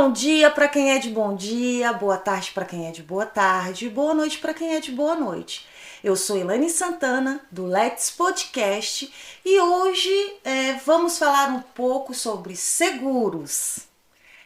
Bom dia para quem é de bom dia, boa tarde para quem é de boa tarde, boa noite para quem é de boa noite. Eu sou Elaine Santana, do Let's Podcast, e hoje vamos falar um pouco sobre seguros.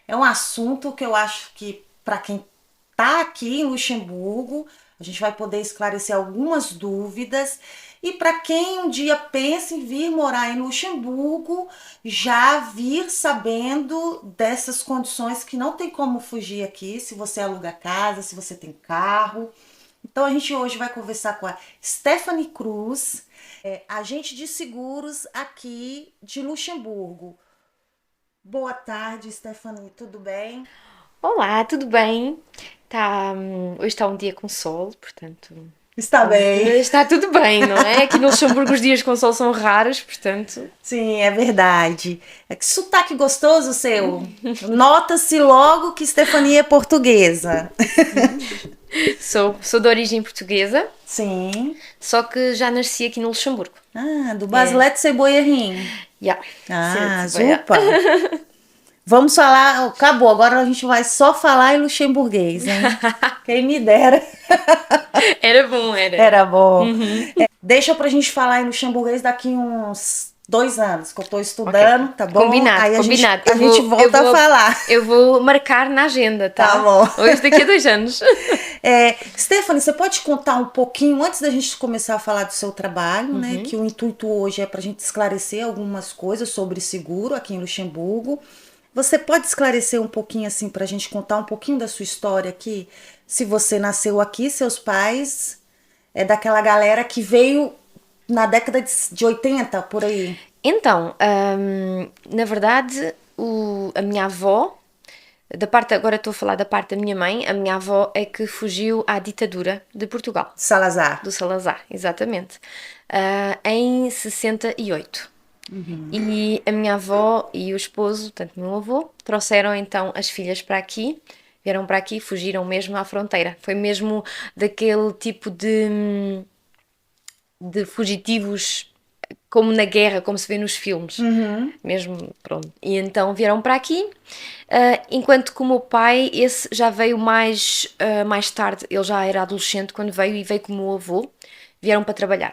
É um assunto que eu acho que para quem está aqui em Luxemburgo, a gente vai poder esclarecer algumas dúvidas. E para quem um dia pensa em vir morar em Luxemburgo, já vir sabendo dessas condições que não tem como fugir aqui, se você aluga casa, se você tem carro. Então a gente hoje vai conversar com a Stephanie Cruz, agente de seguros aqui de Luxemburgo. Boa tarde, Stephanie, tudo bem? Olá, tudo bem? Hoje está um dia com sol, portanto. Está bem. Está tudo bem, não é? Aqui no Luxemburgo os dias com sol são raros, portanto. Sim, é verdade. Que sotaque gostoso seu. Nota-se logo que Stephanie é portuguesa. Sou de origem portuguesa, Sim. só que já nasci aqui no Luxemburgo. Ah, do É. Basileto Ceboia-Rim. Yeah. Ah, Certo, yeah. zupa. Vamos falar, acabou, agora a gente vai só falar em luxemburguês, hein? Quem me dera. Era bom, era. Era bom. Deixa pra gente falar em luxemburguês daqui uns 2 anos, que eu tô Ok. estudando, tá bom? Combinado, Aí combinado. a gente volta a falar. Eu vou marcar na agenda, tá? Tá bom. Hoje daqui a 2 anos. Stephanie, você pode contar um pouquinho, antes da gente começar a falar do seu trabalho, né? Que o intuito hoje é pra gente esclarecer algumas coisas sobre seguro aqui em Luxemburgo. Você pode esclarecer um pouquinho, assim, pra gente contar um pouquinho da sua história aqui? Se você nasceu aqui, seus pais é daquela galera que veio na década de 80, por aí. Então, na verdade, a minha avó, agora estou a falar da parte da minha mãe, a minha avó é que fugiu à ditadura de Portugal, Salazar. do Salazar, exatamente, em 68. E a minha avó e o esposo, tanto o meu avô, trouxeram então as filhas para aqui, vieram para aqui, fugiram mesmo à fronteira. Foi mesmo daquele tipo de fugitivos como na guerra, como se vê nos filmes. Mesmo, pronto. E então vieram para aqui, enquanto que o meu pai, esse já veio mais tarde, ele já era adolescente quando veio e veio com o meu avô, vieram para trabalhar.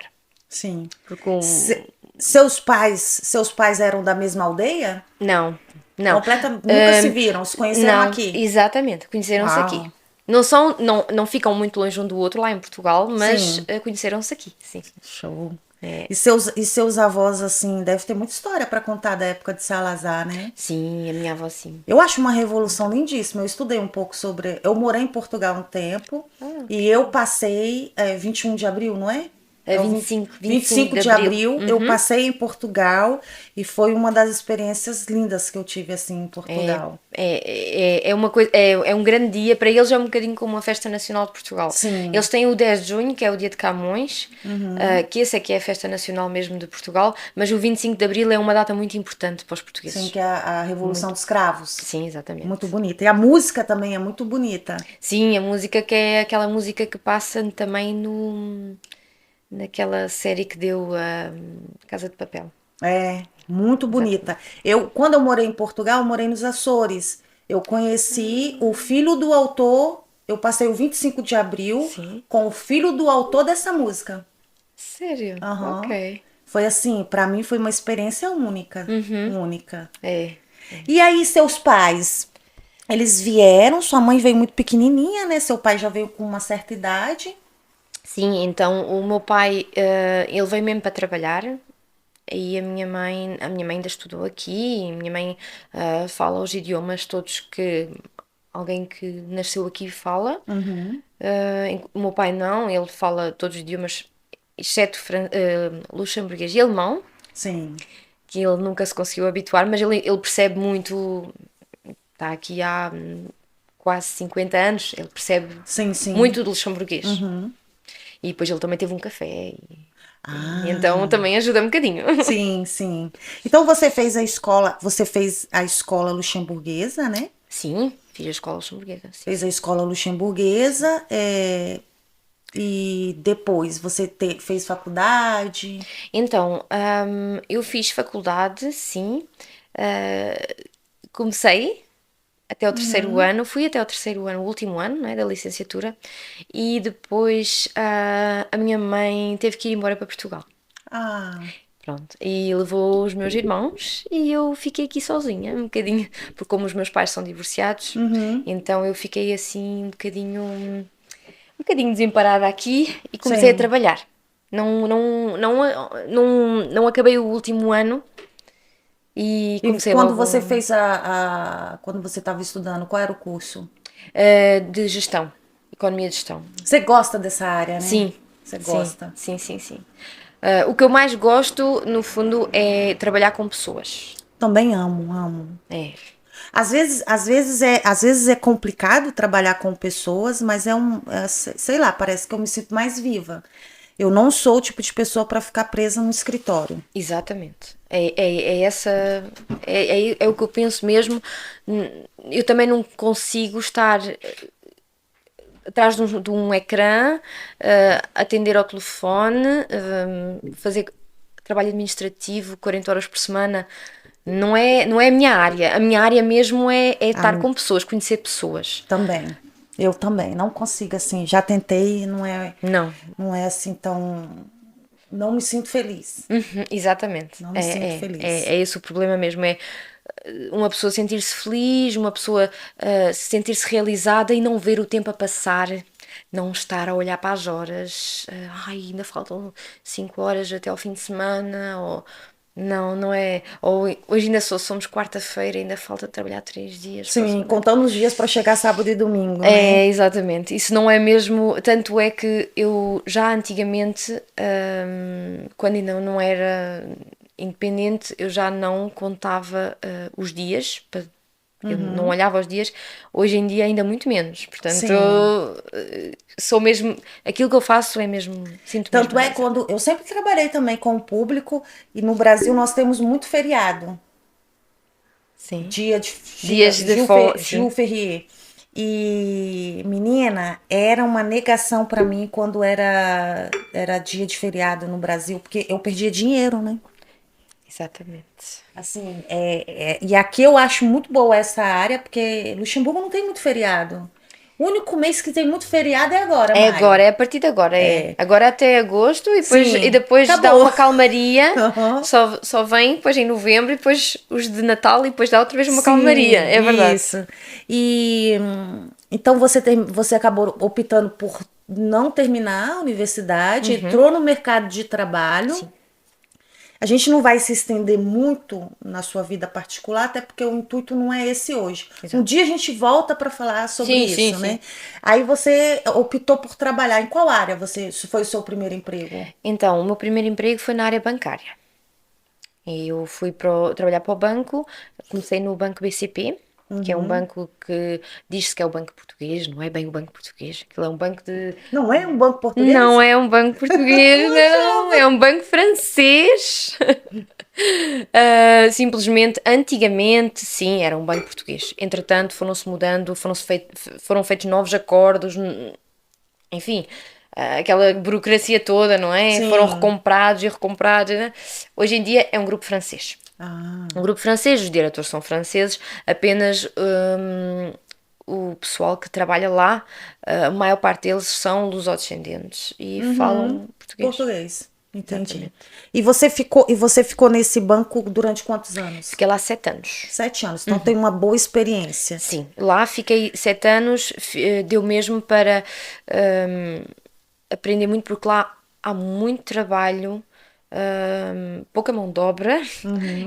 Sim. Porque Seus pais eram da mesma aldeia? Não, não. Nunca se viram, se conheceram Não, aqui. exatamente, conheceram-se aqui. Uau. Não ficam muito longe um do outro lá em Portugal, mas Sim. conheceram-se aqui, sim. Show. É, E seus avós, assim, deve ter muita história para contar da época de Salazar, né? sim, a minha avó sim. Eu acho uma revolução lindíssima. Eu estudei um pouco sobre. Eu morei em Portugal um tempo e eu passei 21 de abril, não é? É É o 25, 25 25 de de Abril. abril. Eu passei em Portugal e foi uma das experiências lindas que eu tive assim em Portugal. É uma coisa, é um grande dia, para eles é um bocadinho como a Festa Nacional de Portugal. Sim. Eles têm o 10 de junho, que é o dia de Camões, que esse é que é a Festa Nacional mesmo de Portugal, mas o 25 de Abril é uma data muito importante para os Sim, portugueses. que é a Revolução dos Cravos. Sim, Muito exatamente. bonita. E a música também é muito bonita. Sim, a música que é aquela música que passa também naquela série que deu a Casa de Papel. É, muito bonita. Exatamente. Quando eu morei em Portugal, eu morei nos Açores. Eu conheci o filho do autor, eu passei o 25 de abril Sim. com o filho do autor dessa música. Sério? Aham. Ok. Foi assim, pra mim foi uma experiência única, única. É. E aí, seus pais, eles vieram, sua mãe veio muito pequenininha, né? Seu pai já veio com uma certa idade. Sim, então o meu pai, ele veio mesmo para trabalhar e a minha mãe ainda estudou aqui e a minha mãe fala os idiomas todos que alguém que nasceu aqui fala. O meu pai não, ele fala todos os idiomas exceto luxemburguês e alemão, Sim, que ele nunca se conseguiu habituar, mas ele percebe muito, está aqui há quase 50 anos, ele percebe sim, sim. muito do luxemburguês. E depois ele também teve um café e então Ah, também ajuda um bocadinho. sim, sim. Então você fez a escola luxemburguesa, né? Sim, fiz a escola luxemburguesa, sim. Fez a escola luxemburguesa, e depois você fez faculdade. Então, eu fiz faculdade, sim. Comecei, até o terceiro ano, fui até o terceiro ano, o último ano, né, da licenciatura, e depois a minha mãe teve que ir embora para Portugal. Ah, Pronto, e levou os meus irmãos e eu fiquei aqui sozinha, um bocadinho, porque como os meus pais são divorciados, então eu fiquei assim um bocadinho desemparada aqui e comecei a sim. trabalhar. Não acabei o último ano e E comecei quando logo você fez quando você estava estudando, qual era o curso? de gestão, economia de gestão. Você gosta dessa área, né? Sim, Você sim, gosta. sim, sim, sim. O que eu mais gosto, no fundo, é trabalhar com pessoas. Também amo, amo. É, Às vezes é complicado trabalhar com pessoas, mas sei lá, parece que eu me sinto mais viva. Eu não sou o tipo de pessoa para ficar presa no escritório. exatamente. É essa. É o que eu penso mesmo. Eu também não consigo estar atrás de um ecrã, atender ao telefone, fazer trabalho administrativo 40 horas por semana. Não é a minha área. A minha área mesmo é estar Ah, com pessoas, conhecer pessoas. também. Eu também. Não consigo assim. Já tentei, Não. não é assim tão. Não me sinto feliz. Exatamente. Não me sinto É feliz. esse o problema mesmo. É uma pessoa sentir-se feliz, uma pessoa sentir-se realizada e não ver o tempo a passar, não estar a olhar para as horas. Ai, ainda faltam 5 horas até ao fim de semana. Ou não, não é. Ou hoje ainda somos quarta-feira, ainda falta trabalhar 3 dias para a Sim, semana. contando os dias para chegar sábado e domingo, né? É, exatamente. Isso não é mesmo. Tanto é que eu já antigamente, quando ainda não era independente, eu já não contava os dias, eu não olhava os dias. Hoje em dia, ainda muito menos. Portanto, Sim. sou mesmo. Aquilo que eu faço é mesmo. Sinto mesmo Tanto é realizada. quando eu sempre trabalhei também com o público e no Brasil nós temos muito feriado. Sim. Dia Dias de folga. Gil Sim. Ferrier. E menina, era uma negação para mim quando era dia de feriado no Brasil, porque eu perdia dinheiro, né? Exatamente. Assim, e aqui eu acho muito boa essa área, porque Luxemburgo não tem muito feriado. O único mês que tem muito feriado é agora, É maio. agora, é a partir de agora, é. É, Agora até agosto e sim, depois dá acabou. uma calmaria, Aham. só vem depois em novembro e depois os de Natal e depois dá outra vez uma calmaria, Sim, é verdade. isso. E então você acabou optando por não terminar a universidade, entrou no mercado de trabalho. Sim, A gente não vai se estender muito na sua vida particular, até porque o intuito não é esse hoje. Um exato. dia a gente volta para falar sobre Sim, sim, isso, sim. né? Aí você optou por trabalhar em qual área? Isso foi o seu primeiro emprego? Então, o meu primeiro emprego foi na área bancária. E eu fui trabalhar para o banco, comecei no Banco BCP, que é um banco que diz-se que é o banco português, não é bem o banco português, aquilo é um banco de. Não é um banco Não português? é um banco português, Eu não, é achava. um banco francês. Simplesmente, antigamente, sim, era um banco português. Entretanto, foram-se mudando, foram feitos novos acordos, enfim, aquela burocracia toda, não é? Foram Sim. recomprados e recomprados, né? Hoje em dia é um grupo francês. Ah, Um grupo francês, os diretores são franceses, apenas o pessoal que trabalha lá, a maior parte deles são lusodescendentes e falam português. português. Entendi. Exatamente. E você ficou nesse banco durante quantos anos? Fiquei lá 7 anos. 7 anos. Então tem uma boa experiência. Sim, lá fiquei 7 anos, deu mesmo para aprender muito, porque lá há muito trabalho, pouca mão de obra,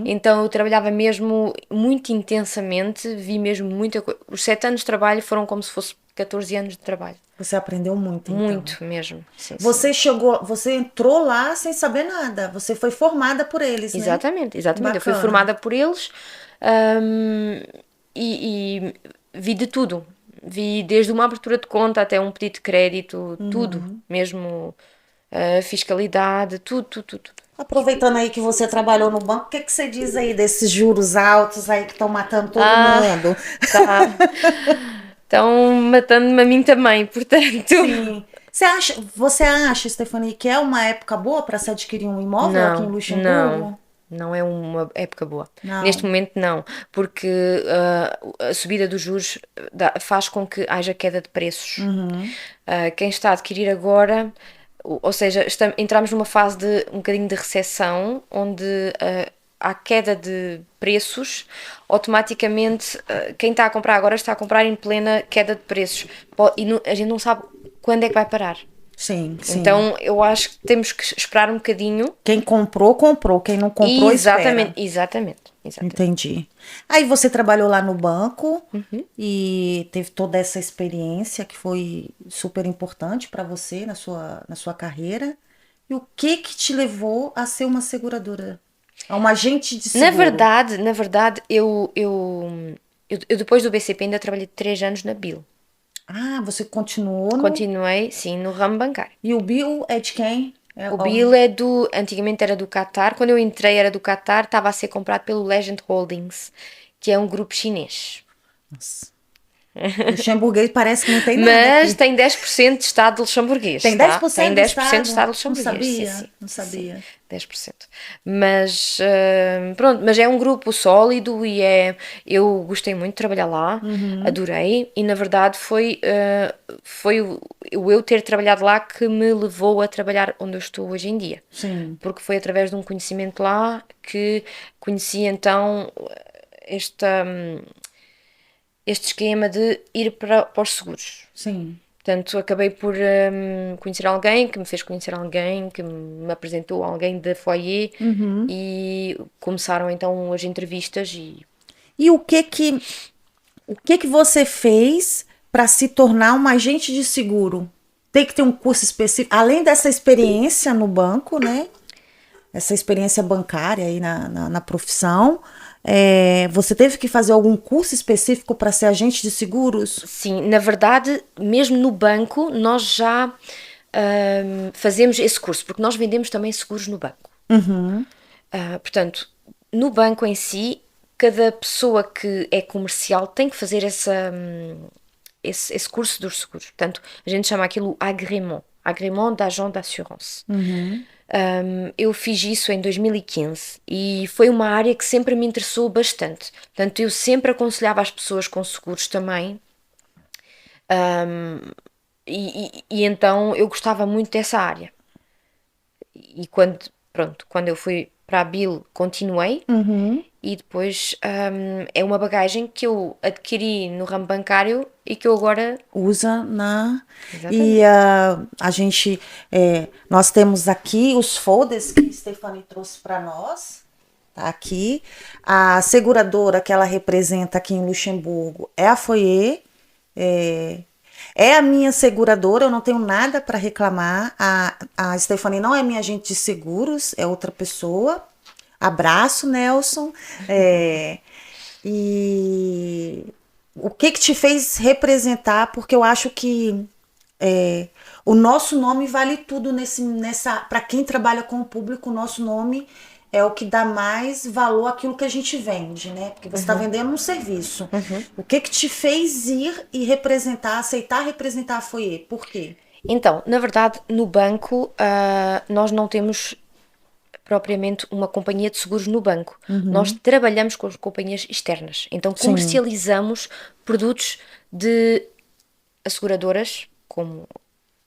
então eu trabalhava mesmo muito intensamente, vi mesmo muita coisa. Os 7 anos de trabalho foram como se fosse 14 anos de trabalho, Você aprendeu muito, então. muito mesmo, sim, sim. Você entrou lá sem saber nada. Você foi formada por eles, né? Exatamente, exatamente. Eu fui Bacana. formada por eles, e vi de tudo. Vi desde uma abertura de conta até um pedido de crédito, tudo, mesmo fiscalidade, tudo, tudo, tudo, tudo. Aproveitando aí que você trabalhou no banco, o que que você diz aí desses juros altos aí que estão matando todo Ah, mundo? tá. Estão matando-me a mim também, portanto. Sim. Você acha, Stephanie, que é uma época boa para se adquirir um imóvel aqui em Não, não. Luxemburgo? Não é uma época boa. Não. Neste momento não, porque a subida dos juros faz com que haja queda de preços. Quem está a adquirir agora, ou seja, entramos numa fase de um bocadinho de recessão, onde há queda de preços, automaticamente quem está a comprar agora está a comprar em plena queda de preços. E a gente não sabe quando é que vai parar. Sim, sim. Então eu acho que temos que esperar um bocadinho. Quem comprou, comprou. Quem não comprou, Exatamente, espera. exatamente. Entendi. Aí você trabalhou lá no banco e teve toda essa experiência que foi super importante para você na sua carreira. E o que te levou a ser uma seguradora? A uma agente de seguro? Na verdade, eu depois do BCP ainda trabalhei 3 anos na Bill. Ah, você continuou no... Continuei, sim, no ramo bancário. E o Bill é de quem? O Bill antigamente era do Qatar. Quando eu entrei era do Qatar, estava a ser comprado pelo Legend Holdings, que é um grupo chinês. Nossa. Luxemburguês parece que não tem nada Mas aqui. tem 10% de Estado luxemburguês. Tem tá? 10% Tem do 10% de Estado Não luxemburguês. sabia, Sim, não sabia. sim, 10%. Mas pronto, mas é um grupo sólido e eu gostei muito de trabalhar lá, adorei, e na verdade foi o eu ter trabalhado lá que me levou a trabalhar onde eu estou hoje em dia. Sim. Porque foi através de um conhecimento lá que conheci então este esquema de ir para os seguros. Sim. Portanto, acabei por conhecer alguém que me fez conhecer alguém, que me apresentou alguém da Foyer e começaram então as entrevistas E o que você fez para se tornar um agente de seguro? Tem que ter um curso específico, além dessa experiência no banco, né? Essa experiência bancária aí na profissão. Você teve que fazer algum curso específico para ser agente de seguros? Sim, na verdade, mesmo no banco, nós já fazemos esse curso, porque nós vendemos também seguros no banco. Portanto, no banco em si, cada pessoa que é comercial tem que fazer esse curso dos seguros. Portanto, a gente chama aquilo agrément d'agent d'assurance. Eu fiz isso em 2015 e foi uma área que sempre me interessou bastante. Portanto, eu sempre aconselhava as pessoas com seguros também. E então eu gostava muito dessa área. E quando eu fui para a Bill, continuei. E depois é uma bagagem que eu adquiri no ramo bancário e que eu agora usa na... Exatamente. E a gente... nós temos aqui os folders que a Stephanie trouxe para nós. Tá aqui. A seguradora que ela representa aqui em Luxemburgo é a Foyer. É a minha seguradora, eu não tenho nada para reclamar. A Stephanie não é minha agente de seguros, é outra pessoa. Abraço, Nelson. E o que te fez representar? Porque eu acho que o nosso nome vale tudo para quem trabalha com o público. O nosso nome é o que dá mais valor àquilo que a gente vende, né? Porque você está vendendo um serviço. O que te fez ir e aceitar representar a Foyer? Por quê? Então, na verdade, no banco nós não temos propriamente uma companhia de seguros no banco. Nós trabalhamos com as companhias externas. Então comercializamos produtos de asseguradoras, como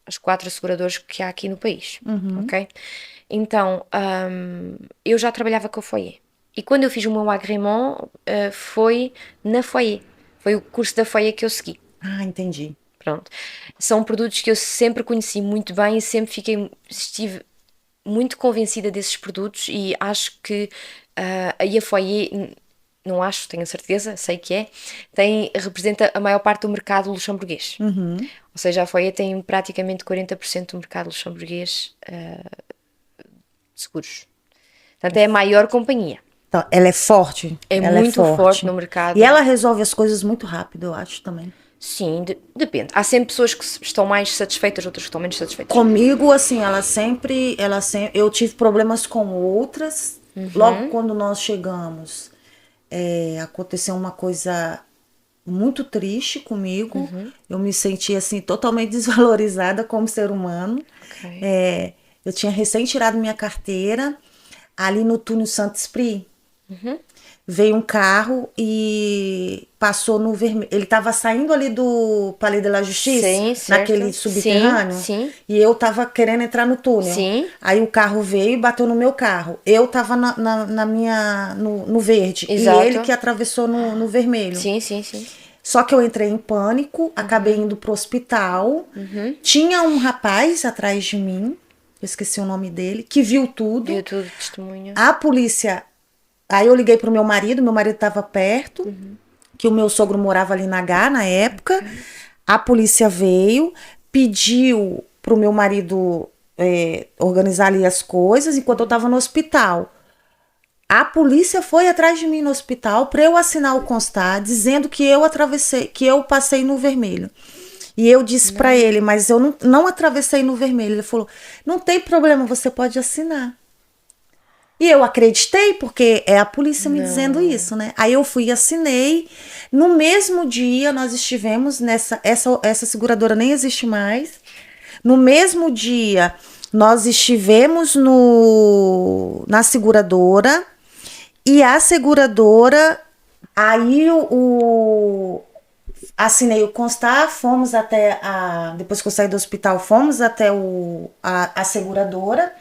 as 4 asseguradoras que há aqui no país. Ok? Então, eu já trabalhava com a Foyer. E quando eu fiz o meu agrément, foi na Foyer. Foi o curso da Foyer que eu segui. Ah, entendi. Pronto. São produtos que eu sempre conheci muito bem e sempre estive muito convencida desses produtos e acho que a Foyer, não acho, tenho a certeza, sei que representa a maior parte do mercado luxemburguês. Ou seja, a Foyer tem praticamente 40% do mercado luxemburguês de seguros. Portanto, é a maior companhia. Então, ela é forte. Ela muito é forte no mercado. E ela resolve as coisas muito rápido, eu acho também. Sim, depende. Há sempre pessoas que estão mais satisfeitas, outras que estão menos satisfeitas. Comigo, assim, eu tive problemas com outras. Logo quando nós chegamos, aconteceu uma coisa muito triste comigo. Eu me senti, assim, totalmente desvalorizada como ser humano. Okay. Eu tinha recém tirado minha carteira. ali no túnel Saint-Esprit, veio um carro e passou no vermelho. Ele estava saindo ali do Palais de la Justiça, Sim, certo. naquele subterrâneo, Sim. e eu tava querendo entrar no túnel. Sim. Aí o carro veio e bateu no meu carro. Eu tava no verde, Exato. e ele que atravessou no vermelho. Sim. Só que eu entrei em pânico, acabei indo pro hospital. Tinha um rapaz atrás de mim, eu esqueci o nome dele, que viu tudo. Viu tudo, testemunho. A polícia. Aí eu liguei pro meu marido estava perto, que o meu sogro morava ali na Gá na época. A polícia veio, pediu pro meu marido organizar ali as coisas enquanto eu tava no hospital. A polícia foi atrás de mim no hospital para eu assinar o constar, dizendo que eu atravessei, que eu passei no vermelho. E eu disse para ele, mas eu não atravessei no vermelho. Ele falou, não tem problema, você pode assinar. E eu acreditei, porque é a polícia me dizendo isso, né? Aí eu fui e assinei. No mesmo dia, nós estivemos essa seguradora nem existe mais. No mesmo dia, nós estivemos na seguradora. E a seguradora, aí assinei o constar, fomos até depois que eu saí do hospital, fomos até a seguradora.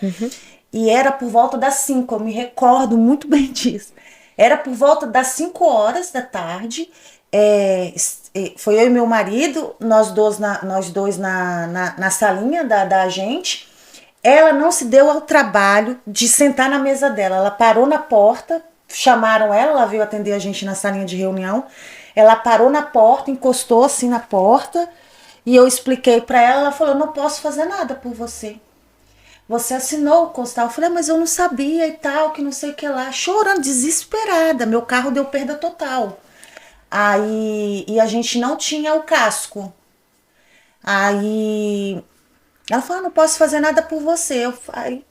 E era por volta das 5, eu me recordo muito bem disso. Era por volta das 5 horas da tarde. Foi eu e meu marido, nós dois na salinha da agente. Ela não se deu ao trabalho de sentar na mesa dela. Ela parou na porta, chamaram ela veio atender a gente na salinha de reunião. Ela parou na porta, encostou assim na porta. E eu expliquei para ela, ela falou, não posso fazer nada por você. Você assinou o constar. Eu falei, mas eu não sabia e tal, que não sei o que lá. Chorando, desesperada. Meu carro deu perda total. Aí, e a gente não tinha o casco. Aí, ela falou, não posso fazer nada por você. Aí,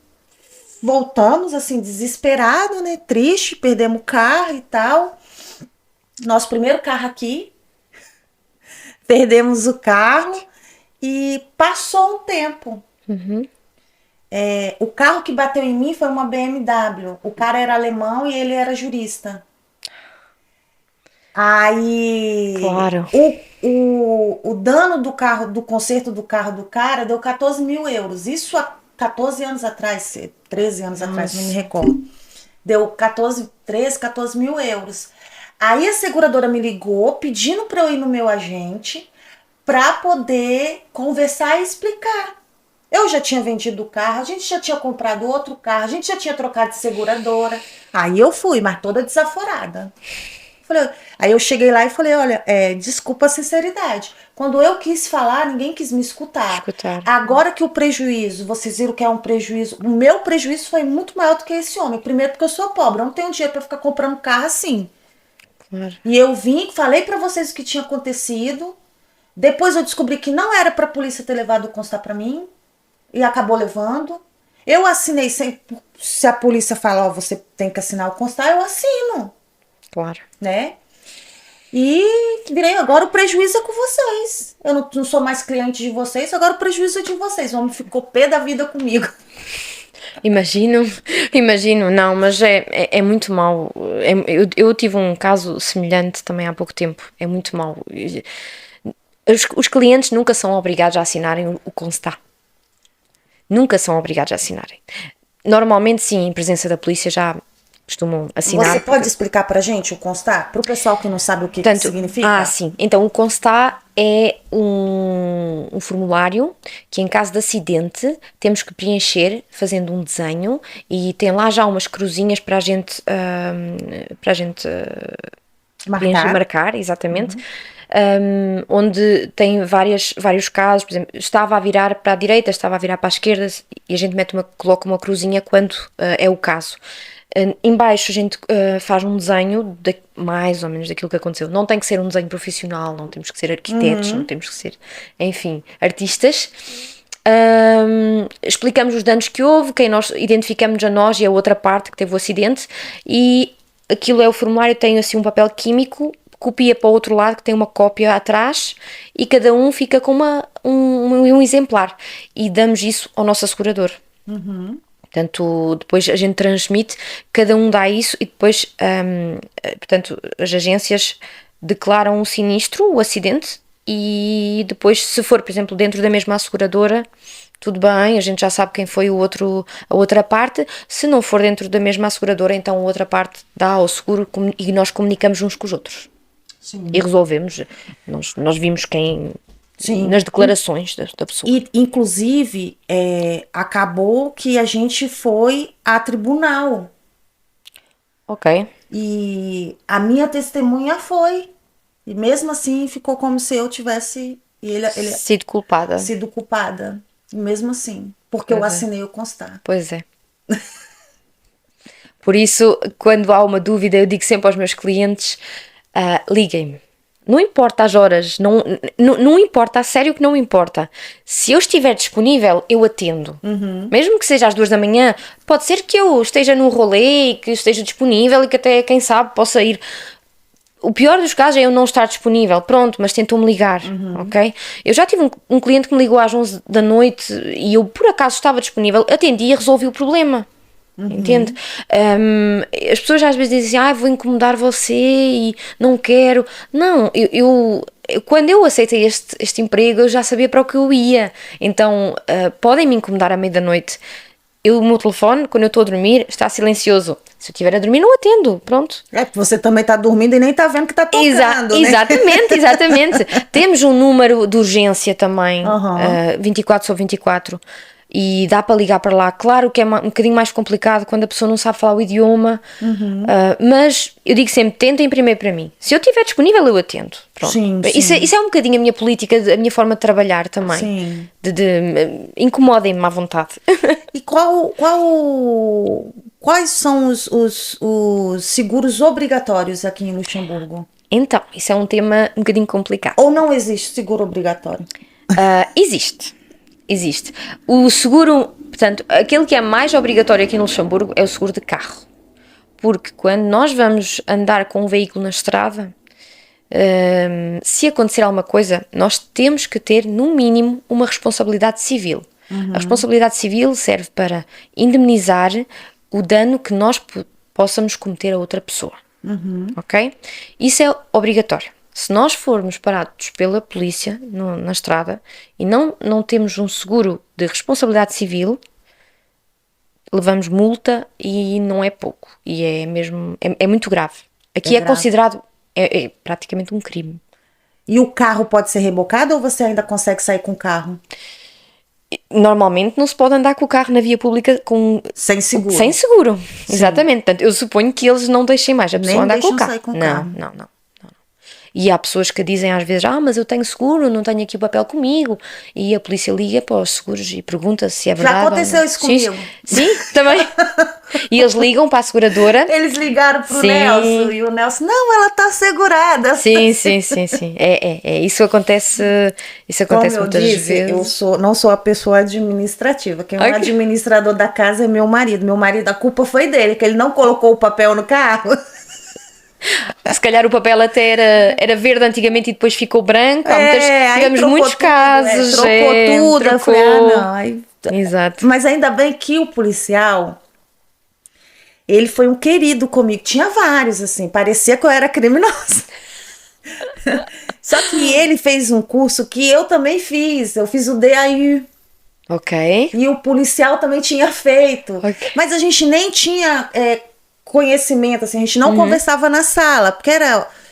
voltamos, assim, desesperado, né? Triste, perdemos o carro e tal. Nosso primeiro carro aqui. Perdemos o carro. E passou um tempo. O carro que bateu em mim foi uma BMW. O cara era alemão e ele era jurista. Aí Claro. o dano do carro, do conserto do carro do cara deu 14 mil euros. Isso há 14 anos atrás, 13 anos atrás, não me recordo. Deu 14 mil euros. Aí a seguradora me ligou pedindo para eu ir no meu agente para poder conversar e explicar. Eu já tinha vendido o carro, a gente já tinha comprado outro carro, a gente já tinha trocado de seguradora. Aí eu fui, mas toda desaforada. Aí eu cheguei lá e falei, olha, desculpa a sinceridade. Quando eu quis falar, ninguém quis me escutar. Agora que o prejuízo, vocês viram que é um prejuízo, o meu prejuízo foi muito maior do que esse homem. Primeiro porque eu sou pobre, eu não tenho dinheiro para ficar comprando carro assim. Claro. E eu vim, falei para vocês o que tinha acontecido. Depois eu descobri que não era para a polícia ter levado o constar para mim. E acabou levando. Eu assinei, se a polícia falar, você tem que assinar o constar, eu assino. Claro. Né? E virei, agora o prejuízo é com vocês. Eu não sou mais cliente de vocês, agora o prejuízo é de vocês. O homem ficou pé da vida comigo. Imagino, não, mas é muito mau. Eu tive um caso semelhante também há pouco tempo. É muito mau. Os clientes nunca são obrigados a assinarem o constar. Nunca são obrigados a assinarem. Normalmente, sim, em presença da polícia já costumam assinar. Você pode explicar pra gente o constar? Para o pessoal que não sabe o que significa? Sim. Então, o constar é um formulário que, em caso de acidente, temos que preencher fazendo um desenho e tem lá já umas cruzinhas para a gente marcar, exatamente. Onde tem vários casos, por exemplo, estava a virar para a direita, estava a virar para a esquerda e a gente coloca uma cruzinha quando é o caso. Em baixo a gente faz um desenho mais ou menos daquilo que aconteceu. Não tem que ser um desenho profissional, não temos que ser arquitetos, não temos que ser, enfim, artistas. Explicamos os danos que houve, quem nós identificamos a nós e a outra parte que teve o acidente, e aquilo é o formulário, tem assim um papel químico, copia para o outro lado que tem uma cópia atrás e cada um fica com um exemplar e damos isso ao nosso assegurador. Portanto, depois a gente transmite, cada um dá isso e depois, portanto, as agências declaram o sinistro, o acidente, e depois, se for, por exemplo, dentro da mesma asseguradora, tudo bem, a gente já sabe quem foi a outra parte. Se não for dentro da mesma asseguradora, então a outra parte dá ao seguro e nós comunicamos uns com os outros. Sim. E resolvemos. Nós vimos quem... Sim. Nas declarações da pessoa. E, inclusive, acabou que a gente foi a tribunal. Ok. E a minha testemunha foi. E mesmo assim ficou como se eu tivesse sido culpada. E mesmo assim. Porque eu assinei o constar. Pois é. Por isso, quando há uma dúvida, eu digo sempre aos meus clientes, liguem-me. Não importa as horas, não importa, a sério que não importa. Se eu estiver disponível, eu atendo. Mesmo que seja às 2 da manhã, pode ser que eu esteja num rolê e que esteja disponível e que até, quem sabe, possa ir. O pior dos casos é eu não estar disponível, pronto, mas tentou-me ligar, ok? Eu já tive um cliente que me ligou às 11 da noite e eu, por acaso, estava disponível, atendi e resolvi o problema. Entende? As pessoas às vezes dizem assim, vou incomodar você e não quero. Não, quando eu aceitei este emprego, eu já sabia para o que eu ia. Então, podem me incomodar à meia da noite. O meu telefone, quando eu estou a dormir, está silencioso. Se eu estiver a dormir, não atendo, pronto. Porque você também está dormindo e nem está vendo que está tocando, né? Exatamente. Temos um número de urgência também, 24/24. E dá para ligar para lá. Claro que é um bocadinho mais complicado quando a pessoa não sabe falar o idioma, mas eu digo sempre, tentem primeiro para mim. Se eu estiver disponível, eu atendo. Pronto. Sim. Isso é um bocadinho a minha política, a minha forma de trabalhar também. Sim. Incomodem-me à vontade. E quais são os seguros obrigatórios aqui em Luxemburgo? Então, isso é um tema um bocadinho complicado. Ou não existe seguro obrigatório? Existe. O seguro, portanto, aquele que é mais obrigatório aqui no Luxemburgo é o seguro de carro. Porque quando nós vamos andar com um veículo na estrada, se acontecer alguma coisa, nós temos que ter, no mínimo, uma responsabilidade civil. A responsabilidade civil serve para indemnizar o dano que nós possamos cometer a outra pessoa. Ok? Isso é obrigatório. Se nós formos parados pela polícia na estrada e não temos um seguro de responsabilidade civil, levamos multa e não é pouco. E é mesmo, é muito grave. Aqui é considerado, é praticamente um crime. E o carro pode ser rebocado ou você ainda consegue sair com o carro? Normalmente não se pode andar com o carro na via pública sem seguro. Sem seguro, exatamente. Portanto, eu suponho que eles não deixem mais a pessoa andar com o carro. Sair com o carro. Não. E há pessoas que dizem às vezes, mas eu tenho seguro, não tenho aqui o papel comigo. E a polícia liga para os seguros e pergunta se é verdade. Já aconteceu isso comigo. Sim, também. E eles ligam para a seguradora. Eles ligaram para o Nelson e o Nelson, não, ela está segurada. Sim. Isso acontece muitas vezes. Eu não sou a pessoa administrativa. Quem é o administrador da casa é meu marido. Meu marido, a culpa foi dele, que ele não colocou o papel no carro. Se calhar o papel até era verde antigamente e depois ficou branco. Tivemos muitos casos. Trocou tudo. Falei, exato. Mas ainda bem que o policial, ele foi um querido comigo. Tinha vários, assim, parecia que eu era criminosa. Só que ele fez um curso que eu também fiz. Eu fiz o DAU. Ok. E o policial também tinha feito. Okay. Mas a gente nem tinha conhecimento, assim, a gente não conversava na sala, porque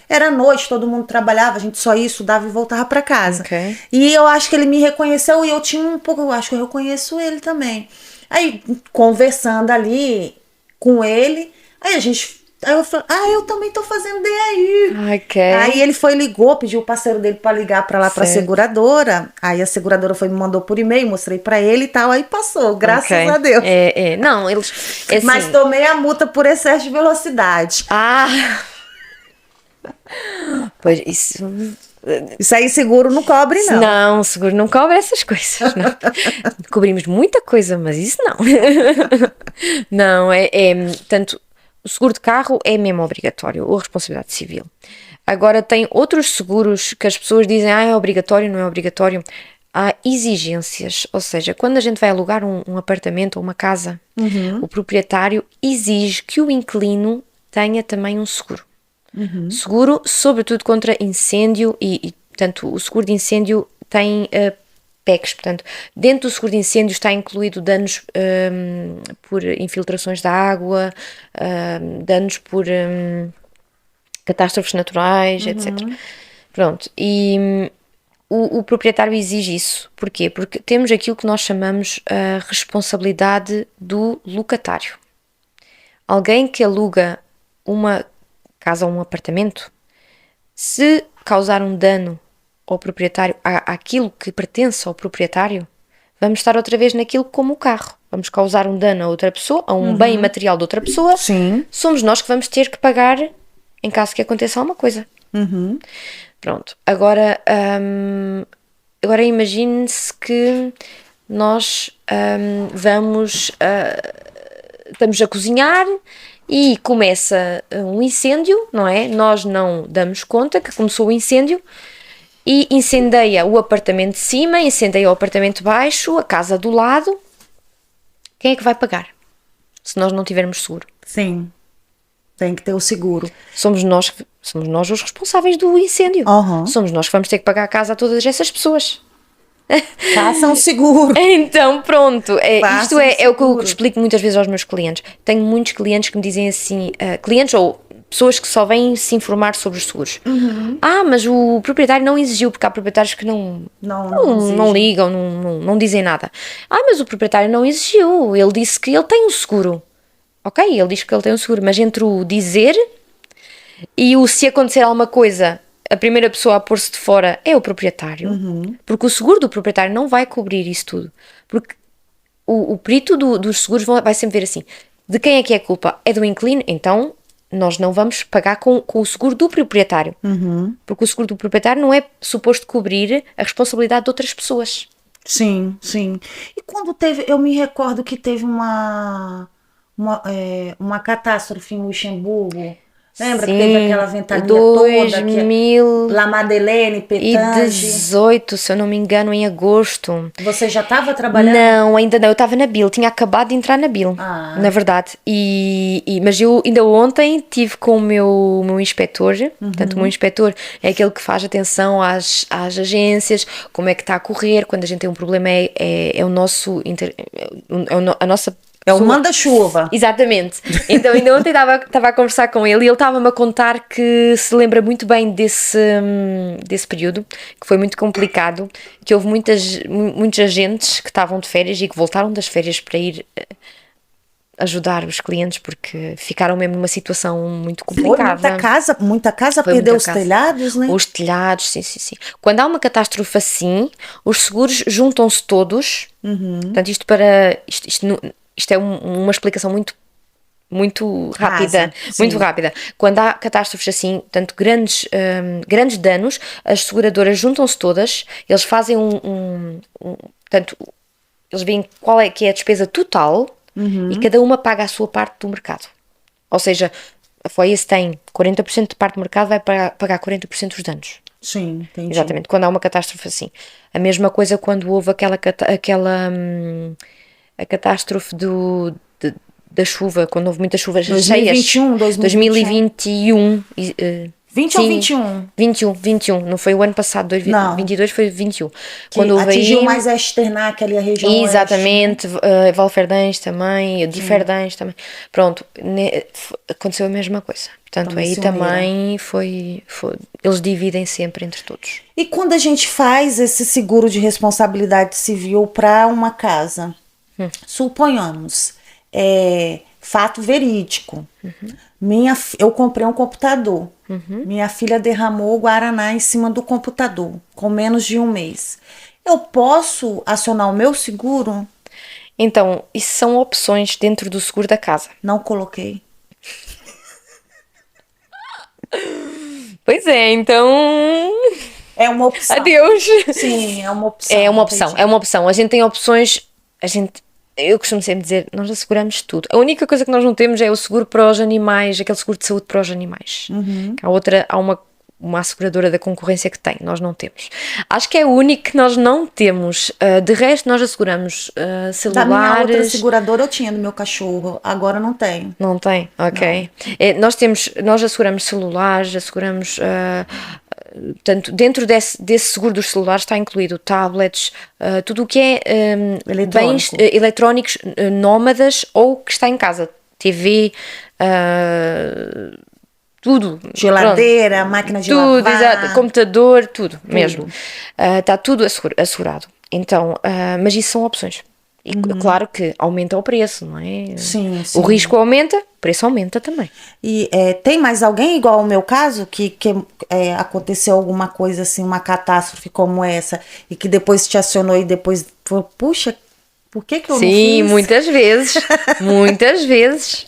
era noite, todo mundo trabalhava, a gente só ia, estudava e voltava para casa. Okay. E eu acho que ele me reconheceu e eu tinha um pouco, eu acho que eu reconheço ele também. Aí, conversando ali com ele, aí eu falei, eu também tô fazendo DAI. Okay. Aí ele ligou, pediu o parceiro dele para ligar para lá para a seguradora. Aí a seguradora me mandou por e-mail, mostrei para ele e tal, aí passou, graças a Deus. Não, eles... Assim... Mas tomei a multa por excesso de velocidade. Pois isso... Isso aí seguro não cobre, não. Não, seguro não cobre essas coisas, não. Cobrimos muita coisa, mas isso não. Não, tanto... O seguro de carro é mesmo obrigatório, ou responsabilidade civil. Agora tem outros seguros que as pessoas dizem, é obrigatório, não é obrigatório. há exigências, ou seja, quando a gente vai alugar um apartamento ou uma casa, o proprietário exige que o inquilino tenha também um seguro. Seguro, sobretudo contra incêndio e, portanto, o seguro de incêndio tem PECs, portanto, dentro do seguro de incêndio está incluído danos por infiltrações da água, danos por catástrofes naturais, etc. Pronto, e o proprietário exige isso. Porquê? Porque temos aquilo que nós chamamos a responsabilidade do locatário. Alguém que aluga uma casa ou um apartamento, se causar um dano ao proprietário, àquilo que pertence ao proprietário, vamos estar outra vez naquilo como o carro. Vamos causar um dano a outra pessoa, a um bem material de outra pessoa. Sim. Somos nós que vamos ter que pagar em caso que aconteça alguma coisa. Pronto. Agora imagine-se que nós estamos a cozinhar e começa um incêndio, não é? Nós não damos conta que começou o incêndio e incendeia o apartamento de cima, incendeia o apartamento de baixo, a casa do lado. Quem é que vai pagar? Se nós não tivermos seguro. Sim. Tem que ter o seguro. Somos nós os responsáveis do incêndio. Somos nós que vamos ter que pagar a casa a todas essas pessoas. Façam seguro. Então, pronto. Isto é o que eu seguro. explico muitas vezes aos meus clientes. Tenho muitos clientes que me dizem assim, clientes ou pessoas que só vêm se informar sobre os seguros. Mas o proprietário não exigiu, porque há proprietários que não ligam, não dizem nada. Mas o proprietário não exigiu, ele disse que ele tem um seguro. Ok, ele diz que ele tem um seguro, mas entre o dizer e o se acontecer alguma coisa, a primeira pessoa a pôr-se de fora é o proprietário, porque o seguro do proprietário não vai cobrir isso tudo, porque o perito dos seguros vai sempre ver assim, de quem é que é a culpa? É do inquilino? Então nós não vamos pagar com o seguro do proprietário, porque o seguro do proprietário não é suposto cobrir a responsabilidade de outras pessoas. Sim, sim. E quando teve, eu me recordo que teve uma catástrofe em Luxemburgo. Lembra que teve aquela ventania toda? 2000 La Madeleine, Petange. 2018, se eu não me engano, em agosto. Você já estava trabalhando? Não, ainda não. Eu estava na BIL, tinha acabado de entrar na BIL, na verdade. Mas eu ainda ontem estive com o meu inspetor. Portanto, o meu inspetor é aquele que faz atenção às agências, como é que está a correr. Quando a gente tem um problema, é o nosso... a nossa... É o manda-chuva. Exatamente. Então, ainda ontem estava a conversar com ele e ele estava-me a contar que se lembra muito bem desse período, que foi muito complicado, que houve muitos agentes que estavam de férias e que voltaram das férias para ir ajudar os clientes, porque ficaram mesmo numa situação muito complicada. Foi muita casa perdeu os telhados, né? Os telhados, sim. Quando há uma catástrofe assim, os seguros juntam-se todos. Portanto, isto é uma explicação muito rápida, muito rápida. Quando há catástrofes assim, tanto grandes danos, as seguradoras juntam-se todas, eles fazem portanto, eles veem qual é que é a despesa total e cada uma paga a sua parte do mercado. Ou seja, a FOIA tem 40% de parte do mercado, vai pagar 40% dos danos. Sim, entendi. Exatamente, quando há uma catástrofe assim. A mesma coisa quando houve a catástrofe da chuva, quando houve muitas chuvas 2021, cheias. 2021. 20 ou 21? 21, não foi o ano passado, 2022 foi 21. Quando houve atingiu mais a Esternac, ali a região exatamente, Valferdães também, Diferdães também. Pronto, aconteceu a mesma coisa. Portanto, aí também foi... Eles dividem sempre entre todos. E quando a gente faz esse seguro de responsabilidade civil para uma casa, suponhamos, fato verídico, eu comprei um computador, minha filha derramou o guaraná em cima do computador, com menos de um mês. Eu posso acionar o meu seguro? Então, isso são opções dentro do seguro da casa. Não coloquei. Pois é, então... É uma opção. Adeus. Sim, é uma opção. É uma opção. A gente tem opções, eu costumo sempre dizer, nós asseguramos tudo. A única coisa que nós não temos é o seguro para os animais, aquele seguro de saúde para os animais. Há uma asseguradora da concorrência que tem, nós não temos. Acho que é o único que nós não temos. De resto, nós asseguramos Da minha outra celulares. seguradora eu tinha do meu cachorro, agora não tenho. Não tem? Ok. Nós asseguramos celulares, asseguramos. Portanto, dentro desse seguro dos celulares está incluído tablets, tudo o que é bens eletrónicos nómadas ou que está em casa. TV, tudo. Geladeira, máquina de tudo, lavar. exato, computador, tudo mesmo. Está tudo assegurado. Então, mas isso são opções. E claro que aumenta o preço, não é? Sim, O risco aumenta, o preço aumenta também. E tem mais alguém igual ao meu caso que aconteceu alguma coisa assim, uma catástrofe como essa e que depois te acionou e depois falou, puxa, por que eu não fiz? Sim, muitas vezes, muitas vezes.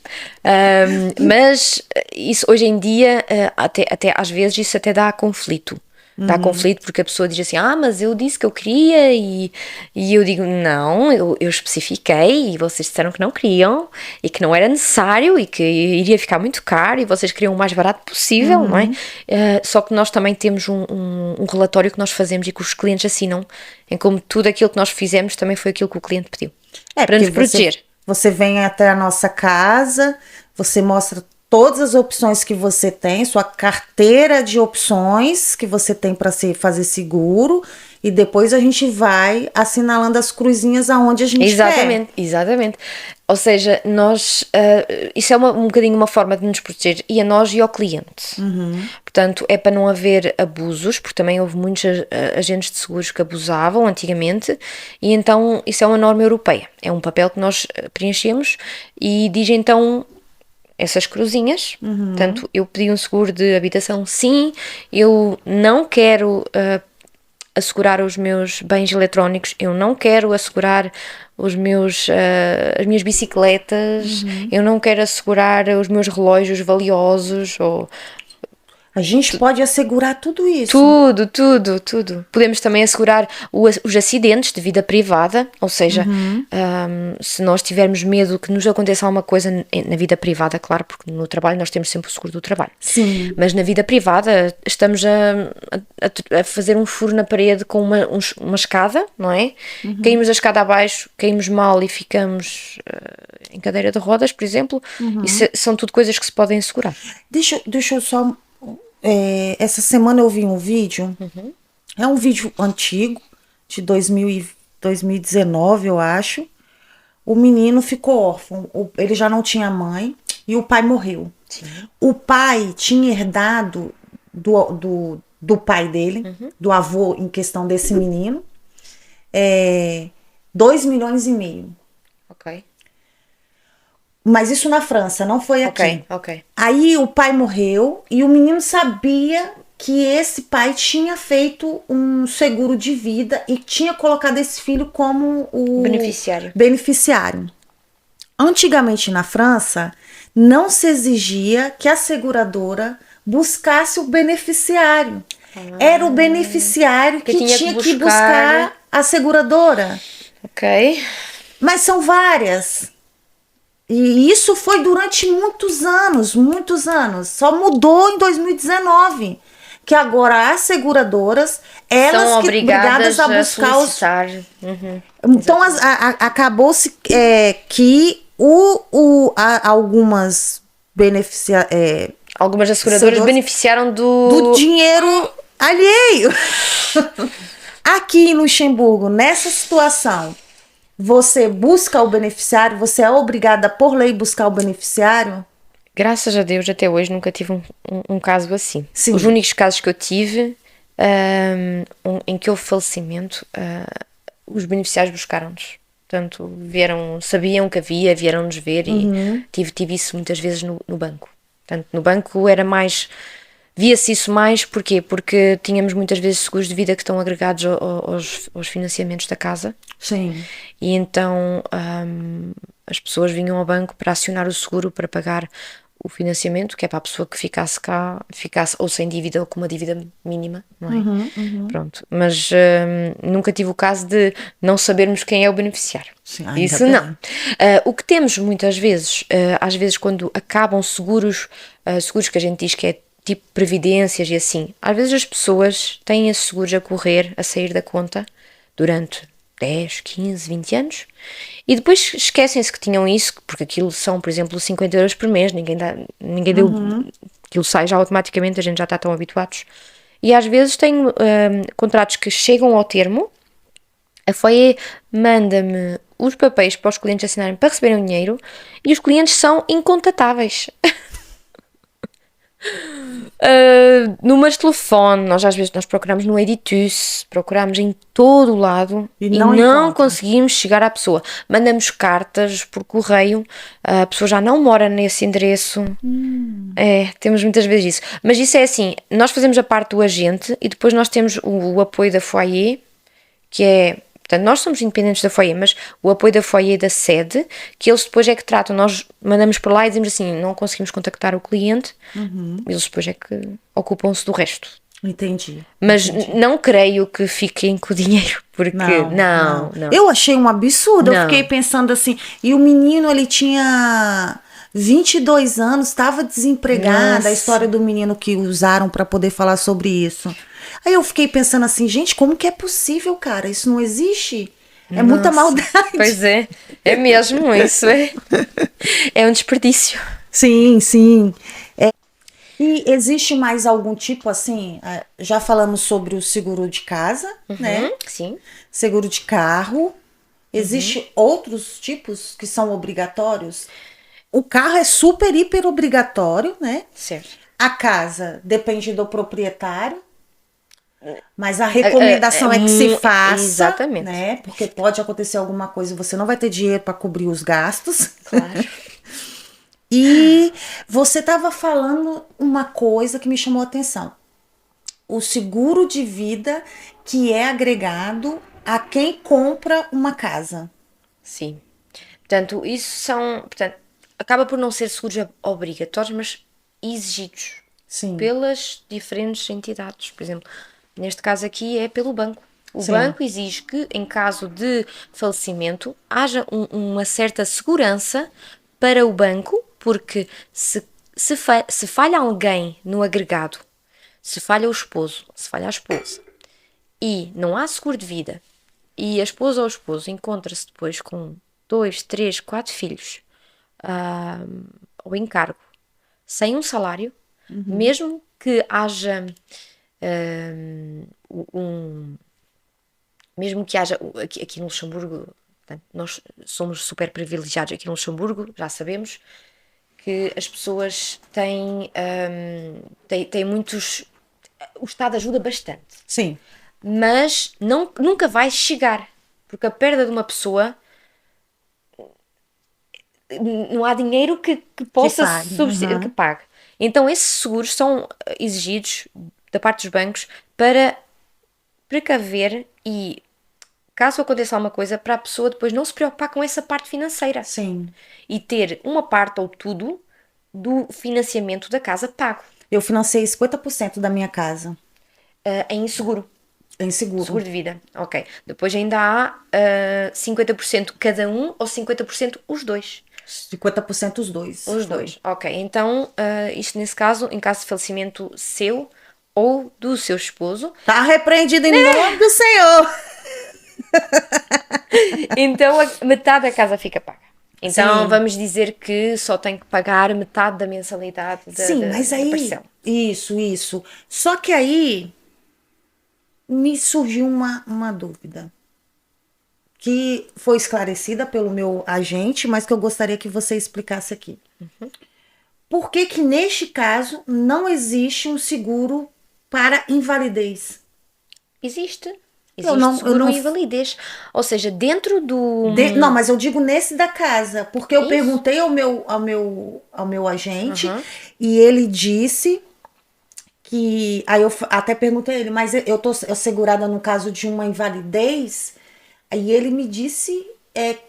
Mas isso hoje em dia, até às vezes isso até dá conflito. Dá conflito porque a pessoa diz assim, mas eu disse que eu queria e eu digo, não, eu especifiquei e vocês disseram que não queriam e que não era necessário e que iria ficar muito caro e vocês queriam o mais barato possível, não é? Só que nós também temos um relatório que nós fazemos e que os clientes assinam em como tudo aquilo que nós fizemos também foi aquilo que o cliente pediu. Para nos proteger. Você vem até a nossa casa, você mostra todas as opções que você tem, sua carteira de opções que você tem para fazer seguro, e depois a gente vai assinalando as cruzinhas aonde a gente quer. Exatamente. Ou seja, nós, isso é um bocadinho uma forma de nos proteger, e a nós e ao cliente. Portanto, é para não haver abusos, porque também houve muitos agentes de seguros que abusavam antigamente, e então isso é uma norma europeia. É um papel que nós preenchemos e diz então essas cruzinhas. Portanto, eu pedi um seguro de habitação, sim, eu não quero assegurar os meus bens eletrónicos, eu não quero assegurar as minhas bicicletas, eu não quero assegurar os meus relógios valiosos, ou a gente pode assegurar tudo isso. Tudo. Podemos também assegurar os acidentes de vida privada, ou seja, se nós tivermos medo que nos aconteça alguma coisa na vida privada, claro, porque no trabalho nós temos sempre o seguro do trabalho. Sim. Mas na vida privada estamos a fazer um furo na parede com uma escada, não é? Caímos a escada abaixo, caímos mal e ficamos em cadeira de rodas, por exemplo. Isso são tudo coisas que se podem assegurar. Deixa eu só... essa semana eu vi um vídeo, é um vídeo antigo, de 2019, eu acho. O menino ficou órfão, ele já não tinha mãe e o pai morreu. Sim. O pai tinha herdado do pai dele, do avô em questão desse menino, 2,5 milhões. Ok. Mas isso na França, não foi aqui. Ok. Aí o pai morreu e o menino sabia que esse pai tinha feito um seguro de vida e tinha colocado esse filho como o beneficiário. Antigamente na França, não se exigia que a seguradora buscasse o beneficiário. Era o beneficiário que tinha que buscar a seguradora. Ok. Mas são várias. E isso foi durante muitos anos. Só mudou em 2019. Que agora as seguradoras, elas são que obrigadas a buscar solicitar. Então acabou-se que algumas algumas asseguradoras beneficiaram do dinheiro alheio. Aqui em Luxemburgo, nessa situação, você busca o beneficiário? Você é obrigada por lei buscar o beneficiário? Graças a Deus, até hoje nunca tive um caso assim. Sim. Os únicos casos que eu tive em que houve falecimento, os beneficiários buscaram-nos. Portanto, sabiam que havia, vieram-nos ver e tive isso muitas vezes no banco. Portanto, no banco era mais... Via-se isso mais, porquê? Porque tínhamos muitas vezes seguros de vida que estão agregados aos financiamentos da casa. Sim. E então as pessoas vinham ao banco para acionar o seguro para pagar o financiamento, que é para a pessoa que ficasse ou sem dívida ou com uma dívida mínima, não é? Pronto. Mas nunca tive o caso de não sabermos quem é o beneficiário. Sim, isso não. O que temos muitas vezes, às vezes quando acabam seguros que a gente diz que é tipo previdências e assim. Às vezes as pessoas têm esses seguros a correr, a sair da conta durante 10, 15, 20 anos e depois esquecem-se que tinham isso, porque aquilo são, por exemplo, 50 euros por mês, ninguém deu, aquilo sai já automaticamente, a gente já está tão habituados. E às vezes tenho contratos que chegam ao termo, a FOIE manda-me os papéis para os clientes assinarem para receberem o dinheiro e os clientes são incontatáveis. Números de telefone, nós às vezes procuramos no Editus, procuramos em todo o lado E e não não encontra. conseguimos chegar à pessoa. Mandamos cartas por correio, a pessoa já não mora nesse endereço. Temos muitas vezes isso. Mas isso é assim, nós fazemos a parte do agente e depois nós temos o apoio da FOIE, que é... Portanto, nós somos independentes da FOIE, mas o apoio da FOIE da sede, que eles depois é que tratam, nós mandamos para lá e dizemos assim, não conseguimos contactar o cliente, eles depois é que ocupam-se do resto. Entendi. Mas não creio que fiquem com o dinheiro, porque não. Eu achei um absurdo, eu Não. fiquei pensando assim, e o menino, ele tinha 22 anos, estava desempregado, Nossa. a história do menino que usaram para poder falar sobre isso. Aí eu fiquei pensando assim, gente, como que é possível, cara? Isso não existe? É muita Nossa. maldade. Pois é mesmo isso, é um desperdício. Sim, sim. E existe mais algum tipo assim? Já falamos sobre o seguro de casa, né? Sim. Seguro de carro. Existe outros tipos que são obrigatórios? O carro é super, hiper obrigatório, né? Certo. A casa depende do proprietário. Mas a recomendação é que se faça, exatamente. né? Porque pode acontecer alguma coisa e você não vai ter dinheiro para cobrir os gastos. Claro. E você estava falando uma coisa que me chamou a atenção. O seguro de vida que é agregado a quem compra uma casa. Sim. Portanto, isso são... Portanto, acaba por não ser seguros obrigatórios, mas exigidos Sim. pelas diferentes entidades. Por exemplo, neste caso aqui é pelo banco. O Sim. banco exige que, em caso de falecimento, haja uma certa segurança para o banco, porque se falha alguém no agregado, se falha o esposo, se falha a esposa, e não há seguro de vida, e a esposa ou o esposo encontra-se depois com 2, 3, 4 filhos ao encargo, sem um salário, mesmo que haja mesmo que haja aqui no Luxemburgo, portanto, nós somos super privilegiados aqui no Luxemburgo, já sabemos que as pessoas têm muitos... O Estado ajuda bastante. Sim. Mas nunca vai chegar, porque a perda de uma pessoa não há dinheiro que possa pague, que pague. Então esses seguros são exigidos da parte dos bancos para precaver e, caso aconteça alguma coisa, para a pessoa depois não se preocupar com essa parte financeira. Sim. E ter uma parte ou tudo do financiamento da casa pago. Eu financei 50% da minha casa Em seguro. em seguro. Seguro de vida, ok. Depois ainda há 50% cada um ou 50% os dois. 50% os dois. Os dois, ok. Então, isto nesse caso, em caso de falecimento seu ou do seu esposo. Tá repreendido em nome do Senhor. Então, metade da casa fica paga. Então, Sim. vamos dizer que só tem que pagar metade da mensalidade Sim, mas aí... parcela. Isso. Só que aí me surgiu uma dúvida que foi esclarecida pelo meu agente, mas que eu gostaria que você explicasse aqui. Por que que neste caso não existe um seguro para invalidez? Existe Eu não- seguro não- invalidez. Ou seja, dentro do... Não, mas eu digo nesse da casa, porque eu Isso. perguntei ao meu agente e ele disse que... Aí eu até perguntei a ele, mas eu tô assegurada no caso de uma invalidez? Aí ele me disse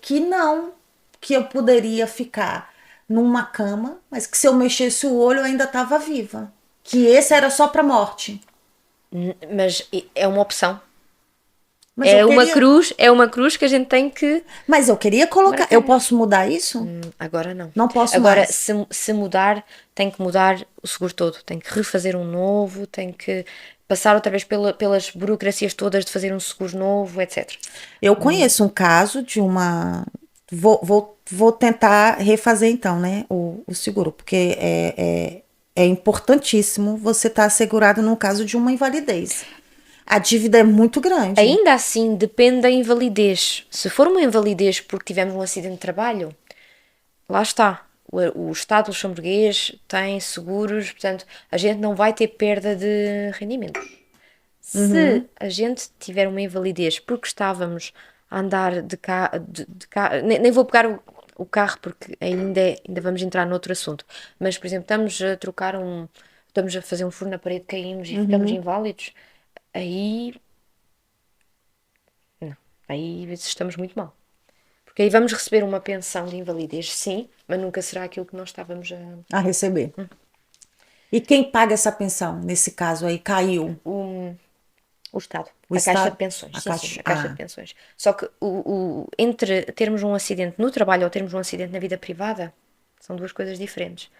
que não, que eu poderia ficar numa cama, mas que se eu mexesse o olho eu ainda estava viva. Que esse era só para morte. Mas é uma opção. Mas eu queria... É uma cruz que a gente tem que... Mas eu queria colocar... Eu posso mudar isso? Agora não. Não posso Agora, mais. se mudar, tem que mudar o seguro todo. Tem que refazer um novo, tem que passar outra vez pelas burocracias todas de fazer um seguro novo, etc. Eu conheço um caso de uma... Vou tentar refazer então, né, o seguro, porque é importantíssimo você estar assegurado no caso de uma invalidez. A dívida é muito grande. Ainda assim, depende da invalidez. Se for uma invalidez porque tivemos um acidente de trabalho, lá está. O Estado luxemburguês tem seguros, portanto, a gente não vai ter perda de rendimentos. Se a gente tiver uma invalidez porque estávamos a andar de carro, nem vou pegar o carro porque ainda vamos entrar noutro assunto, mas, por exemplo, estamos a fazer um furo na parede, caímos e ficamos inválidos, aí estamos muito mal. Porque aí vamos receber uma pensão de invalidez, sim, mas nunca será aquilo que nós estávamos a receber. E quem paga essa pensão, nesse caso aí, caiu? O Estado. O a Estado? Caixa de Pensões. A Sim, Caixa- sim, a Caixa de Pensões. Só que entre termos um acidente no trabalho ou termos um acidente na vida privada, são duas coisas diferentes.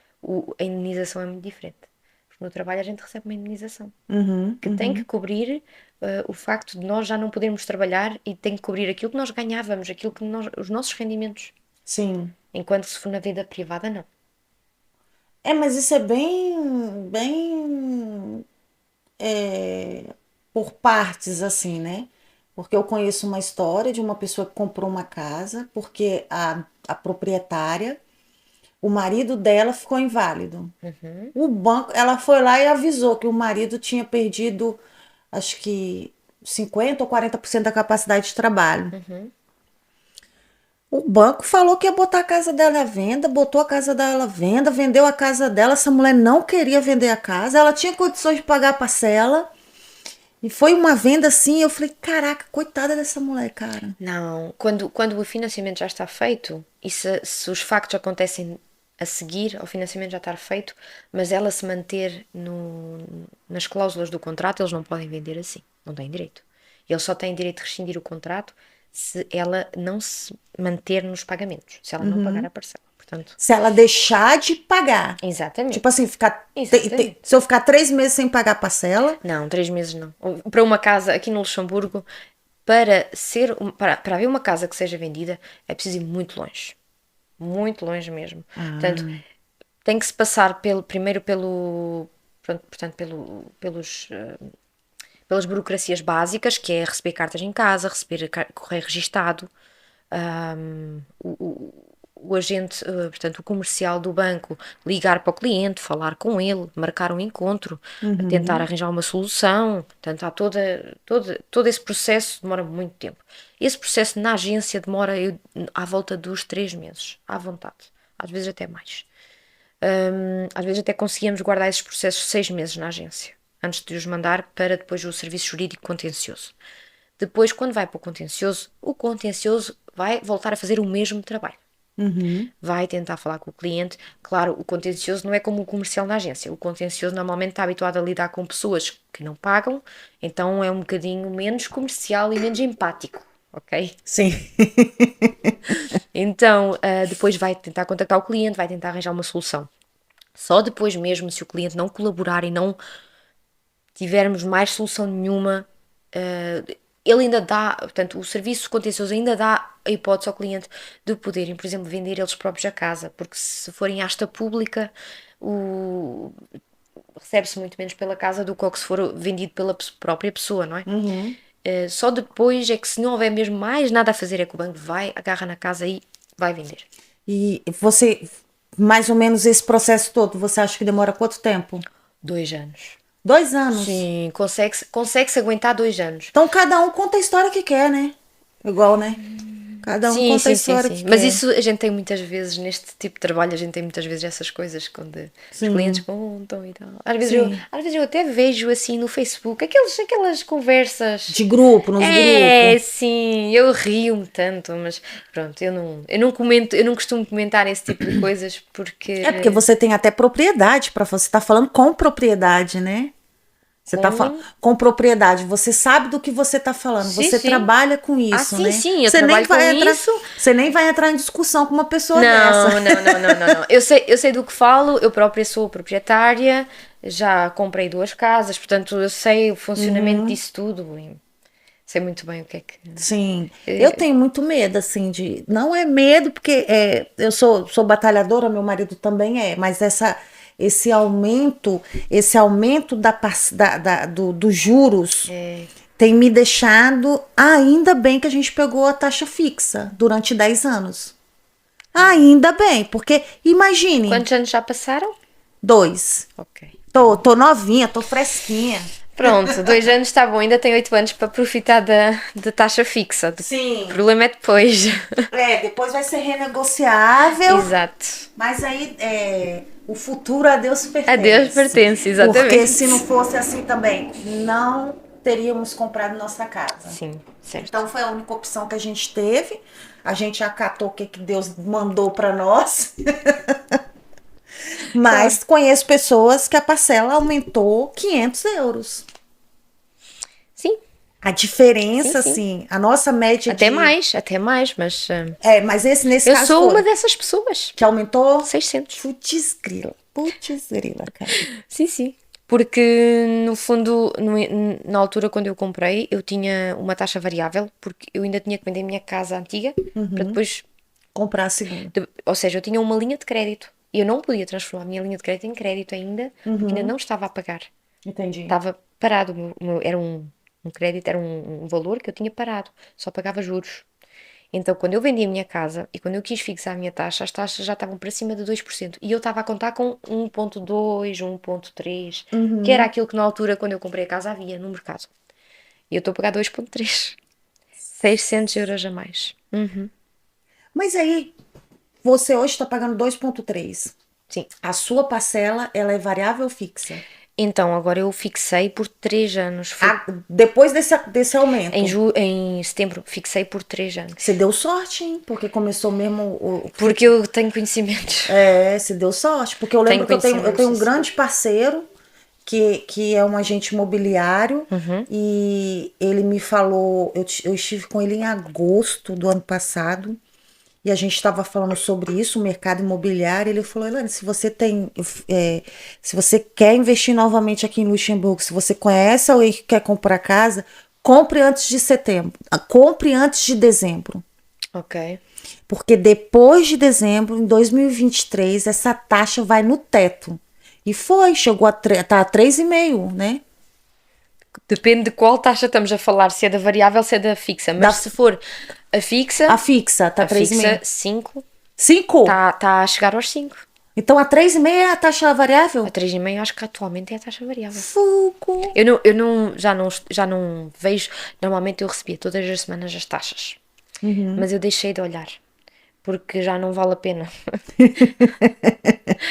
A indenização é muito diferente. Porque no trabalho a gente recebe uma indenização. Que tem que cobrir o facto de nós já não podermos trabalhar e tem que cobrir aquilo que nós ganhávamos, os nossos rendimentos. Sim. Enquanto se for na vida privada, não. Mas isso é bem por partes, assim, né? Porque eu conheço uma história de uma pessoa que comprou uma casa porque a proprietária, o marido dela ficou inválido. O banco, ela foi lá e avisou que o marido tinha perdido, acho que 50 ou 40% da capacidade de trabalho. O banco falou que ia botar a casa dela à venda, botou a casa dela à venda, vendeu a casa dela. Essa mulher não queria vender a casa, ela tinha condições de pagar a parcela. E foi uma venda assim, eu falei, caraca, coitada dessa mulher, cara. Não, quando o financiamento já está feito, e se os factos acontecem a seguir ao financiamento já estar feito, mas ela se manter nas cláusulas do contrato, eles não podem vender assim, não têm direito. Eles só têm direito de rescindir o contrato se ela não se manter nos pagamentos, se ela não pagar a parcela. Portanto, Se ela deixar de pagar. exatamente. Tipo assim, Exatamente. se eu ficar 3 meses sem pagar a parcela. Não, 3 meses não. Para uma casa aqui no Luxemburgo, para haver uma casa que seja vendida, é preciso ir muito longe. Muito longe mesmo. Portanto, tem que se passar primeiro pelas burocracias básicas, que é receber cartas em casa, receber correio registado, o agente, portanto, o comercial do banco ligar para o cliente, falar com ele, marcar um encontro, tentar arranjar uma solução. Portanto, há todo esse processo demora muito tempo. Esse processo na agência demora à volta dos 3 meses, à vontade. Às vezes até mais. Às vezes até conseguimos guardar esses processos 6 meses na agência, antes de os mandar para depois o serviço jurídico contencioso. Depois, quando vai para o contencioso vai voltar a fazer o mesmo trabalho. Vai tentar falar com o cliente. Claro, o contencioso não é como o comercial na agência. O contencioso normalmente está habituado a lidar com pessoas que não pagam, então é um bocadinho menos comercial e menos empático, ok? Sim. Então, depois vai tentar contactar o cliente, vai tentar arranjar uma solução. Só depois mesmo, se o cliente não colaborar e não tivermos mais solução nenhuma, ele ainda dá, portanto, o serviço contencioso ainda dá a hipótese ao cliente de poderem, por exemplo, vender eles próprios a casa, porque se forem asta pública, recebe-se muito menos pela casa do que se for vendido pela própria pessoa, não é? Só depois é que, se não houver mesmo mais nada a fazer, é que o banco vai, agarra na casa e vai vender. E você, mais ou menos esse processo todo, você acha que demora quanto tempo? 2 anos. 2 anos? Sim, consegue-se aguentar 2 anos. Então cada um conta a história que quer, né? Igual, né? Cada um conta a história que Mas quer. isso a gente tem muitas vezes, neste tipo de trabalho, a gente tem muitas vezes essas coisas quando os clientes contam e tal. Às vezes eu até vejo assim no Facebook aquelas conversas. De grupo, nos grupos. Sim, eu rio-me tanto, mas pronto, eu não comento, eu não costumo comentar esse tipo de coisas porque. É porque você tem até propriedade para você estar falando com propriedade, né? Você tá com propriedade, você sabe do que você tá falando, Sim, você sim. trabalha com isso, sim, né? sim, eu Você nem trabalho com vai entrar, isso. você nem vai entrar em discussão com uma pessoa dessa. Não. Eu sei do que falo, eu própria sou proprietária, já comprei 2 casas, portanto eu sei o funcionamento disso tudo e sei muito bem o que é que. Sim, eu tenho muito medo, assim, de. Não é medo, porque eu sou batalhadora, meu marido também é, mas esse aumento, dos juros tem me deixado. Ainda bem que a gente pegou a taxa fixa durante 10 anos. Ainda bem, porque imagine, Quantos anos já passaram? 2. Ok. Tô novinha, tô fresquinha. Pronto, 2 anos está bom, ainda tem 8 anos para aproveitar da taxa fixa. Sim. O problema é depois. Depois vai ser renegociável. Exato. Mas aí o futuro a Deus pertence. A Deus pertence, exatamente. Porque se não fosse assim também, não teríamos comprado nossa casa. Sim, certo. Então foi a única opção que a gente teve. A gente acatou o que Deus mandou para nós. Mas conheço pessoas que a parcela aumentou 500 euros. Sim. A diferença, Sim. assim, a nossa média até mais, mas... mas nesse eu caso sou foi uma dessas pessoas. que aumentou 600. Putz grila, cara. Sim. Porque, no fundo, na altura quando eu comprei, eu tinha uma taxa variável, porque eu ainda tinha que vender a minha casa antiga para depois... Comprar a segunda. Ou seja, eu tinha uma linha de crédito e eu não podia transformar a minha linha de crédito em crédito ainda, porque ainda não estava a pagar. Entendi. Estava parado. Era um crédito, era um valor que eu tinha parado. Só pagava juros. Então, quando eu vendi a minha casa e quando eu quis fixar a minha taxa, as taxas já estavam para cima de 2%. E eu estava a contar com 1,2, 1,3, que era aquilo que na altura, quando eu comprei a casa, havia no mercado. E eu estou a pagar 2,3. 600 euros a mais. Mas aí, você hoje está pagando 2,3. Sim. A sua parcela, ela é variável ou fixa? Então, agora eu fixei por 3 anos. Depois desse aumento? Em setembro, fixei por 3 anos. Você deu sorte, hein? Porque começou mesmo... Porque eu tenho conhecimentos. Você deu sorte. Porque eu lembro que eu tenho um grande parceiro que é um agente imobiliário e ele me falou... Eu estive com ele em agosto do ano passado e a gente estava falando sobre isso, o mercado imobiliário. Ele falou: Elaine, se você se você quer investir novamente aqui em Luxemburgo, se você conhece alguém que quer comprar casa, compre antes de setembro, compre antes de dezembro. Ok. Porque depois de dezembro, em 2023, essa taxa vai no teto. E chegou a 3,5, né? Depende de qual taxa estamos a falar, se é da variável ou se é da fixa. Mas se for a fixa... A fixa tá 3,5. 5. 5? Está a chegar aos 5. Então a 3,5 é a taxa variável? A 3,5 acho que atualmente é a taxa variável. Fogo! Já não vejo... Normalmente eu recebia todas as semanas as taxas. Mas eu deixei de olhar. Porque já não vale a pena.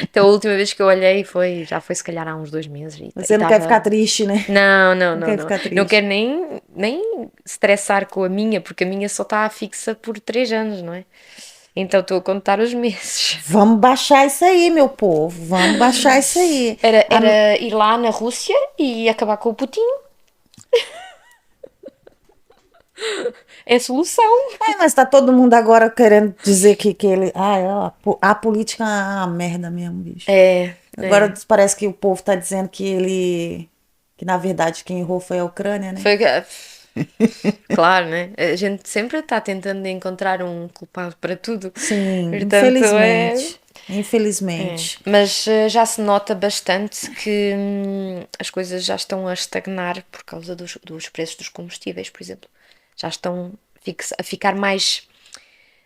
Então a última vez que eu olhei já foi se calhar há uns 2 meses. Você não quer ficar triste, né? Não. Não quero nem estressar com a minha, porque a minha só está fixa por 3 anos, não é? Então estou a contar os meses. Vamos baixar isso aí, meu povo. Vamos baixar isso aí. Era ir lá na Rússia e acabar com o Putin. É a solução. Mas tá todo mundo agora querendo dizer que ele... a política é uma merda mesmo, bicho. Agora parece que o povo tá dizendo que na verdade quem errou foi a Ucrânia, né? Claro, né? A gente sempre está tentando encontrar um culpado para tudo. Sim, portanto, infelizmente. Mas já se nota bastante que as coisas já estão a estagnar por causa dos preços dos combustíveis, por exemplo. Já estão a ficar mais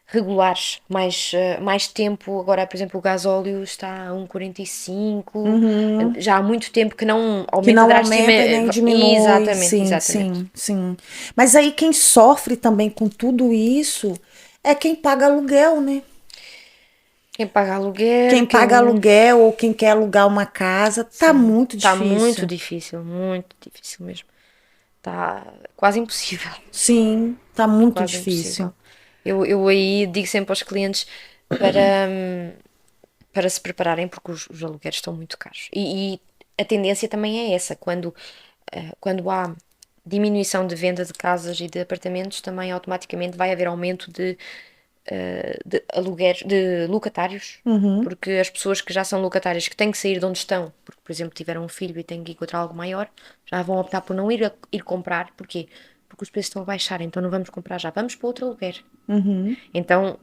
regulares, mais tempo. Agora, por exemplo, o gasóleo está a 1,45. Já há muito tempo que não aumenta drasticamente. Nem diminui. Exatamente. Sim. Mas aí quem sofre também com tudo isso é quem paga aluguel, né? Quem paga aluguel. Quem paga aluguel ou quem quer alugar uma casa, tá muito difícil. Tá muito difícil mesmo. Tá quase impossível. Sim, tá muito difícil. Eu aí digo sempre aos clientes para se prepararem, porque os aluguéis estão muito caros. E a tendência também é essa, quando quando há diminuição de venda de casas e de apartamentos, também automaticamente vai haver aumento de alugueres, de locatários, porque as pessoas que já são locatárias, que têm que sair de onde estão, porque, por exemplo, tiveram um filho e têm que encontrar algo maior, já vão optar por não ir comprar. Porquê? Porque os preços estão a baixar, então não vamos comprar já, vamos para outro aluguer. Então,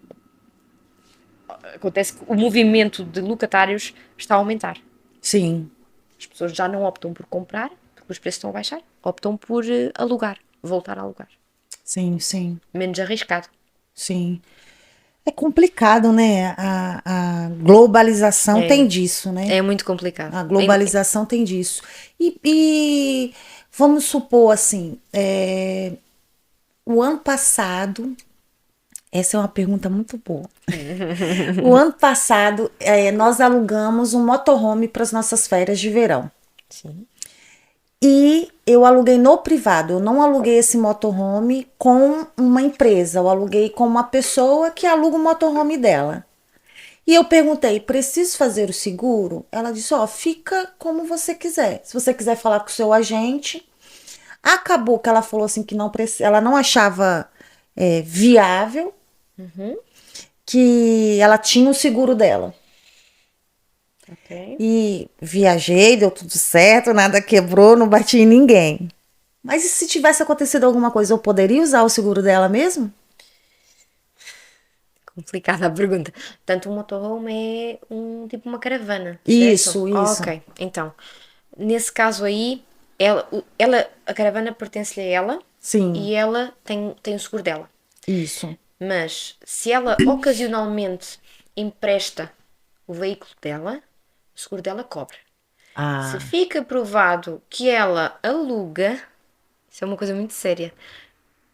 acontece que o movimento de locatários está a aumentar. Sim. As pessoas já não optam por comprar, porque os preços estão a baixar, optam por alugar, voltar a alugar. Sim, sim, Menos arriscado. sim. É complicado, né? A globalização tem disso, né? É muito complicado. A globalização tem disso. E vamos supor assim, o ano passado, essa é uma pergunta muito boa. O ano passado, nós alugamos um motorhome para as nossas férias de verão. Sim. E eu aluguei no privado, eu não aluguei esse motorhome com uma empresa, eu aluguei com uma pessoa que aluga o motorhome dela. E eu perguntei, preciso fazer o seguro? Ela disse, ó, fica como você quiser. Se você quiser falar com o seu agente. Acabou que ela falou assim que não ela não achava viável, que ela tinha o seguro dela. Ok. E viajei, deu tudo certo, nada quebrou, não bati em ninguém. Mas e se tivesse acontecido alguma coisa, eu poderia usar o seguro dela mesmo? Complicada a pergunta. Portanto, um motorhome é tipo uma caravana, certo? Isso. Ok, então, nesse caso aí, a caravana pertence-lhe a ela Sim, e ela tem o seguro dela. isso. Mas se ela ocasionalmente empresta o veículo dela, o seguro dela cobre. Se Ah, fica provado que ela aluga, isso é uma coisa muito séria,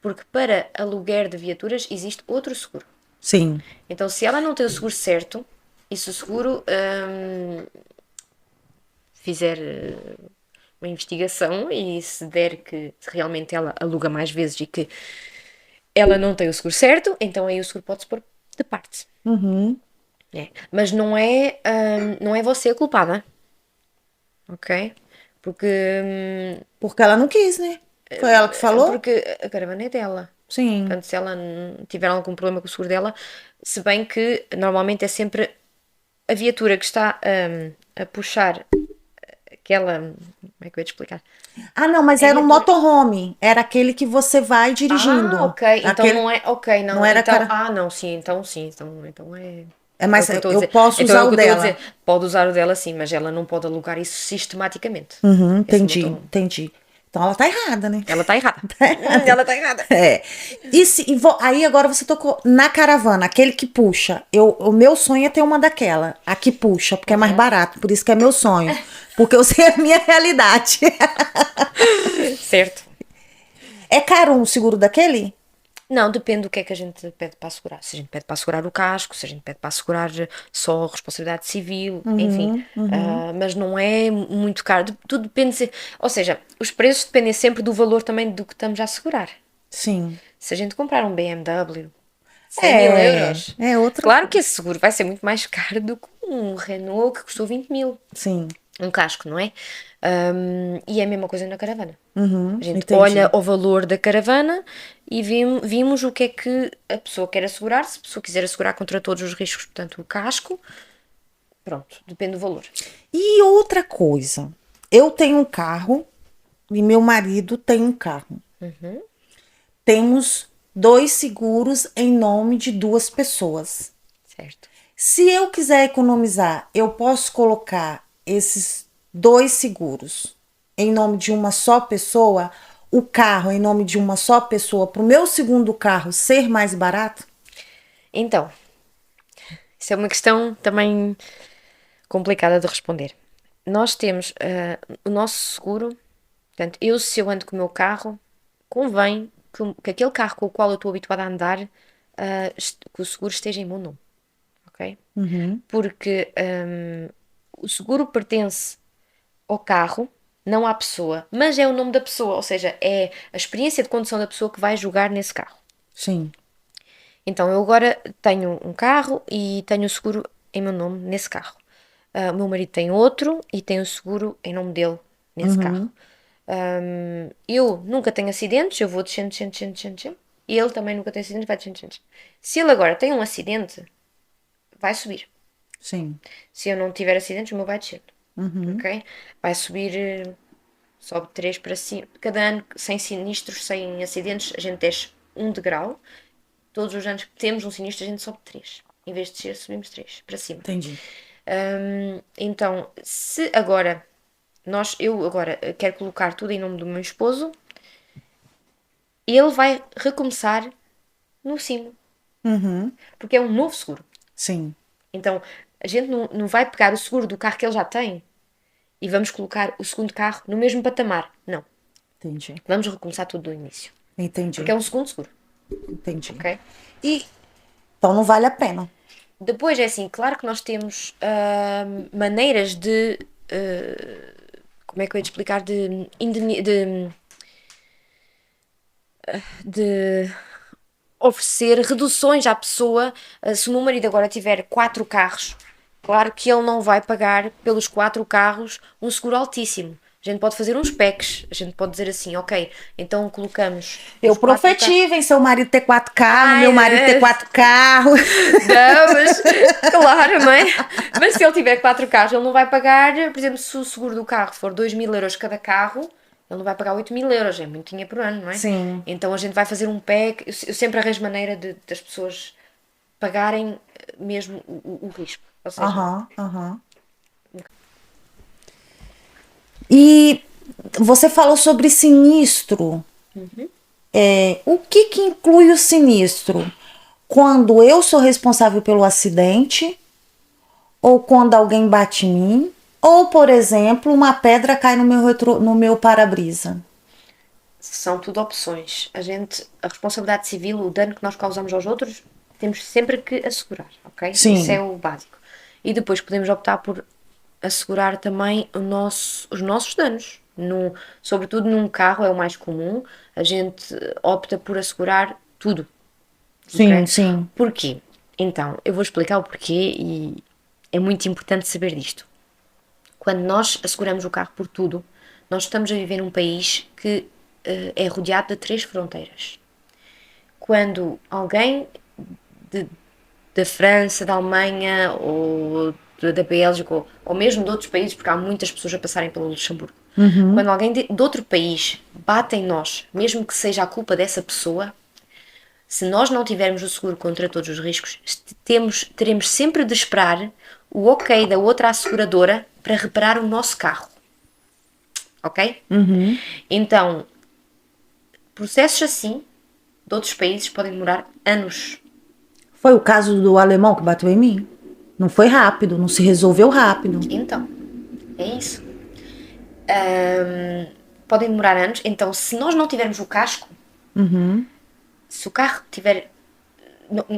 porque para aluguer de viaturas existe outro seguro. sim. Então, se ela não tem o seguro certo, e se o seguro fizer uma investigação e se der que realmente ela aluga mais vezes e que ela não tem o seguro certo, então aí o seguro pode-se pôr de parte. Uhum. É. Mas não é você a culpada, ok? Porque, Porque ela não quis, né? Foi ela que falou? porque a caravana é dela. Sim. Portanto, se ela tiver algum problema com o seguro dela, se bem que normalmente é sempre a viatura que está a puxar aquela. Como é que eu ia te explicar? Ah, não, mas É a era um viatura. motorhome. Era aquele que você vai Ah, dirigindo. ok. Então Aquele não é. Ok, não não. era Então. cara. Ah, não, sim. Então sim. Então é. É, É o mas que eu estou a eu dizer. posso Então é usar o o que eu estou a dizer. dela. Pode usar o dela sim, mas ela não pode alugar isso sistematicamente. Esse Entendi, motorhome. entendi. Então ela tá errada, né? Ela está errada. Tá errada. Ela está errada. É. Aí agora você tocou na caravana, aquele que puxa. O meu sonho é ter uma daquela, a que puxa, porque é mais barato, por isso que é meu sonho. Porque eu sei a minha realidade. Certo. É caro um seguro daquele? Não, depende do que é que a gente pede para assegurar. Se a gente pede para assegurar o casco, se a gente pede para assegurar só a responsabilidade civil, enfim. Mas não é muito caro. Tudo depende. Ou seja, os preços dependem sempre do valor também do que estamos a assegurar. Sim. Se a gente comprar um BMW 100 mil É, euros, é outra claro que coisa. esse seguro vai ser muito mais caro do que um Renault que custou 20 mil. Sim. Um casco, não é? E é a mesma coisa na caravana. A gente olha Entendi. o valor da caravana e vimos o que é que a pessoa quer assegurar. Se a pessoa quiser assegurar contra todos os riscos, portanto, o casco, pronto, depende do valor. E outra coisa, eu tenho um carro e meu marido tem um carro. Temos dois seguros em nome de duas pessoas. Certo. Se eu quiser economizar, eu posso colocar esses dois seguros em nome de uma só pessoa, o carro em nome de uma só pessoa, para o meu segundo carro ser mais barato? Então, isso é uma questão também complicada de responder. Nós temos o nosso seguro, portanto, se eu ando com o meu carro, convém que aquele carro com o qual eu estou habituada a andar, que o seguro esteja em meu nome, ok? Porque o seguro pertence ao carro, não à pessoa, mas é o nome da pessoa, ou seja, é a experiência de condução da pessoa que vai jogar nesse carro. Sim. Então, eu agora tenho um carro e tenho o seguro em meu nome nesse carro. O meu marido tem outro e tem o seguro em nome dele nesse carro. Eu nunca tenho acidentes, eu vou descendo, descendo, descendo, descendo, descendo. E ele também nunca tem acidentes, vai descendo, descendo, descendo. Se ele agora tem um acidente, vai subir. Sim. Se eu não tiver acidentes, o meu vai descendo. Uhum. Ok? Vai subir, sobe 3 para cima. Cada ano, sem sinistros, sem acidentes, a gente desce 1 degrau. Todos os anos que temos um sinistro, a gente sobe 3. Em vez de descer, subimos 3 para cima. Entendi. Então, se agora eu agora quero colocar tudo em nome do meu esposo, ele vai recomeçar no cimo, Uhum. porque é um novo seguro. Sim. Então, a gente não vai pegar o seguro do carro que ele já tem e vamos colocar o segundo carro no mesmo patamar. Não. Entendi. Vamos recomeçar tudo do início. Entendi. Porque é um segundo seguro. Entendi. Ok? E então não vale a pena. Depois é assim, claro que nós temos maneiras de. Como é que eu ia te explicar? De oferecer reduções à pessoa. Se o meu marido agora tiver 4 carros, claro que ele não vai pagar pelos 4 carros um seguro altíssimo. A gente pode fazer uns packs, a gente pode dizer assim, ok, então colocamos. Eu profetivo em seu marido ter 4 carros, Ai, meu marido ter 4 carros. Não, mas claro, não é? Mas se ele tiver 4 carros, ele não vai pagar, por exemplo, se o seguro do carro for 2.000 € cada carro, ele não vai pagar 8.000 €, é muito dinheiro por ano, não é? Sim. Então a gente vai fazer um pack, eu sempre arranjo maneira das pessoas pagarem mesmo o risco. Ou seja, Aham. E você falou sobre sinistro. O que inclui o sinistro? Quando eu sou responsável pelo acidente, ou quando alguém bate em mim, ou, por exemplo, uma pedra cai no meu para-brisa. são tudo opções. A responsabilidade civil, o dano que nós causamos aos outros, temos sempre que assegurar, ok? Sim. Isso é o básico. E depois podemos optar por assegurar também os nossos danos. Sobretudo num carro é o mais comum, a gente opta por assegurar tudo. Sim, ok? sim. Porquê? Então, eu vou explicar o porquê e é muito importante saber disto. Quando nós asseguramos o carro por tudo, nós estamos a viver num país que é rodeado de 3 fronteiras. Quando alguém da França, da Alemanha ou da Bélgica ou mesmo de outros países, porque há muitas pessoas a passarem pelo Luxemburgo, quando alguém de outro país bate em nós, mesmo que seja a culpa dessa pessoa, se nós não tivermos o seguro contra todos os riscos, teremos sempre de esperar o ok da outra asseguradora para reparar o nosso carro. Ok? Então, processos assim, de outros países, podem demorar anos. Foi o caso do alemão que bateu em mim? Não foi rápido, não se resolveu rápido. Então, é isso. Podem demorar anos. Então, se nós não tivermos o casco, se o carro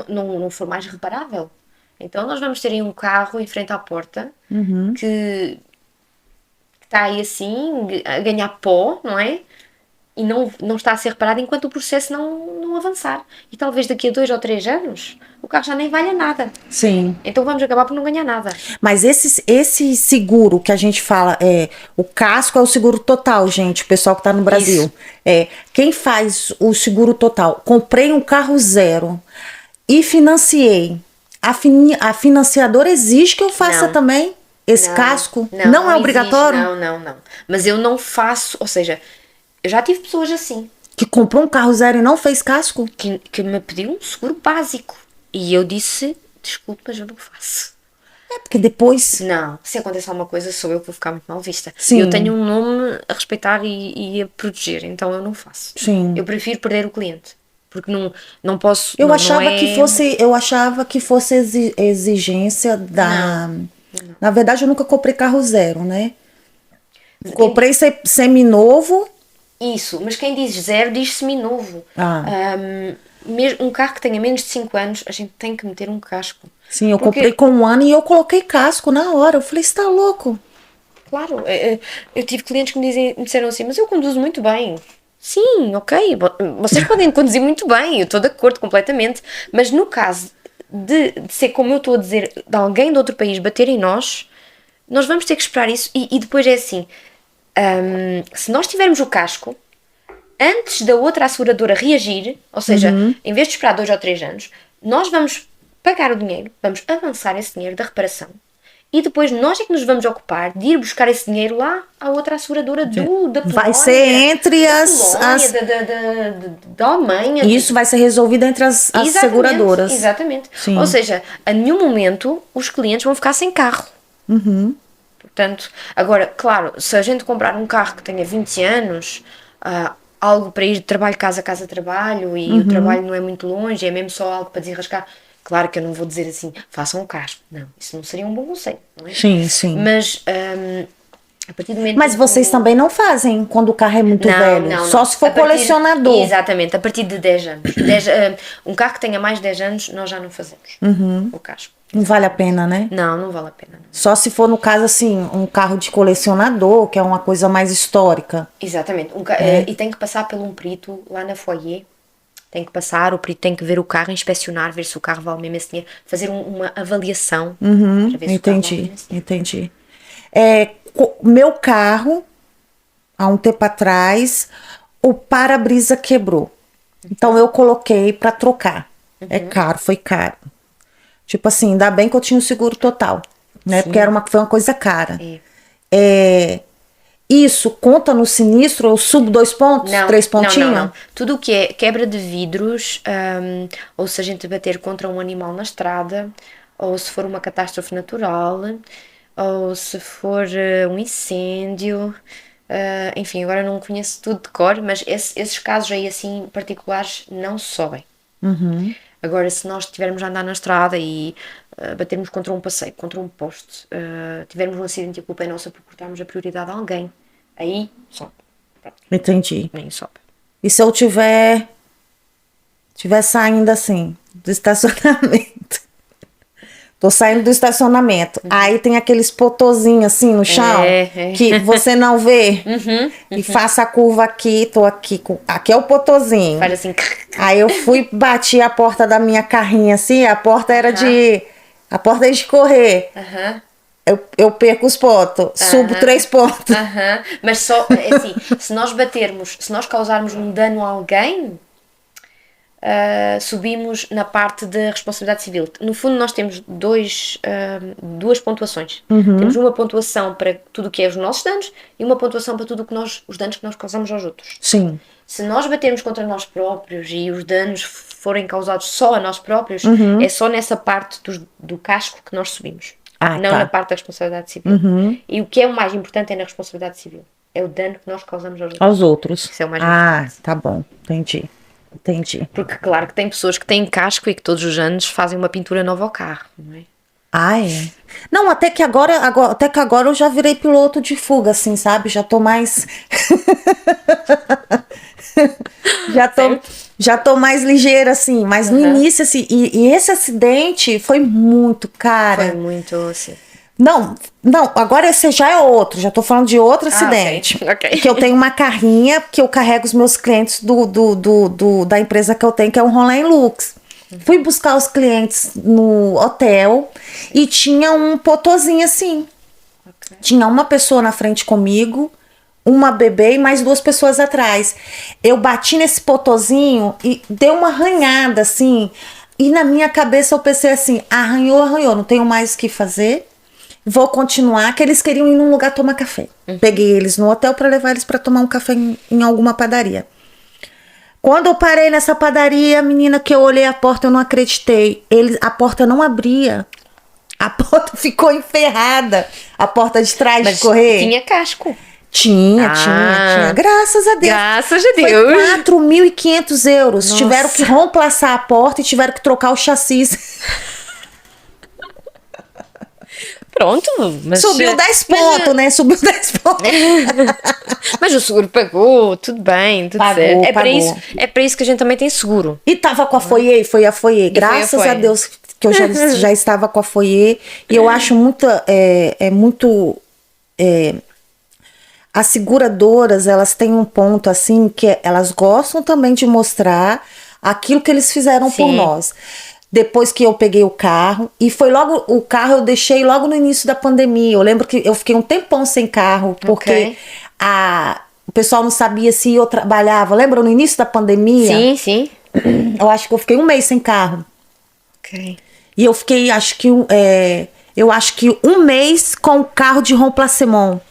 não for mais reparável, então nós vamos ter aí um carro em frente à porta que está aí assim a ganhar pó, não é? E não está a ser reparado enquanto o processo não avançar. E talvez daqui a 2 ou 3 anos o carro já nem valha nada. Sim. Então vamos acabar por não ganhar nada. Mas esse seguro que a gente fala, o casco é o seguro total, gente, o pessoal que tá no Brasil. Isso. Quem faz o seguro total? Comprei um carro zero e financiei. A financiadora exige que eu faça Não. também esse casco? Não é obrigatório? Existe. Não. Mas eu não faço, ou seja, eu já tive pessoas assim Que comprou um carro zero e não fez casco? que me pediu um seguro básico. E eu disse, desculpe, mas eu não faço. Porque depois... Não, se acontecer alguma coisa sou eu que vou ficar muito mal vista. Sim. Eu tenho um nome a respeitar e a proteger, então eu não faço. Sim. Eu prefiro perder o cliente, porque não posso... Eu não achava é... que fosse exigência da... Não. Na verdade, eu nunca comprei carro zero, né? Comprei seminovo. Isso, mas quem diz zero diz seminovo. Um carro que tenha menos de 5 anos, a gente tem que meter um casco. Sim, eu comprei com 1 ano e eu coloquei casco na hora. Eu falei, você tá louco? Claro, eu tive clientes que me disseram assim, mas eu conduzo muito bem. Sim, ok, vocês podem conduzir muito bem, eu estou de acordo completamente, mas no caso de ser como eu estou a dizer, de alguém de outro país bater em nós vamos ter que esperar isso e depois é assim, Se nós tivermos o casco, antes da outra asseguradora reagir, ou seja, em vez de esperar 2 ou 3 anos, nós vamos pagar o dinheiro, vamos avançar esse dinheiro da reparação e depois nós é que nos vamos ocupar de ir buscar esse dinheiro lá à outra asseguradora da Polónia. Vai ser entre da Alemanha. Isso vai ser resolvido entre as seguradoras. Exatamente. Sim. Ou seja, a nenhum momento os clientes vão ficar sem carro. Portanto, agora, claro, se a gente comprar um carro que tenha 20 anos, algo para ir de trabalho, casa, trabalho, e o trabalho não é muito longe, é mesmo só algo para desenrascar. Claro que eu não vou dizer assim, façam um casco. Não, isso não seria um bom conselho, não é? Sim, sim. Mas, a partir do momento Mas vocês também não fazem quando o carro é muito velho? Não, só se for colecionador. Exatamente, a partir de 10 anos. Um carro que tenha mais de 10 anos, nós já não fazemos o casco. Não vale a pena, né? Não vale a pena. Não. Só se for, no caso, assim, um carro de colecionador, que é uma coisa mais histórica. Exatamente. E tem que passar por um perito lá na foyer. Tem que passar, o perito tem que ver o carro, inspecionar, ver se o carro vale mesmo esse dinheiro, fazer uma avaliação. Para ver se o carro vale mesmo esse dinheiro. Entendi. Meu carro, há um tempo atrás, o para-brisa quebrou. Então eu coloquei para trocar. É caro, foi caro. Tipo assim, ainda bem que eu tinha um seguro total, né? Sim. Porque foi uma coisa cara. Isso conta no sinistro? Eu subo 2 pontos? 3 pontinhos? Não. Tudo o que é quebra de vidros, ou se a gente bater contra um animal na estrada, ou se for uma catástrofe natural, ou se for um incêndio, enfim, agora não conheço tudo de cor, mas esses casos aí assim particulares não sobem. Agora, se nós estivermos a andar na estrada e batermos contra um passeio, contra um poste, tivermos um acidente e a culpa é nossa por cortarmos a prioridade a alguém, aí sobe. Entendi. Nem sobe. E se eu estiver saindo assim, do estacionamento? Tô saindo do estacionamento. Aí tem aqueles potozinhos assim no chão, que você não vê. E faça a curva aqui, tô aqui. Aqui é o potozinho. Faz assim. Aí eu fui, bati a porta da minha carrinha assim, a porta era de correr. Eu perco os pontos, subo 3 pontos. Mas só, assim, se nós causarmos um dano a alguém, subimos na parte da responsabilidade civil. No fundo nós temos duas pontuações. Temos uma pontuação para tudo o que é os nossos danos e uma pontuação para tudo o que os danos que nós causamos aos outros. Sim. Se nós batermos contra nós próprios e os danos forem causados só a nós próprios, é só nessa parte do casco que nós subimos. Não na parte da responsabilidade civil. E o que é o mais importante é na responsabilidade civil. É o dano que nós causamos aos outros. Isso é o mais importante. Tá bom. Entendi. Porque claro que tem pessoas que têm casco e que todos os anos fazem uma pintura nova ao carro, não é? É? Não, até que agora eu já virei piloto de fuga, assim, sabe? Já tô mais... já tô mais ligeira, assim. Mas no início, assim... E esse acidente foi muito, cara. Foi muito, assim... Não, agora esse já é outro, já tô falando de outro acidente. Okay. Que eu tenho uma carrinha que eu carrego os meus clientes da empresa que eu tenho, que é um Roland Lux. Fui buscar os clientes no hotel e tinha um potozinho assim. Tinha uma pessoa na frente comigo, uma bebê e mais 2 pessoas atrás. Eu bati nesse potozinho e deu uma arranhada assim. E na minha cabeça eu pensei assim, arranhou, não tenho mais o que fazer. Vou continuar, que eles queriam ir num lugar tomar café. Peguei eles no hotel para levar eles para tomar um café em alguma padaria. Quando eu parei nessa padaria, menina, que eu olhei a porta, eu não acreditei. A porta não abria. A porta ficou enferrada. A porta de trás de correr. Tinha casco. Tinha. Graças a Deus. Graças a Deus. Foi 4.500 euros. Nossa. Tiveram que reemplaçar a porta e tiveram que trocar o chassi. Pronto, mas... Subiu 10 pontos, né? Subiu 10 pontos. Mas o seguro pagou, tudo bem, tudo certo. É para isso que a gente também tem seguro. E tava com a foyer, foi a foyer. Graças a Deus que eu já estava com a foyer. E eu acho as seguradoras, elas têm um ponto assim, que elas gostam também de mostrar aquilo que eles fizeram por nós. Depois que eu peguei o carro, e foi logo, o carro eu deixei logo no início da pandemia. Eu lembro que eu fiquei um tempão sem carro, porque o pessoal não sabia se eu trabalhava. Lembra no início da pandemia? Sim, sim. Eu acho que eu fiquei um mês sem carro. Ok. E eu fiquei, acho que um mês com o carro de Remplacement.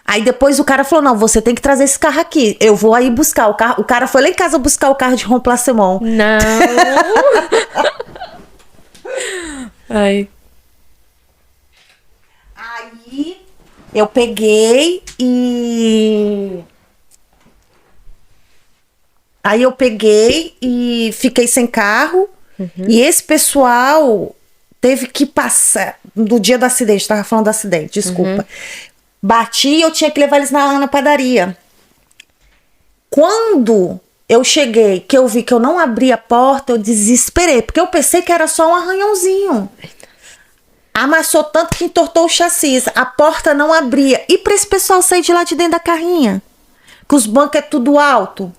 Aí depois o cara falou, não, você tem que trazer esse carro aqui. Eu vou aí buscar o carro. O cara foi lá em casa buscar o carro de Remplacement. Não. Ai. Aí eu peguei e... fiquei sem carro. E esse pessoal teve que passar... No dia do acidente, tava falando do acidente, desculpa. Bati e eu tinha que levar eles na padaria. Quando eu cheguei, que eu vi que eu não abri a porta, eu desesperei. Porque eu pensei que era só um arranhãozinho. Amassou tanto que entortou o chassi. A porta não abria. E para esse pessoal sair de lá de dentro da carrinha? Que os bancos é tudo alto.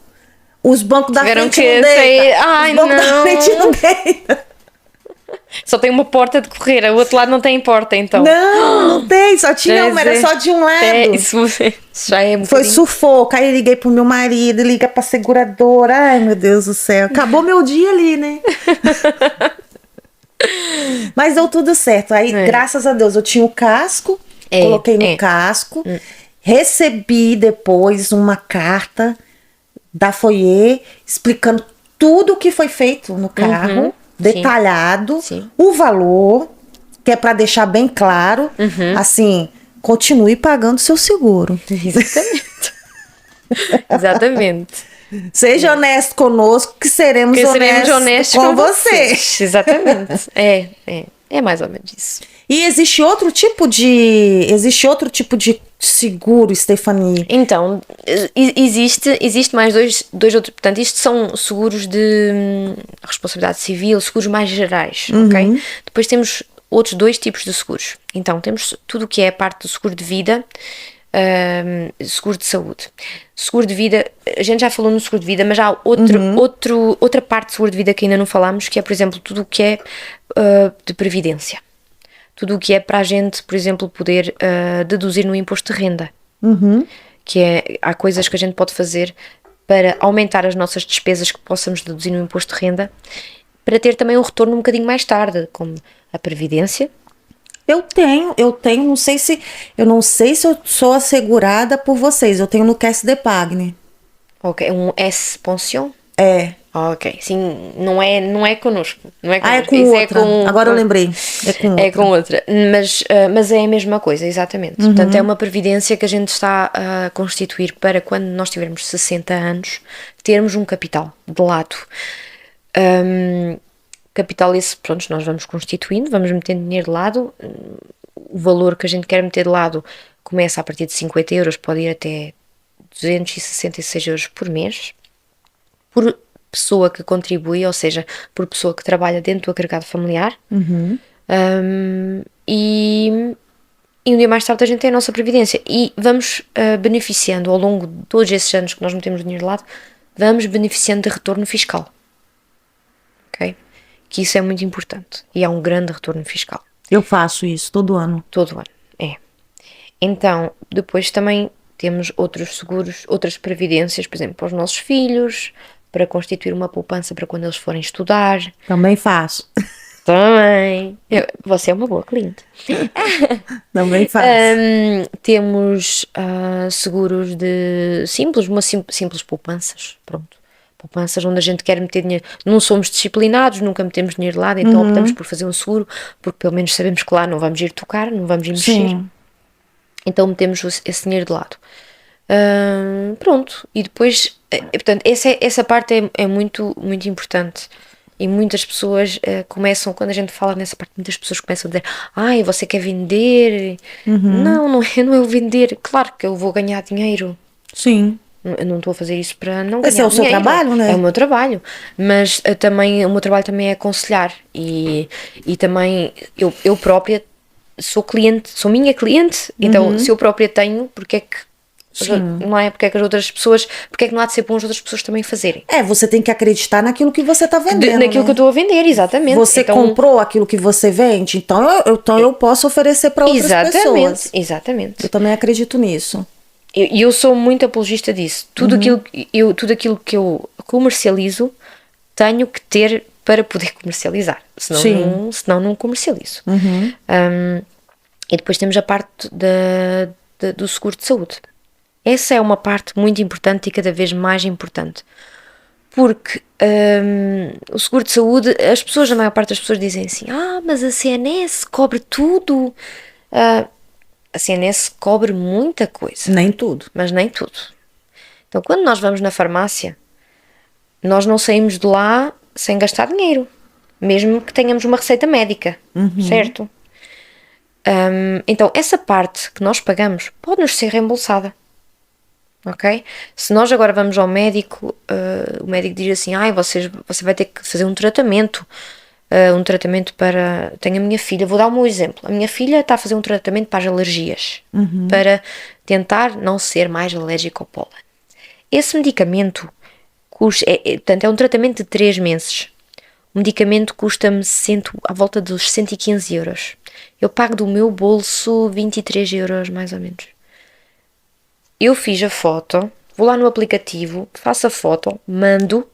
Os bancos da frente não deitam. Ai, os bancos não. da frente não deitam. Só tem uma porta de correr, o outro lado não tem porta, então. Não tem. Só tinha uma, era só de um lado. Isso já é um Foi bocadinho. sufoco. Aí eu liguei pro meu marido, liga pra seguradora. Ai, meu Deus do céu. Acabou meu dia ali, né? Mas deu tudo certo. Aí, graças a Deus, eu tinha o casco. Coloquei no casco. Recebi depois uma carta da Foyer explicando tudo o que foi feito no carro. Detalhado. Sim. O valor, que é pra deixar bem claro. Assim, continue pagando seu seguro. Exatamente. Exatamente. Seja honesto conosco, que seremos honestos com você. Exatamente. É mais ou menos isso. E existe outro tipo de seguro, Stephanie? Então, existe mais dois outros. Portanto, isto são seguros de responsabilidade civil, seguros mais gerais, ok? Depois temos outros dois tipos de seguros. Então, temos tudo o que é a parte do seguro de vida, seguro de saúde. Seguro de vida, a gente já falou no seguro de vida, mas há outra parte do seguro de vida que ainda não falámos, que é, por exemplo, tudo o que é de previdência. Tudo o que é para a gente, por exemplo, poder deduzir no imposto de renda. Que há coisas que a gente pode fazer para aumentar as nossas despesas que possamos deduzir no imposto de renda, para ter também um retorno um bocadinho mais tarde, como a previdência. Eu tenho, eu não sei se eu sou assegurada por vocês. Eu tenho no Caisse d'Epargne. Ok, um S Pension? É. Ok, sim, não é connosco. Não é connosco. É com isso outra. Agora eu lembrei. É com outra. Mas é a mesma coisa, exatamente. Portanto, é uma previdência que a gente está a constituir para quando nós tivermos 60 anos, termos um capital de lado. Capital esse, pronto, nós vamos constituindo, vamos metendo dinheiro de lado. O valor que a gente quer meter de lado começa a partir de 50 euros, pode ir até 266 euros por mês, por pessoa que contribui, ou seja, por pessoa que trabalha dentro do agregado familiar. E um dia mais tarde a gente tem a nossa previdência e vamos beneficiando ao longo de todos esses anos que nós metemos dinheiro de lado, vamos beneficiando de retorno fiscal. Ok? Que isso é muito importante e há um grande retorno fiscal. Eu faço isso todo ano. Todo ano, é. Então, depois também temos outros seguros, outras previdências, por exemplo, para os nossos filhos, para constituir uma poupança para quando eles forem estudar. Também faço. Também. Você é uma boa cliente. Também faço. Temos seguros de simples poupanças, pronto. Poupanças onde a gente quer meter dinheiro. Não somos disciplinados, nunca metemos dinheiro de lado, então optamos por fazer um seguro, porque pelo menos sabemos que lá não vamos ir tocar, não vamos ir mexer. Sim. Então metemos esse dinheiro de lado. Pronto. E depois, portanto, essa parte é muito, muito importante. E muitas pessoas começam, quando a gente fala nessa parte, muitas pessoas começam a dizer: ai, você quer vender? Não é o vender. Claro que eu vou ganhar dinheiro. Sim. Eu não estou a fazer isso para não ganhar Esse é o seu dinheiro. trabalho, né? É o meu trabalho. Mas também, o meu trabalho também é aconselhar. E também, eu própria sou cliente, sou minha cliente. Então, se eu própria tenho, porque é que... Não é? Porque é que as outras pessoas... Porque é que não há de ser bom as outras pessoas também fazerem? Você tem que acreditar naquilo que você está vendendo, naquilo que eu estou a vender, exatamente. Você então, comprou aquilo que você vende, então eu posso oferecer para outras pessoas. Exatamente. Eu também acredito nisso. eu sou muito apologista disso. Tudo aquilo que eu comercializo tenho que ter para poder comercializar. Senão não comercializo. E depois temos a parte do seguro de saúde. Essa é uma parte muito importante e cada vez mais importante. Porque o seguro de saúde, a maior parte das pessoas dizem assim, mas a CNS cobre tudo. A CNS cobre muita coisa. Nem tudo. Mas nem tudo. Então, quando nós vamos na farmácia, nós não saímos de lá sem gastar dinheiro. Mesmo que tenhamos uma receita médica. Certo? Então, essa parte que nós pagamos pode-nos ser reembolsada. Ok? Se nós agora vamos ao médico, o médico diz assim, você vai ter que fazer um tratamento para... Tenho a minha filha, vou dar o meu exemplo. A minha filha está a fazer um tratamento para as alergias, para tentar não ser mais alérgica ao pólen. Esse medicamento portanto, é um tratamento de 3 meses. O medicamento custa-me à volta dos 115 euros. Eu pago do meu bolso 23 euros, mais ou menos. Eu fiz a foto, vou lá no aplicativo, faço a foto, mando,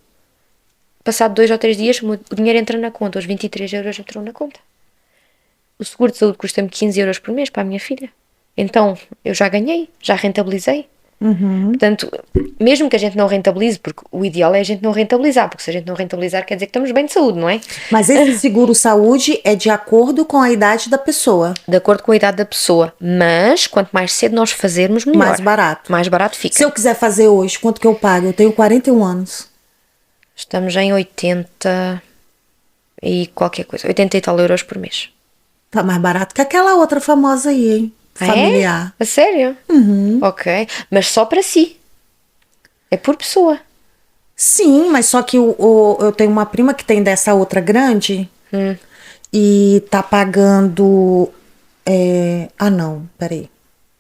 passado 2 ou 3 dias, o dinheiro entra na conta, os 23 euros entrou na conta. O seguro de saúde custa-me 15 euros por mês para a minha filha. Então, eu já ganhei, já rentabilizei. Portanto, mesmo que a gente não rentabilize, porque o ideal é a gente não rentabilizar, porque se a gente não rentabilizar quer dizer que estamos bem de saúde, não é? Mas esse seguro-saúde é de acordo com a idade da pessoa. De acordo com a idade da pessoa, mas quanto mais cedo nós fazermos, melhor. Mais barato. Mais barato fica. Se eu quiser fazer hoje, quanto que eu pago? Eu tenho 41 anos. Estamos em 80 e qualquer coisa, 80 e tal euros por mês. Tá mais barato que aquela outra famosa aí, hein? Familiar. É? A sério? Ok. Mas só para si. É por pessoa. Sim, mas só que eu tenho uma prima que tem dessa outra grande e tá pagando... não, peraí.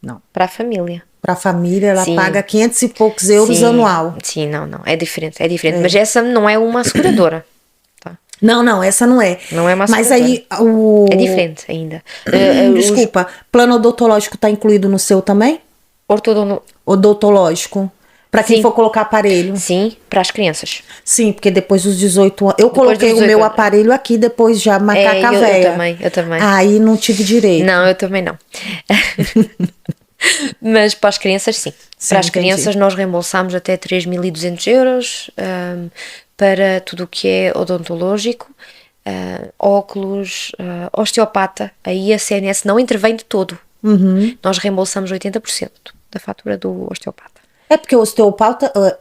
Não. Para a família. Para a família, ela Sim. paga 500 e poucos euros anual. Sim, não. É diferente. Mas essa não é uma asseguradora. Tá? Não, essa não é. Não é uma Mas asseguradora. aí É diferente ainda. Desculpa, plano odontológico tá incluído no seu também? Odontológico. Para quem Sim. for colocar aparelho. Sim, para as crianças. Sim, porque depois dos 18 anos. Eu coloquei o meu aparelho aqui, depois já macaca véia. Eu também. Aí não tive direito. Não, eu também não. Mas para as crianças, sim. Sim, Para as entendi. crianças nós reembolsamos até 3.200 euros para tudo o que é odontológico, óculos, osteopata. Aí a CNS não intervém de todo. Nós reembolsamos 80% da fatura do osteopata. É porque osteopatia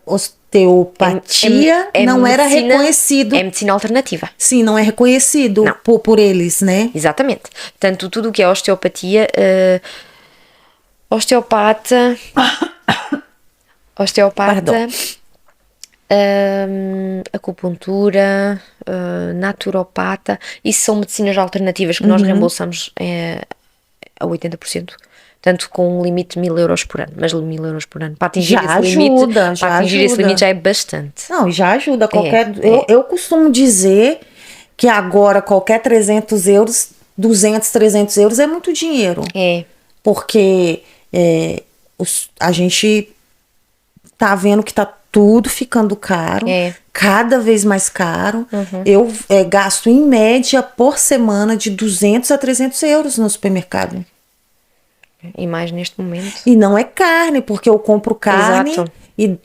não era medicina- reconhecido. É medicina alternativa. Sim, não é reconhecido Não. por eles, né? Exatamente. Portanto, tudo o que é osteopatia, osteopata, Pardon. acupuntura, naturopata, isso são medicinas alternativas que nós reembolsamos a 80%. Tanto com um limite de 1.000 euros por ano. Mas 1.000 euros por ano. Para atingir Já esse ajuda, limite, já para atingir esse ajuda. limite já é bastante. Não, já ajuda. É. Eu costumo dizer que agora qualquer 300 euros, 200, 300 euros é muito dinheiro. É. Porque a gente tá vendo que tá tudo ficando caro. É. Cada vez mais caro. Eu gasto em média por semana de 200 a 300 euros no supermercado. E mais neste momento. E não é carne, porque eu compro carne Exato. e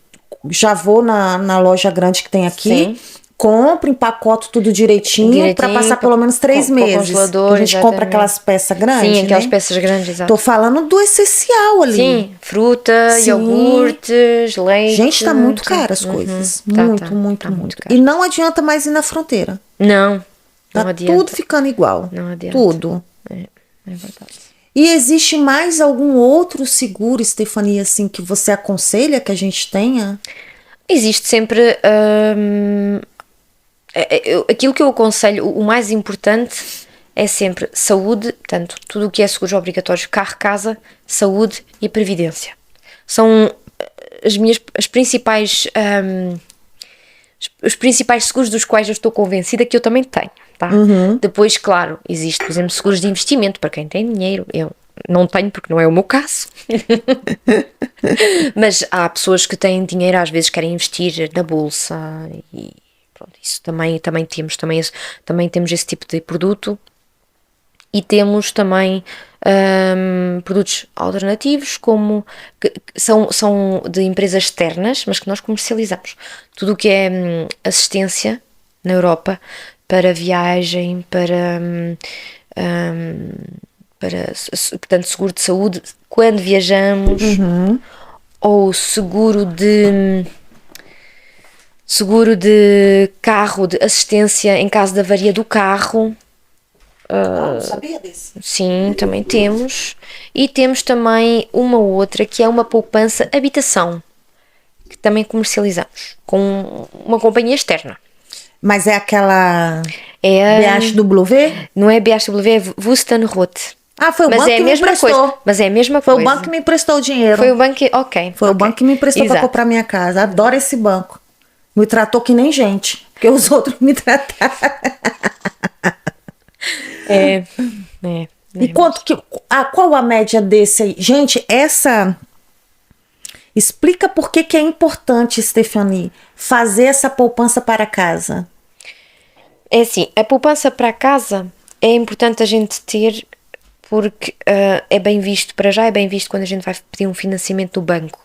já vou na loja grande que tem aqui, Sim. compro, empacoto tudo direitinho para passar pelo menos 3 com meses. congelador, A gente exatamente. compra aquelas peças grandes, Sim, aquelas né? peças grandes, exato. Tô falando do essencial ali. Sim, fruta, Sim. iogurtes, leite. Gente, tá muito sim. caro as coisas. Tá, Muito, tá, muito, tá muito. caro. E não adianta mais ir na fronteira. Não Tá adianta. tudo ficando igual. Não adianta. Tudo. É verdade. E existe mais algum outro seguro, Stefania, assim, que você aconselha que a gente tenha? Existe sempre aquilo que eu aconselho, o mais importante é sempre saúde, portanto, tudo o que é seguros obrigatórios, carro, casa, saúde e previdência. São os principais seguros dos quais eu estou convencida que eu também tenho, tá? Depois, claro, existe, por exemplo, seguros de investimento para quem tem dinheiro. não tenho porque não é o meu caso. Mas há pessoas que têm dinheiro, às vezes querem investir na bolsa e pronto, isso também temos, também temos esse tipo de produto. E temos também produtos alternativos como que são de empresas externas, mas que nós comercializamos. Tudo o que é assistência na Europa para viagem, portanto, seguro de saúde quando viajamos, ou seguro de carro, de assistência em caso de avaria do carro. Não sabia disso. Sim, também temos. E temos também uma outra que é uma poupança habitação, que também comercializamos com uma companhia externa. Mas é aquela É a, BHW? não é BHW, é Wustenrot. Ah, foi o Mas banco é a que me mesma emprestou. coisa. Mas é a mesma Foi coisa. o banco que me emprestou o dinheiro. Foi o banco que. Ok. Foi o banco que me emprestou para Exato. comprar minha casa. Adoro esse banco. Me tratou que nem gente, porque os outros me trataram. E qual a média desse aí? Gente, explica por que é importante, Stephanie, fazer essa poupança para casa. É assim, a poupança para casa é importante a gente ter porque é bem visto, para já é bem visto quando a gente vai pedir um financiamento do banco.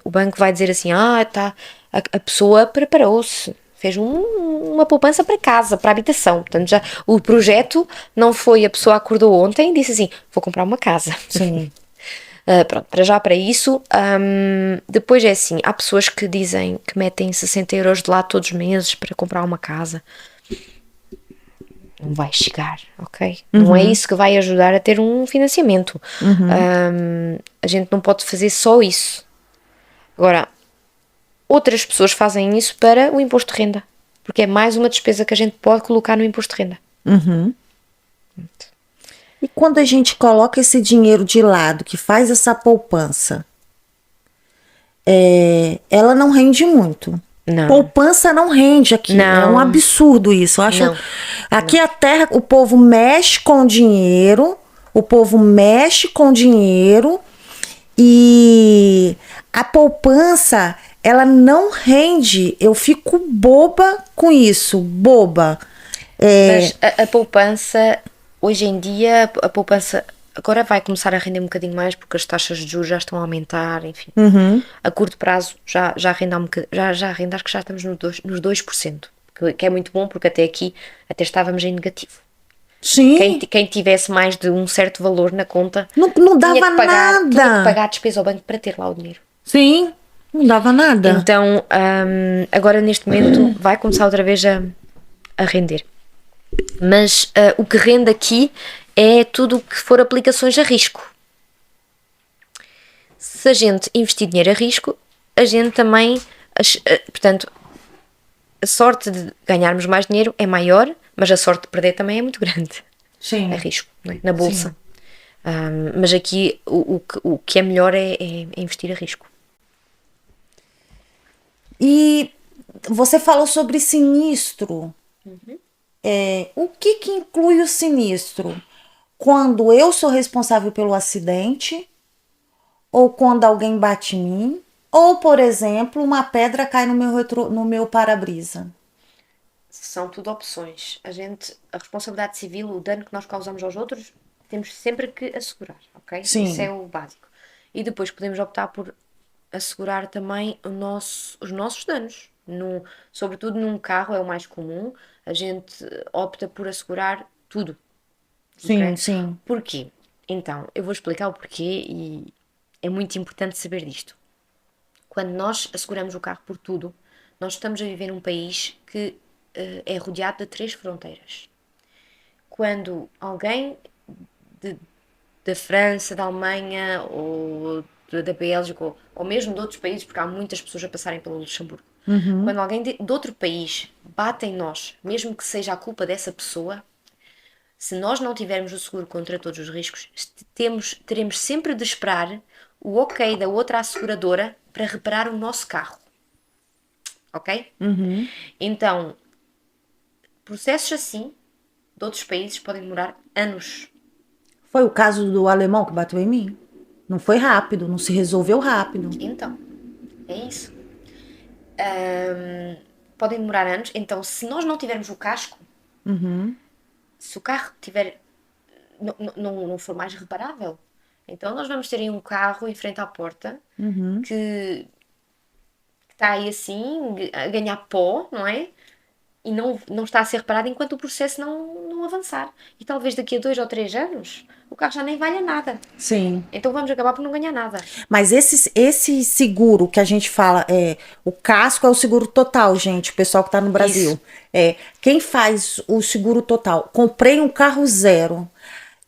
O banco vai dizer assim, a pessoa preparou-se, fez uma poupança para casa, para habitação. Portanto, já o projeto não foi a pessoa acordou ontem e disse assim, vou comprar uma casa. Sim. Pronto, para já para isso. Depois é assim, há pessoas que dizem que metem 60 euros de lá todos os meses para comprar uma casa. Não vai chegar, ok? Não é isso que vai ajudar a ter um financiamento. A gente não pode fazer só isso. Agora, outras pessoas fazem isso para o imposto de renda, porque é mais uma despesa que a gente pode colocar no imposto de renda. E quando a gente coloca esse dinheiro de lado, que faz essa poupança, ela não rende muito. Não. Poupança não rende aqui. Não. É um absurdo isso. Eu acho. Não. Aqui a terra, o povo mexe com dinheiro. O povo mexe com dinheiro. E a poupança, ela não rende. Eu fico boba com isso. Boba. Mas a poupança, hoje em dia, a poupança agora vai começar a render um bocadinho mais porque as taxas de juros já estão a aumentar, enfim. A curto prazo já rende um bocadinho, já rende, acho que já estamos nos 2%, que é muito bom porque até aqui até estávamos em negativo. Sim. Quem tivesse mais de um certo valor na conta Não dava tinha que nada. pagar a despesa ao banco para ter lá o dinheiro. Sim, não dava nada. Então, agora neste momento vai começar outra vez a render. Mas o que rende aqui é tudo o que for aplicações a risco. Se a gente investir dinheiro a risco, a gente também, portanto, a sorte de ganharmos mais dinheiro é maior, mas a sorte de perder também é muito grande. Sim. A risco, não é? Na bolsa. Mas aqui o que é melhor é investir a risco. E você falou sobre sinistro. O que inclui o sinistro? Quando eu sou responsável pelo acidente, ou quando alguém bate em mim, ou, por exemplo, uma pedra cai no meu para-brisa. São tudo opções. A responsabilidade civil, o dano que nós causamos aos outros, temos sempre que assegurar, ok? Sim. Isso é o básico. E depois podemos optar por assegurar também os nossos danos. Sobretudo num carro é o mais comum, a gente opta por assegurar tudo. Sim, okay? sim. Porquê? Então, eu vou explicar o porquê e é muito importante saber disto. Quando nós asseguramos o carro por tudo, nós estamos a viver num país que é rodeado de 3 fronteiras. Quando alguém da França, da Alemanha ou da Bélgica ou mesmo de outros países, porque há muitas pessoas a passarem pelo Luxemburgo, quando alguém de outro país bate em nós, mesmo que seja a culpa dessa pessoa, se nós não tivermos o seguro contra todos os riscos, teremos sempre de esperar o ok da outra asseguradora para reparar o nosso carro. Ok? Então, processos assim de outros países podem demorar anos. Foi o caso do alemão que bateu em mim? Não foi rápido, não se resolveu rápido. Então, é isso. Podem demorar anos. Então, se nós não tivermos o casco, se o carro tiver não for mais reparável, então nós vamos ter aí um carro em frente à porta que está aí assim a ganhar pó, não é? E não está a ser reparado enquanto o processo não avançar. E talvez daqui a 2 ou 3 anos o carro já nem valha nada. Sim. Então vamos acabar por não ganhar nada. Mas esse seguro que a gente fala, o casco é o seguro total, gente, o pessoal que tá no Brasil. Isso. Quem faz o seguro total? Comprei um carro zero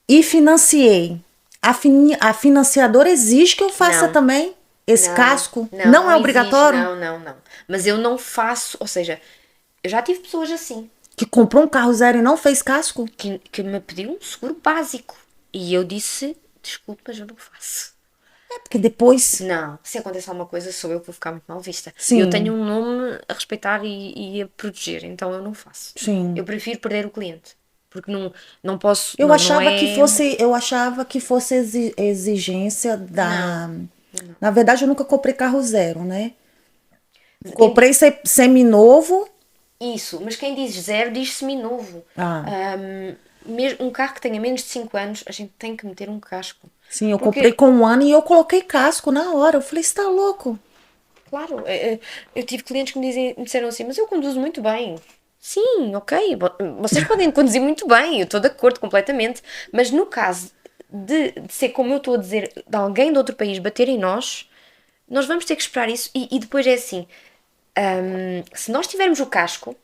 e financiei. A financiadora exige que eu faça Não. também esse Não, casco? não Não é existe. obrigatório? Não. Mas eu não faço, ou seja, eu já tive pessoas assim Que comprou um carro zero e não fez casco? que me pediu um seguro básico. E eu disse, desculpe, mas eu não faço. Porque depois. Não, se acontecer alguma coisa sou eu que vou ficar muito mal vista. Sim. Eu tenho um nome a respeitar e a proteger, então eu não faço. Sim. Eu prefiro perder o cliente. Porque não posso. Eu não achava é... que fosse exigência da. Na verdade, eu nunca comprei carro zero, né? Comprei seminovo. Isso, mas quem diz zero diz seminovo. Ah. Mesmo um carro que tenha menos de 5 anos, a gente tem que meter um casco. Sim, eu Porque, comprei com 1 ano e eu coloquei casco na hora. Eu falei, você tá louco? claro, eu tive clientes que me disseram assim, mas eu conduzo muito bem. Sim, ok, vocês podem conduzir muito bem, eu estou de acordo completamente, mas no caso de ser como eu estou a dizer, de alguém de outro país bater em nós vamos ter que esperar isso e depois é assim, se nós tivermos o casco,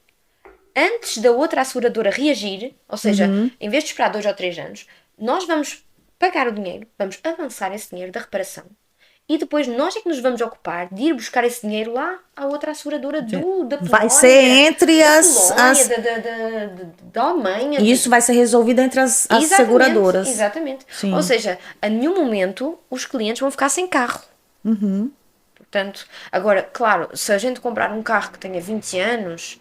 antes da outra asseguradora reagir, ou seja, em vez de esperar 2 ou 3 anos, nós vamos pagar o dinheiro, vamos avançar esse dinheiro da reparação e depois nós é que nos vamos ocupar de ir buscar esse dinheiro lá à outra asseguradora da Polónia. Vai ser entre da as. Polónia, da Alemanha. Isso vai ser resolvido entre as seguradoras. Exatamente. Sim. Ou seja, a nenhum momento os clientes vão ficar sem carro. Portanto, agora, claro, se a gente comprar um carro que tenha 20 anos,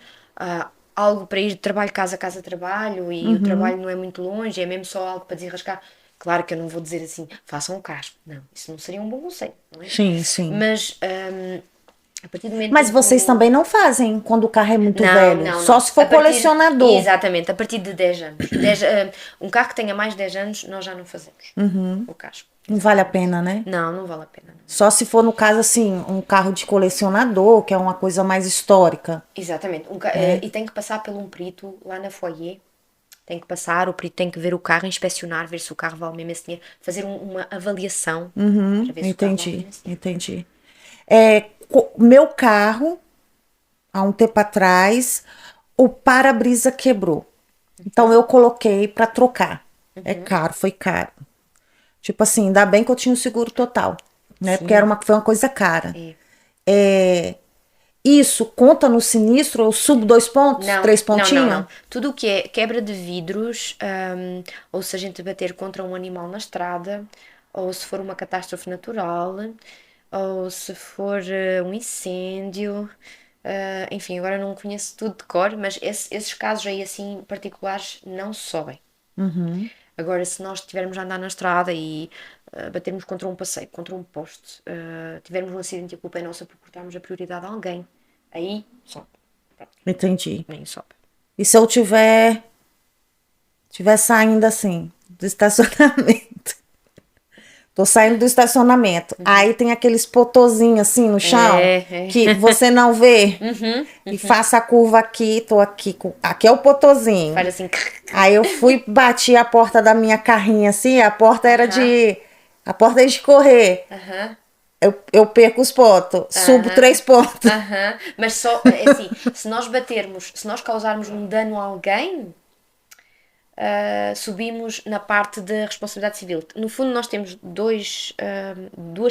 algo para ir de trabalho, casa, trabalho, e o trabalho não é muito longe, é mesmo só algo para desenrascar. Claro que eu não vou dizer assim, façam um casco. Não, isso não seria um bom conselho, não é? Sim. Mas, a partir do momento Mas em que vocês também não fazem quando o carro é muito velho. não. Só se for colecionador. Exatamente, a partir de 10 anos. Um carro que tenha mais de 10 anos, nós já não fazemos o casco. Não vale a pena, né? Não vale a pena. Não. Só se for, no caso, assim, um carro de colecionador, que é uma coisa mais histórica. Exatamente. E tem que passar por um perito lá na foyer. Tem que passar, o perito tem que ver o carro, inspecionar, ver se o carro vale mesmo esse dinheiro, fazer uma avaliação para ver se o carro vale mesmo esse dinheiro. Entendi. Meu carro, há um tempo atrás, o para-brisa quebrou. Então eu coloquei para trocar. É caro, foi caro. Tipo assim, ainda bem que eu tinha o seguro total, né? Sim. Porque foi uma coisa cara. Isso conta no sinistro? Eu subo 2 pontos? 3 pontinhos? Não. Tudo o que é quebra de vidros, ou se a gente bater contra um animal na estrada, ou se for uma catástrofe natural, ou se for um incêndio, enfim, agora não conheço tudo de cor, mas esses casos aí assim particulares não sobem. Agora, se nós estivermos a andar na estrada e batermos contra um passeio, contra um poste, tivermos um acidente e a culpa é nossa por cortarmos a prioridade a alguém, aí sobe. Entendi. Nem sobe. E se eu tiver saindo assim, do estacionamento? Tô saindo do estacionamento. Aí tem aqueles potozinhos assim no chão, que você não vê. E faça a curva aqui, tô aqui. Aqui é o potozinho. Faz assim. Aí eu fui, bati a porta da minha carrinha assim, a porta era a porta é de correr. Eu perco os pontos, subo 3 pontos. Mas só, é assim, se nós causarmos um dano a alguém, subimos na parte da responsabilidade civil. No fundo, nós temos duas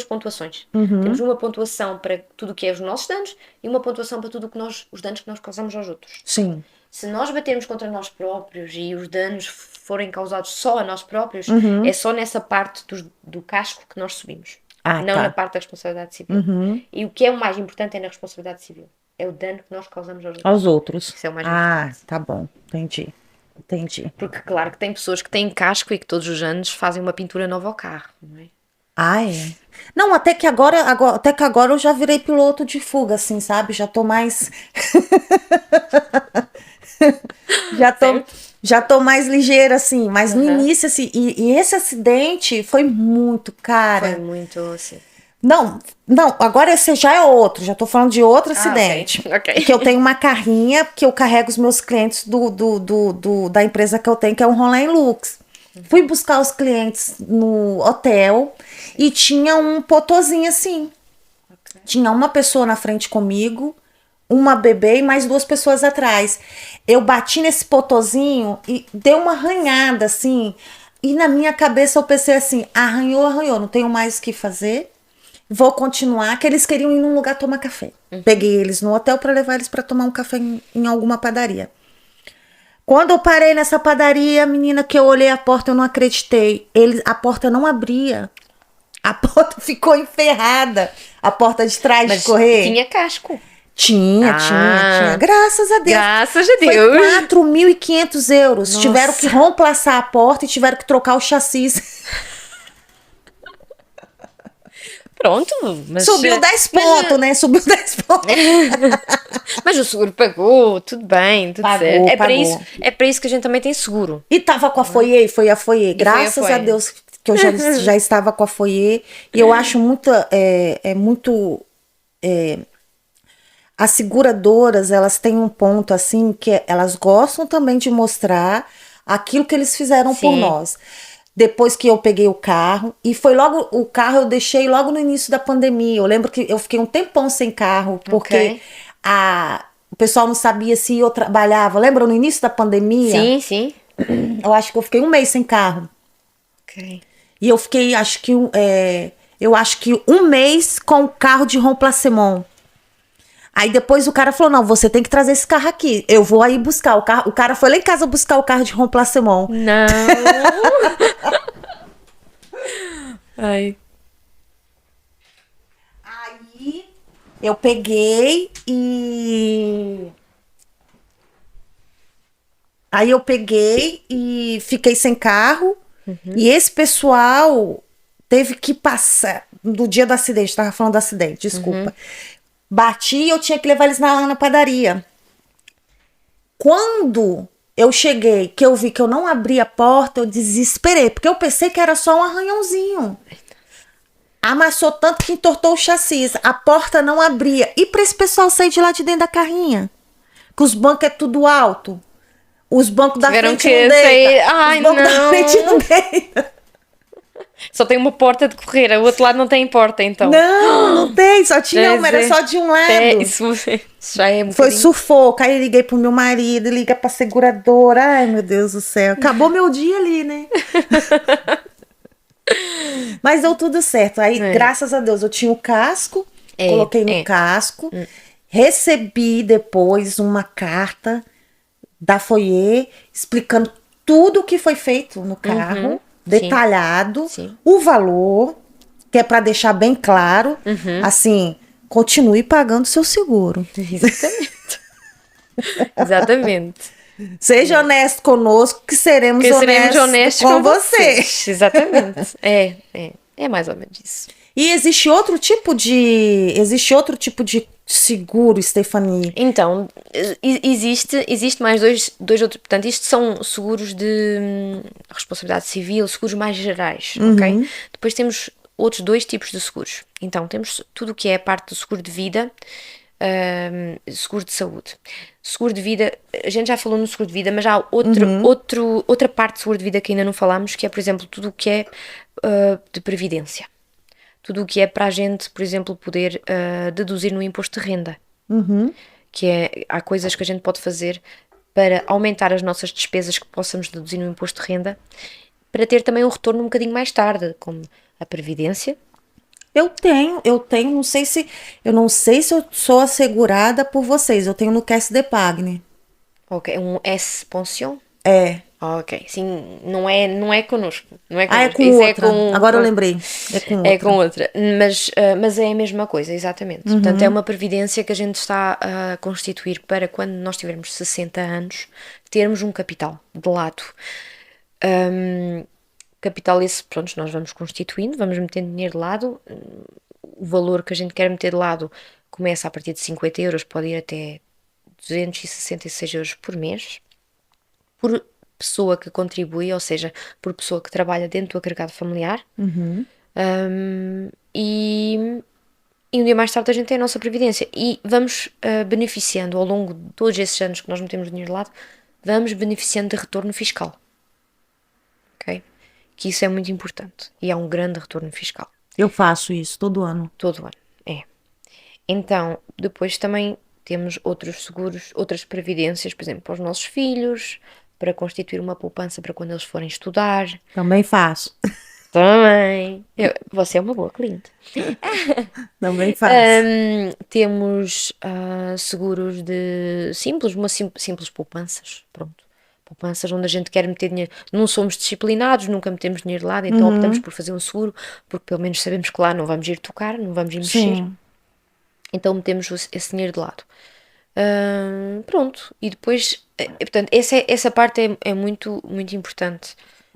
pontuações. Temos uma pontuação para tudo o que é os nossos danos e uma pontuação para tudo o que os danos que nós causamos aos outros. Sim. Se nós batermos contra nós próprios e os danos forem causados só a nós próprios, é só nessa parte do casco que nós subimos. Não na parte da responsabilidade civil. E o que é o mais importante é na responsabilidade civil. É o dano que nós causamos aos outros. Aos outros. Isso é o mais importante. Tá bom, entendi. Entendi. Porque claro que tem pessoas que têm casco e que todos os anos fazem uma pintura nova ao carro, não é? Ah, é. Não, até que agora eu já virei piloto de fuga, assim, sabe? Já tô mais. Já tô, Certo? já tô mais ligeira, assim. Mas no Aham. início, assim. E esse acidente foi muito, Foi cara. muito assim. Não, não, agora esse já é outro. Já tô falando de outro Ah, ok. acidente. Que eu Ok. tenho uma carrinha que eu carrego os meus clientes da empresa que eu tenho, que é um Roland Lux. Fui buscar os clientes no hotel e tinha um potozinho assim. Ok. Tinha uma pessoa na frente comigo, uma bebê e mais duas pessoas atrás. Eu bati nesse potozinho e deu uma arranhada assim. E na minha cabeça eu pensei assim: arranhou, arranhou, não tenho mais o que fazer. Vou continuar. Que eles queriam ir num lugar tomar café. Peguei eles no hotel para levar eles para tomar um café em alguma padaria. Quando eu parei nessa padaria, menina, que eu olhei a porta, eu não acreditei. A porta não abria. A porta ficou enferrada. A porta de trás de Mas correr. tinha casco. Tinha. Ah, Graças a Deus. graças a Foi Deus. 4.500 euros. Tiveram que Nossa. romplaçar a porta e tiveram que trocar o chassi. Pronto, mas, Subiu 10 mas, pontos, né? Subiu 10 pontos. mas o seguro pagou, tudo bem, tudo certo. Pagou, pagou. É para isso que a gente também tem seguro. E tava com a foyer, foi a foyer. E foi a Graças a foi. Deus que eu já estava com a foyer. E eu acho muito, muito. As seguradoras, elas têm um ponto assim que elas gostam também de mostrar aquilo que eles fizeram por Sim, nós. Depois que eu peguei o carro, e foi logo, o carro eu deixei logo no início da pandemia. Eu lembro que eu fiquei um tempão sem carro, porque ok. o pessoal não sabia se eu trabalhava. Lembra no início da pandemia? Sim, sim. Eu acho que eu fiquei um mês sem carro. Ok. E eu fiquei, eu acho que um mês com o carro de Remplacement. Aí depois o cara falou: não, você tem que trazer esse carro aqui. Eu vou aí buscar o carro. O cara foi lá em casa buscar o carro de Remplacement. Não. Ai. Aí eu peguei e. Aí eu peguei e fiquei sem carro. E esse pessoal teve que passar. Do dia do acidente, tava falando do acidente, desculpa. Bati e eu tinha que levar eles na padaria. Quando eu cheguei, que eu vi que eu não abri a porta, eu desesperei, porque eu pensei que era só um arranhãozinho. Amassou tanto que entortou o chassi. A porta não abria. E para esse pessoal sair de lá de dentro da carrinha? Que os bancos é tudo alto. Os bancos da Tiveram frente que não deita. sair. Ai, Os bancos da frente não não. deita. Só tem uma porta de correr, o outro lado não tem porta, então. Não, não tem. Só tinha uma, Pois era é. só de um É, lado. isso já é um Foi bocadinho. sufoco. Aí eu liguei pro meu marido, liga pra seguradora. Ai, meu Deus do céu. Acabou meu dia ali, né? Mas deu tudo certo. Aí, É, graças a Deus, eu tinha o casco, é, coloquei no é. casco, recebi depois uma carta da Foyer explicando tudo o que foi feito no carro, Sim, detalhado, sim. o valor, que é para deixar bem claro, assim, continue pagando seu seguro. Exatamente. Exatamente. Seja honesto conosco, que seremos Que seremos honestos honestos com com você. vocês. Exatamente. É mais ou menos isso. E existe outro tipo de seguro, Stephanie. Então, existe mais dois outros. Portanto, isto são seguros de responsabilidade civil, seguros mais gerais, ok? Depois temos outros dois tipos de seguros. Então, temos tudo o que é a parte do seguro de vida, seguro de saúde. Seguro de vida, a gente já falou no seguro de vida, mas há outra parte do seguro de vida que ainda não falámos, que é, por exemplo, tudo o que é de previdência. Tudo o que é para a gente, por exemplo, poder deduzir no imposto de renda. Que é, há coisas que a gente pode fazer para aumentar as nossas despesas que possamos deduzir no imposto de renda, para ter também um retorno um bocadinho mais tarde, como a previdência. Eu tenho, eu não sei se eu sou assegurada por vocês. Eu tenho no Caisse d'Epargne. Ok, um S pension. É. Ok, sim, não é connosco. Não é Ah, é connosco. com Isso outra. Agora eu lembrei. É com outra. É com outra. Mas é a mesma coisa, exatamente. Portanto, é uma previdência que a gente está a constituir para quando nós tivermos 60 anos, termos um capital de lado. Hum, Capital esse, pronto, nós vamos constituindo, vamos metendo dinheiro de lado. O valor que a gente quer meter de lado começa a partir de 50 euros, pode ir até 266 euros por mês, por pessoa que contribui, ou seja, por pessoa que trabalha dentro do agregado familiar. E um dia mais tarde a gente tem a nossa previdência e vamos beneficiando ao longo de todos esses anos que nós metemos dinheiro de lado, vamos beneficiando de retorno fiscal. Ok? Que isso é muito importante e há um grande retorno fiscal. Eu faço isso todo ano. Todo ano, é. Então, depois também temos outros seguros, outras previdências, por exemplo, para os nossos filhos, para constituir uma poupança para quando eles forem estudar. Também faço. Também. Você é uma boa cliente. Também faço. Temos seguros de simples poupanças. Pronto. Poupanças onde a gente quer meter dinheiro. Não somos disciplinados, nunca metemos dinheiro de lado, então optamos por fazer um seguro, porque pelo menos sabemos que lá não vamos ir tocar, não vamos ir mexer. Sim. Então metemos esse dinheiro de lado. Pronto. E depois, portanto, essa parte é muito, muito importante.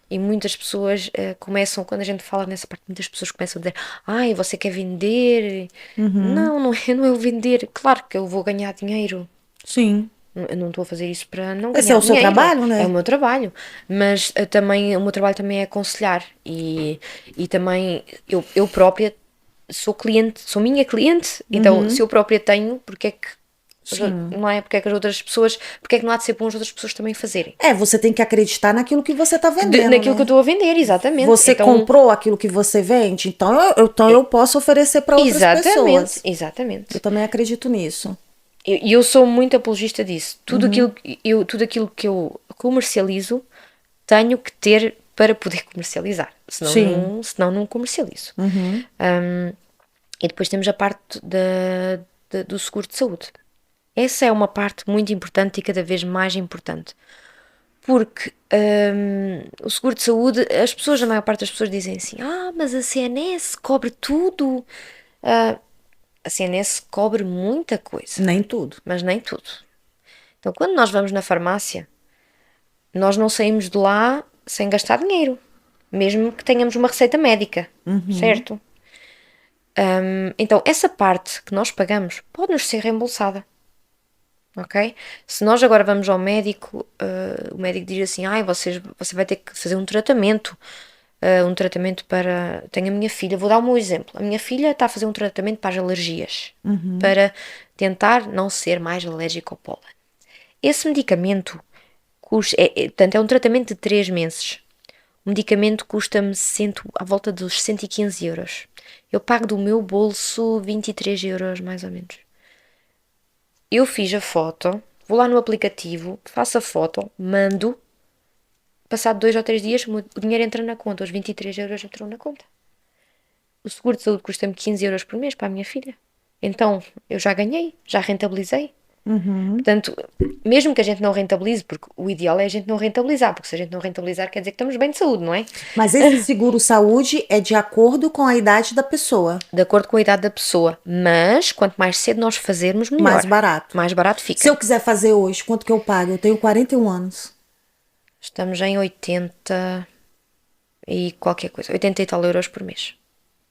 E muitas pessoas começam, quando a gente fala nessa parte, muitas pessoas começam a dizer: ai, você quer vender? Não é o vender. Claro que eu vou ganhar dinheiro. Sim. Eu não estou a fazer isso para não Esse ganhar é o seu dinheiro. trabalho, né? É o meu trabalho. Mas também, o meu trabalho também é aconselhar. E também eu própria sou cliente, sou minha cliente. Então, se eu própria tenho, porque é que não é? Porque é que as outras pessoas, porque é que não há de ser bom as outras pessoas também fazerem? Você tem que acreditar naquilo que você está vendendo, Naquilo né? que eu estou a vender, exatamente. Você então, comprou aquilo que você vende, então eu posso oferecer para outras pessoas. Exatamente. Eu também acredito nisso. E eu sou muito apologista disso. Tudo aquilo que eu comercializo, tenho que ter para poder comercializar. Senão não comercializo. E depois temos a parte do seguro de saúde. Essa é uma parte muito importante e cada vez mais importante. Porque o seguro de saúde, a maior parte das pessoas dizem assim: mas a CNS cobre tudo. A CNS cobre muita coisa. Nem tudo. Mas nem tudo. Então, quando nós vamos na farmácia, nós não saímos de lá sem gastar dinheiro. Mesmo que tenhamos uma receita médica. Certo? Então, essa parte que nós pagamos pode-nos ser reembolsada. Ok? Se nós agora vamos ao médico, o médico diz assim: você vai ter que fazer um tratamento para... Tenho a minha filha, vou dar o meu exemplo. A minha filha está a fazer um tratamento para as alergias, para tentar não ser mais alérgica ao pólen. Esse medicamento portanto, é um tratamento de 3 meses. O medicamento custa-me à volta dos 115 euros. Eu pago do meu bolso 23 euros, mais ou menos. Eu fiz a foto, vou lá no aplicativo, faço a foto, mando, passado 2 ou 3 dias, o dinheiro entra na conta, os 23 euros entrou na conta. O seguro de saúde custa-me 15 euros por mês para a minha filha. Então, eu já ganhei, já rentabilizei. Portanto, mesmo que a gente não rentabilize, porque o ideal é a gente não rentabilizar, porque se a gente não rentabilizar quer dizer que estamos bem de saúde, não é? Mas esse seguro saúde é de acordo com a idade da pessoa. De acordo com a idade da pessoa. Mas, quanto mais cedo nós fazermos, melhor. Mais barato. Mais barato fica. Se eu quiser fazer hoje, quanto que eu pago? Eu tenho 41 anos. Estamos em 80 e qualquer coisa. 80 e tal euros por mês.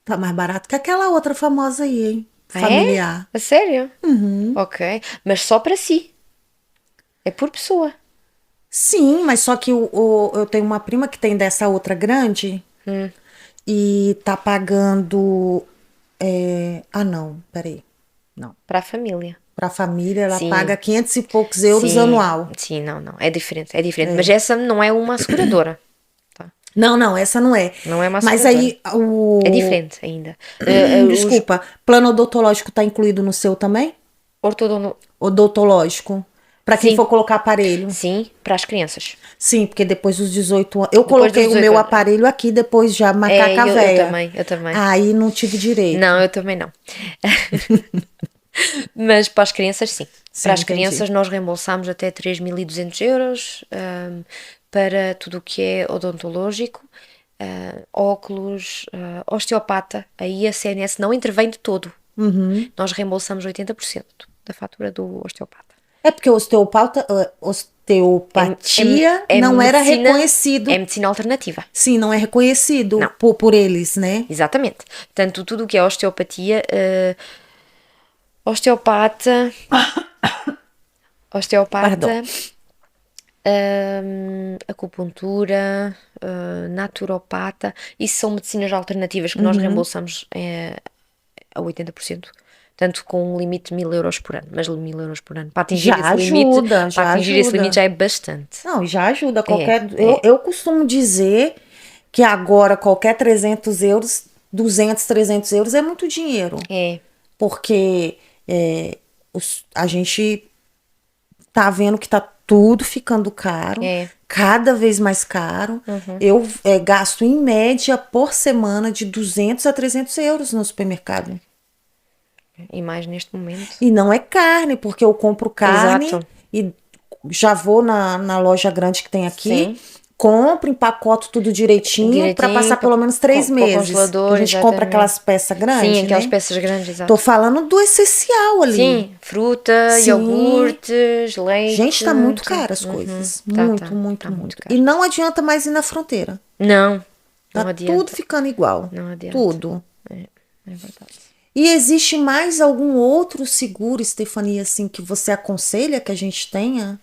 Tá mais barato que aquela outra famosa aí, hein? Familiar. É? A sério? Ok. Mas só para si. É por pessoa. Sim, mas só que eu tenho uma prima que tem dessa outra grande e tá pagando... não, peraí. Não. Para a família. Para a família, ela Sim. paga 500 e poucos euros anual. Sim, não. É diferente. Mas essa não é uma asseguradora. Tá? Não, essa não é. Não é uma Mas asseguradora. aí É diferente ainda. Desculpa, plano odontológico tá incluído no seu também? Odontológico. Para quem Sim. for colocar aparelho. Sim, para as crianças. Sim, porque depois dos 18 anos. Eu Depois coloquei dos o 18 meu anos. aparelho aqui, depois já macaca eu véia. também. Aí não tive direito. Não, eu também não. Mas para as crianças, sim. Sim, Para as entendi. crianças, nós reembolsamos até 3.200 euros. para tudo o que é odontológico, óculos, osteopata. Aí a CNS não intervém de todo. Nós reembolsamos 80% da fatura do osteopata. É porque osteopatia não era medicina, reconhecido. É medicina alternativa. Sim, não é reconhecido Não. por eles, né? Exatamente. Portanto, tudo o que é osteopatia, osteopata, Pardon. acupuntura, naturopata, isso são medicinas alternativas que nós reembolsamos a 80%. Tanto com um limite de 1.000 euros por ano. Mas 1.000 euros por ano. Para atingir Já esse ajuda, limite, já para atingir esse ajuda. limite já é bastante. Não, já ajuda. É. Eu costumo dizer que agora qualquer 300 euros, 200, 300 euros é muito dinheiro. É. Porque a gente tá vendo que tá tudo ficando caro. É. Cada vez mais caro. Eu gasto em média por semana de 200 a 300 euros no supermercado. E mais neste momento. E não é carne, porque eu compro carne. Exato. E já vou na loja grande que tem aqui. Sim. Compro, empacoto tudo direitinho para passar pelo menos 3 meses. Congelador, a gente exatamente. compra aquelas peças grandes. Sim, aquelas né? peças grandes, exato. Tô falando do essencial ali. Sim, fruta, Sim. iogurtes, leite. Gente, tá muito caro as coisas. Muito. caro. E não adianta mais ir na fronteira. Não Tá adianta. tudo ficando igual. Não adianta. Tudo. É verdade. E existe mais algum outro seguro, Stephanie, assim, que você aconselha que a gente tenha?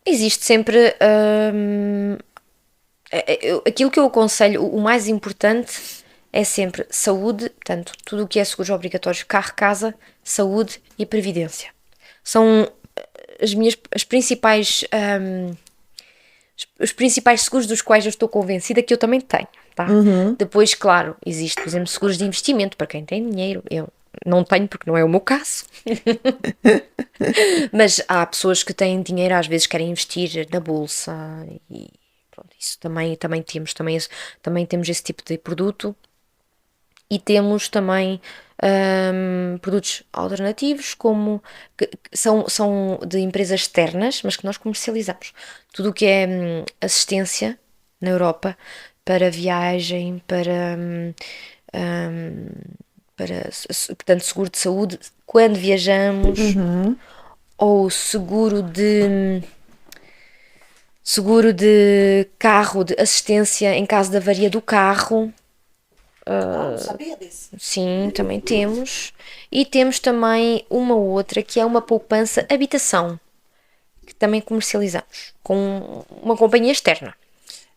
Existe sempre aquilo que eu aconselho, o mais importante é sempre saúde, portanto, tudo o que é seguros obrigatórios, carro, casa, saúde e previdência. São os principais seguros dos quais eu estou convencida que eu também tenho, tá? Depois, claro, existe, por exemplo, seguros de investimento para quem tem dinheiro. Eu não tenho porque não é o meu caso. Mas há pessoas que têm dinheiro, às vezes querem investir na bolsa e pronto, isso também temos esse tipo de produto. E temos também produtos alternativos como que são de empresas externas, mas que nós comercializamos. Tudo o que é assistência na Europa para viagem, portanto, seguro de saúde quando viajamos, ou seguro de carro, de assistência em caso de avaria do carro. Não sabia desse. Sim, também temos. E temos também uma outra que é uma poupança habitação, que também comercializamos com uma companhia externa.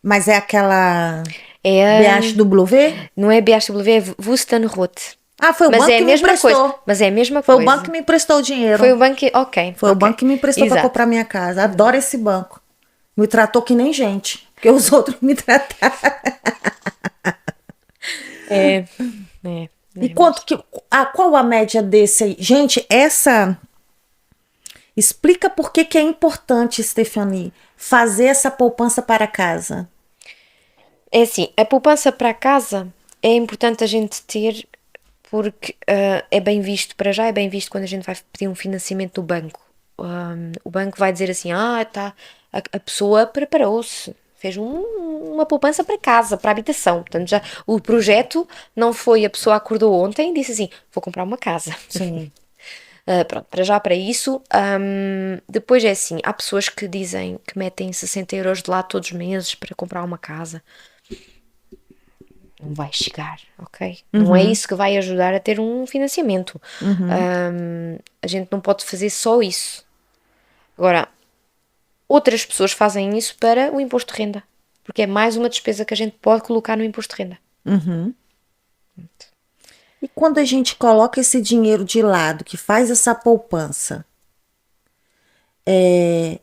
Mas é aquela É BHW? Não é BHW, é Wustenrot. Ah, foi o Mas banco é a que me mesma emprestou. coisa. Mas é a mesma Foi coisa. o banco que me emprestou o dinheiro. Foi o banco que... Ok. Foi o banco que me emprestou para Exato. comprar minha casa. Adoro esse banco. Me tratou que nem gente. Porque os outros me trataram. E qual a média desse aí? Gente, explica por que é importante, Stephanie, fazer essa poupança para casa. É assim, a poupança para casa é importante a gente ter porque é bem visto, para já é bem visto quando a gente vai pedir um financiamento do banco. O banco vai dizer assim, a pessoa preparou-se, fez uma poupança para casa, para habitação. Portanto, já o projeto não foi a pessoa acordou ontem e disse assim, vou comprar uma casa. Sim. Pronto, para já para isso. Depois é assim, há pessoas que dizem que metem 60 euros de lá todos os meses para comprar uma casa. Não vai chegar, ok? Não é isso que vai ajudar a ter um financiamento. A gente não pode fazer só isso. Agora, outras pessoas fazem isso para o imposto de renda, porque é mais uma despesa que a gente pode colocar no imposto de renda. E quando a gente coloca esse dinheiro de lado, que faz essa poupança,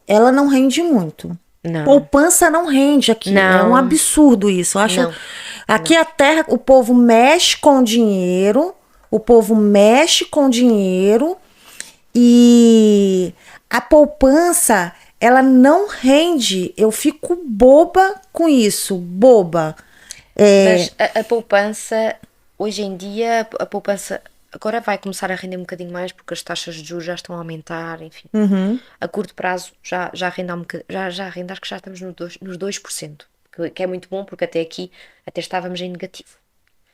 ela não rende muito. Não. Poupança não rende aqui. Não. É um absurdo isso. Eu acho. Não. Aqui a terra, o povo mexe com dinheiro. O povo mexe com dinheiro. E a poupança, ela não rende. Eu fico boba com isso. Boba. Mas a poupança, hoje em dia, a poupança agora vai começar a render um bocadinho mais porque as taxas de juros já estão a aumentar, enfim. A curto prazo já rende um bocadinho, já rende, acho que já estamos nos 2%, que é muito bom porque até aqui até estávamos em negativo.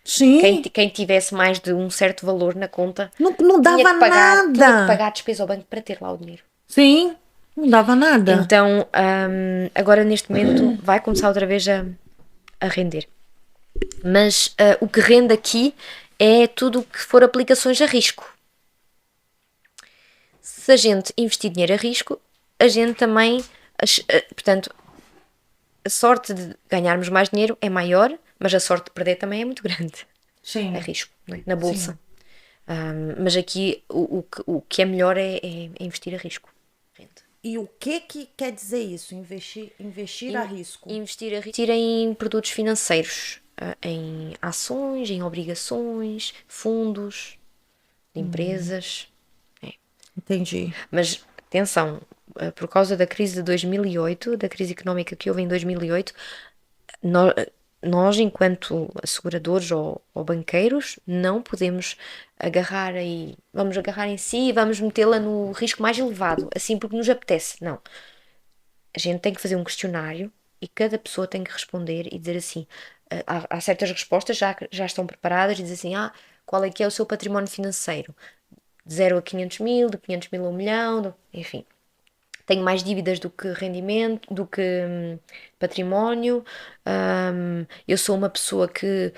Sim. Quem tivesse mais de um certo valor na conta Não dava tinha que nada. pagar a despesa ao banco para ter lá o dinheiro. Sim, não dava nada. Então, agora neste momento vai começar outra vez a render. Mas o que rende aqui é tudo o que for aplicações a risco. Se a gente investir dinheiro a risco, a gente também, portanto, a sorte de ganharmos mais dinheiro é maior, mas a sorte de perder também é muito grande. Sim. A risco, não é? Na bolsa. Mas aqui o que é melhor é investir a risco. Rende. E o que quer dizer isso? Investir a risco? Investir em produtos financeiros, em ações, em obrigações, fundos de empresas. Entendi. Mas atenção, por causa da crise de 2008, da crise económica que houve em 2008, nós enquanto asseguradores ou banqueiros, não podemos vamos agarrar em si e vamos metê-la no risco mais elevado, assim porque nos apetece. Não. A gente tem que fazer um questionário e cada pessoa tem que responder e dizer assim, há certas respostas já estão preparadas e dizer assim, qual é que é o seu património financeiro? De 0 a 500 mil, de 500 mil a 1 milhão, enfim. Tenho mais dívidas do que rendimento, do que património. Eu sou uma pessoa que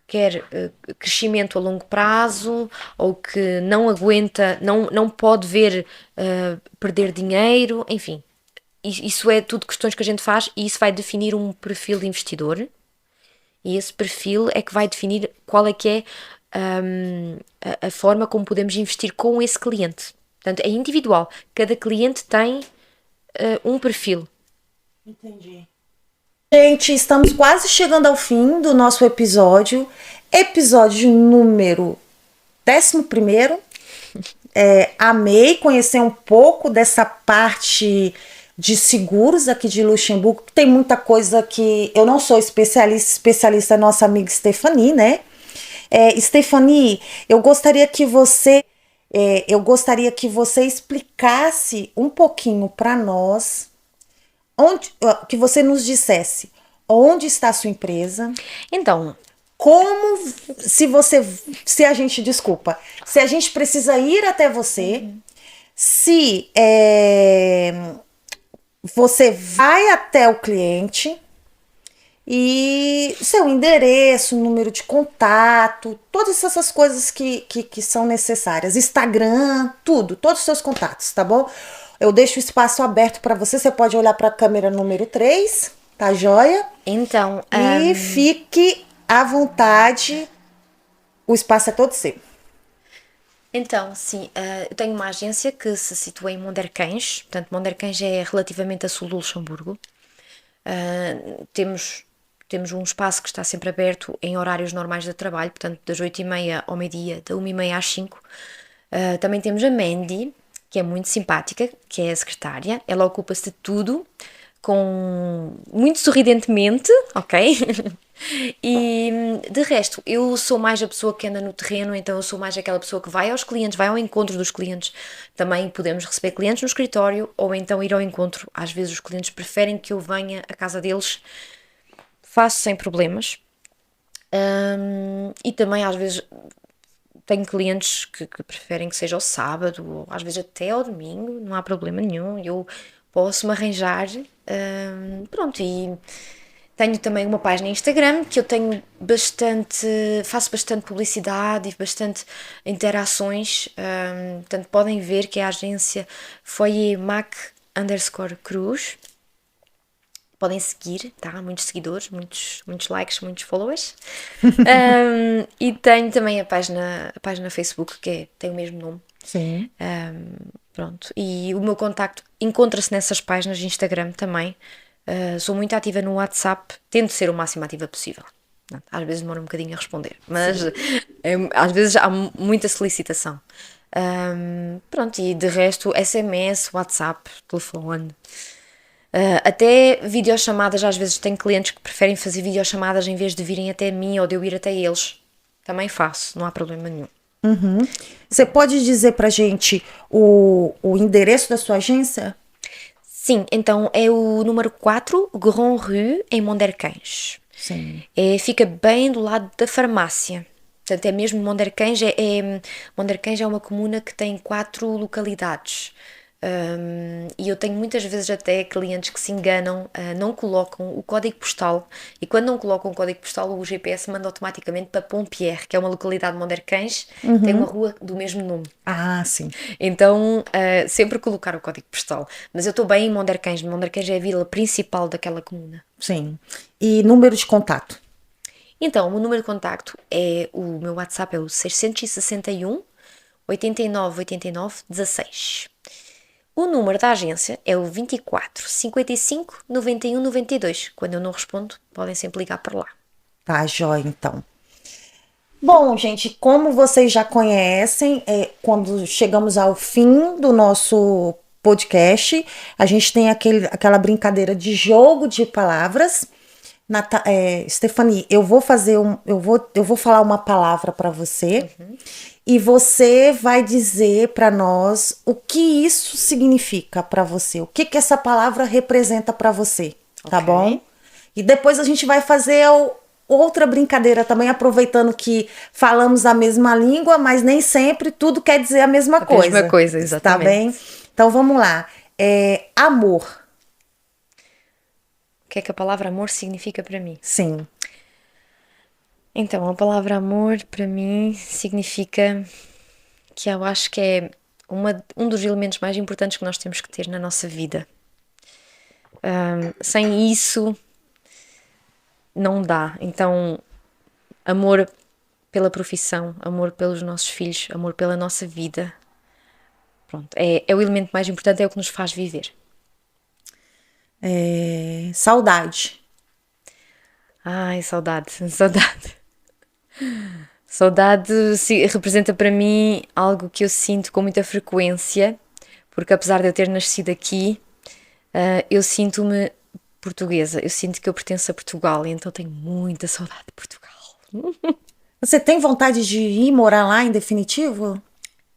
quer crescimento a longo prazo ou que não aguenta, não pode ver perder dinheiro, enfim. Isso é tudo questões que a gente faz e isso vai definir um perfil de investidor e esse perfil é que vai definir qual é que é a forma como podemos investir com esse cliente. Portanto, é individual. Cada cliente tem um perfil. Entendi. Gente, estamos quase chegando ao fim do nosso episódio. Episódio número 11º. Amei conhecer um pouco dessa parte de seguros aqui de Luxemburgo. Tem muita coisa que eu não sou especialista é nossa amiga Stephanie, né? Stephanie, eu gostaria que você explicasse um pouquinho para nós, que você nos dissesse onde está a sua empresa. Então, se a gente precisa ir até você, se você vai até o cliente e seu endereço, número de contato, todas essas coisas que são necessárias, Instagram, todos os seus contatos, tá bom? Eu deixo o espaço aberto para você, você pode olhar para a câmera número 3, tá joia? Então, e fique à vontade, o espaço é todo seu. Então, sim, eu tenho uma agência que se situa em Mondercães, portanto, Mondercães é relativamente a sul do Luxemburgo. Temos um espaço que está sempre aberto em horários normais de trabalho, portanto, das 8h30 ao meio-dia, da 1h30 às 5. Também temos a Mandy, que é muito simpática, que é a secretária. Ela ocupa-se de tudo, muito sorridentemente, ok? E de resto, eu sou mais a pessoa que anda no terreno, então eu sou mais aquela pessoa que vai aos clientes, vai ao encontro dos clientes. Também podemos receber clientes no escritório ou então ir ao encontro. Às vezes os clientes preferem que eu venha à casa deles, faço sem problemas. E também às vezes tenho clientes que preferem que seja ao sábado ou às vezes até ao domingo, não há problema nenhum, eu posso me arranjar. Pronto, e tenho também uma página no Instagram que eu tenho faço bastante publicidade e bastante interações, portanto podem ver que é a agência Foyermac_Cruz. Podem seguir, tá? Muitos seguidores, muitos likes, muitos followers. E tenho também a página Facebook que tem o mesmo nome. Sim. Pronto. E o meu contacto encontra-se nessas páginas de Instagram também. Sou muito ativa no WhatsApp, tento ser o máximo ativa possível. Às vezes demora um bocadinho a responder, mas às vezes há muita solicitação. Pronto, e de resto SMS, WhatsApp, telefone. Até videochamadas, às vezes tenho clientes que preferem fazer videochamadas em vez de virem até mim ou de eu ir até eles. Também faço, não há problema nenhum. Você pode dizer pra gente o endereço da sua agência? Sim, então é o número 4, Grand Rue, em Mondercães. Sim. Fica bem do lado da farmácia. Portanto, é mesmo Mondercães. Mondercães é uma comuna que tem 4 localidades. E eu tenho muitas vezes até clientes que se enganam, não colocam o código postal, e quando não colocam o código postal, o GPS manda automaticamente para Pompierre, que é uma localidade de Mondercães, tem uma rua do mesmo nome. Ah, sim. Então, sempre colocar o código postal. Mas eu estou bem em Mondercães. Mondercães é a vila principal daquela comuna. Sim. E número de contato? Então, o meu número de contacto o meu WhatsApp é o 661 89 89 16. O número da agência é o 24 55 91 92. Quando eu não respondo, podem sempre ligar para lá. Tá, jóia, então. Bom, gente, como vocês já conhecem, quando chegamos ao fim do nosso podcast, a gente tem aquela brincadeira de jogo de palavras. Stephanie, eu vou falar uma palavra para você e você vai dizer para nós o que isso significa para você, o que essa palavra representa para você, tá bom? E depois a gente vai fazer outra brincadeira também, aproveitando que falamos a mesma língua, mas nem sempre tudo quer dizer a mesma coisa. A mesma coisa, exatamente. Tá bem? Então vamos lá. Amor. O que é que a palavra amor significa para mim? Sim. Então, a palavra amor para mim significa que eu acho que é um dos elementos mais importantes que nós temos que ter na nossa vida. Sem isso, não dá. Então, amor pela profissão, amor pelos nossos filhos, amor pela nossa vida. Pronto, é o elemento mais importante, é o que nos faz viver. Saudade. Ai, saudade. Saudade representa para mim algo que eu sinto com muita frequência, porque apesar de eu ter nascido aqui, eu sinto-me portuguesa, eu sinto que eu pertenço a Portugal, e então tenho muita saudade de Portugal. Você tem vontade de ir morar lá em definitivo?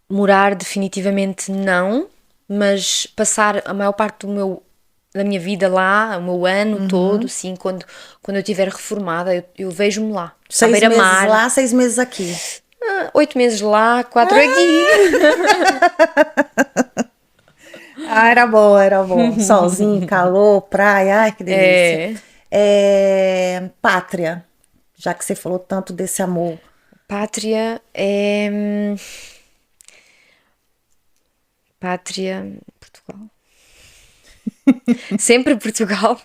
Morar definitivamente não, mas passar a maior parte da minha vida lá, o meu ano todo, sim, quando eu estiver reformada, eu vejo-me lá. 6 meses lá, 6 meses aqui. 8 meses lá, 4 aqui. Era bom. Solzinho, calor, praia, ai que delícia. Pátria, já que você falou tanto desse amor. Pátria, Portugal. Sempre Portugal.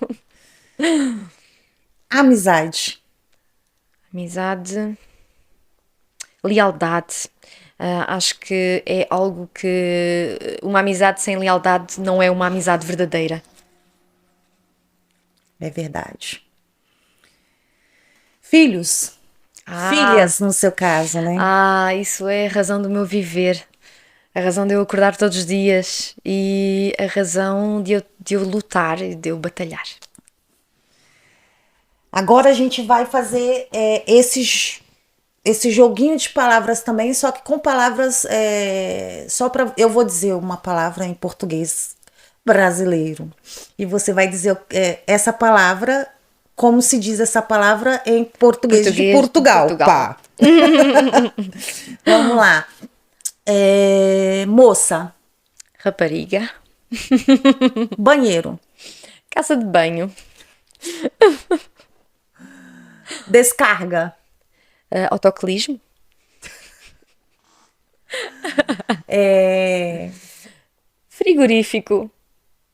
Amizade. Lealdade. Acho que é algo que uma amizade sem lealdade não é uma amizade verdadeira. É verdade. Filhos. Filhas, no seu caso, né? Isso é a razão do meu viver. A razão de eu acordar todos os dias e a razão de eu lutar e de eu batalhar. Agora a gente vai fazer esse joguinho de palavras também, só que com palavras eu vou dizer uma palavra em português brasileiro e você vai dizer essa palavra, como se diz essa palavra em português de Portugal. Pá. Vamos lá. Moça. Rapariga. Banheiro. Casa de banho. Descarga. Autocolismo. Frigorífico.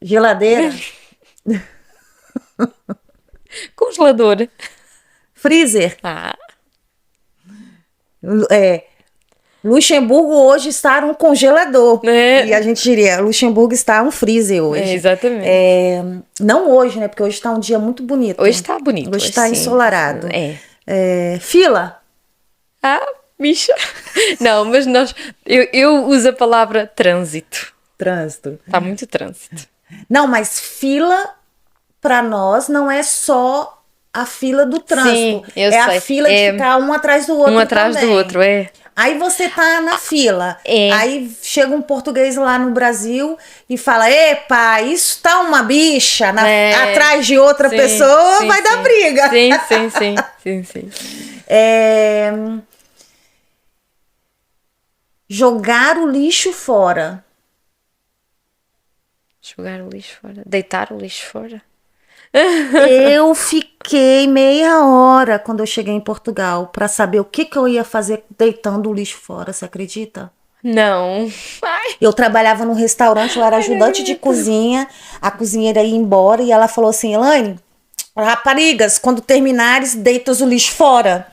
Geladeira. Congelador. Freezer. Luxemburgo hoje está num congelador. E a gente diria, Luxemburgo está um freezer hoje. Exatamente. Não hoje, né? Porque hoje está um dia muito bonito. Hoje está bonito. Hoje está ensolarado. Fila. Bicha. Não, mas eu uso a palavra trânsito. Trânsito. Está muito trânsito. Não, mas fila para nós não é só a fila do trânsito. Sim, eu sei. A fila de ficar um atrás do outro. Um atrás do outro, Aí você tá na fila. Aí chega um português lá no Brasil e fala: epa, isso tá uma bicha atrás de outra pessoa, vai dar briga. Sim. Jogar o lixo fora. Jogar o lixo fora. Deitar o lixo fora. Eu fiquei meia hora quando eu cheguei em Portugal para saber o que eu ia fazer deitando o lixo fora, você acredita? Não. Ai. Eu trabalhava num restaurante, eu era ajudante de cozinha, a cozinheira ia embora e ela falou assim: Elaine, raparigas, quando terminares, deitas o lixo fora.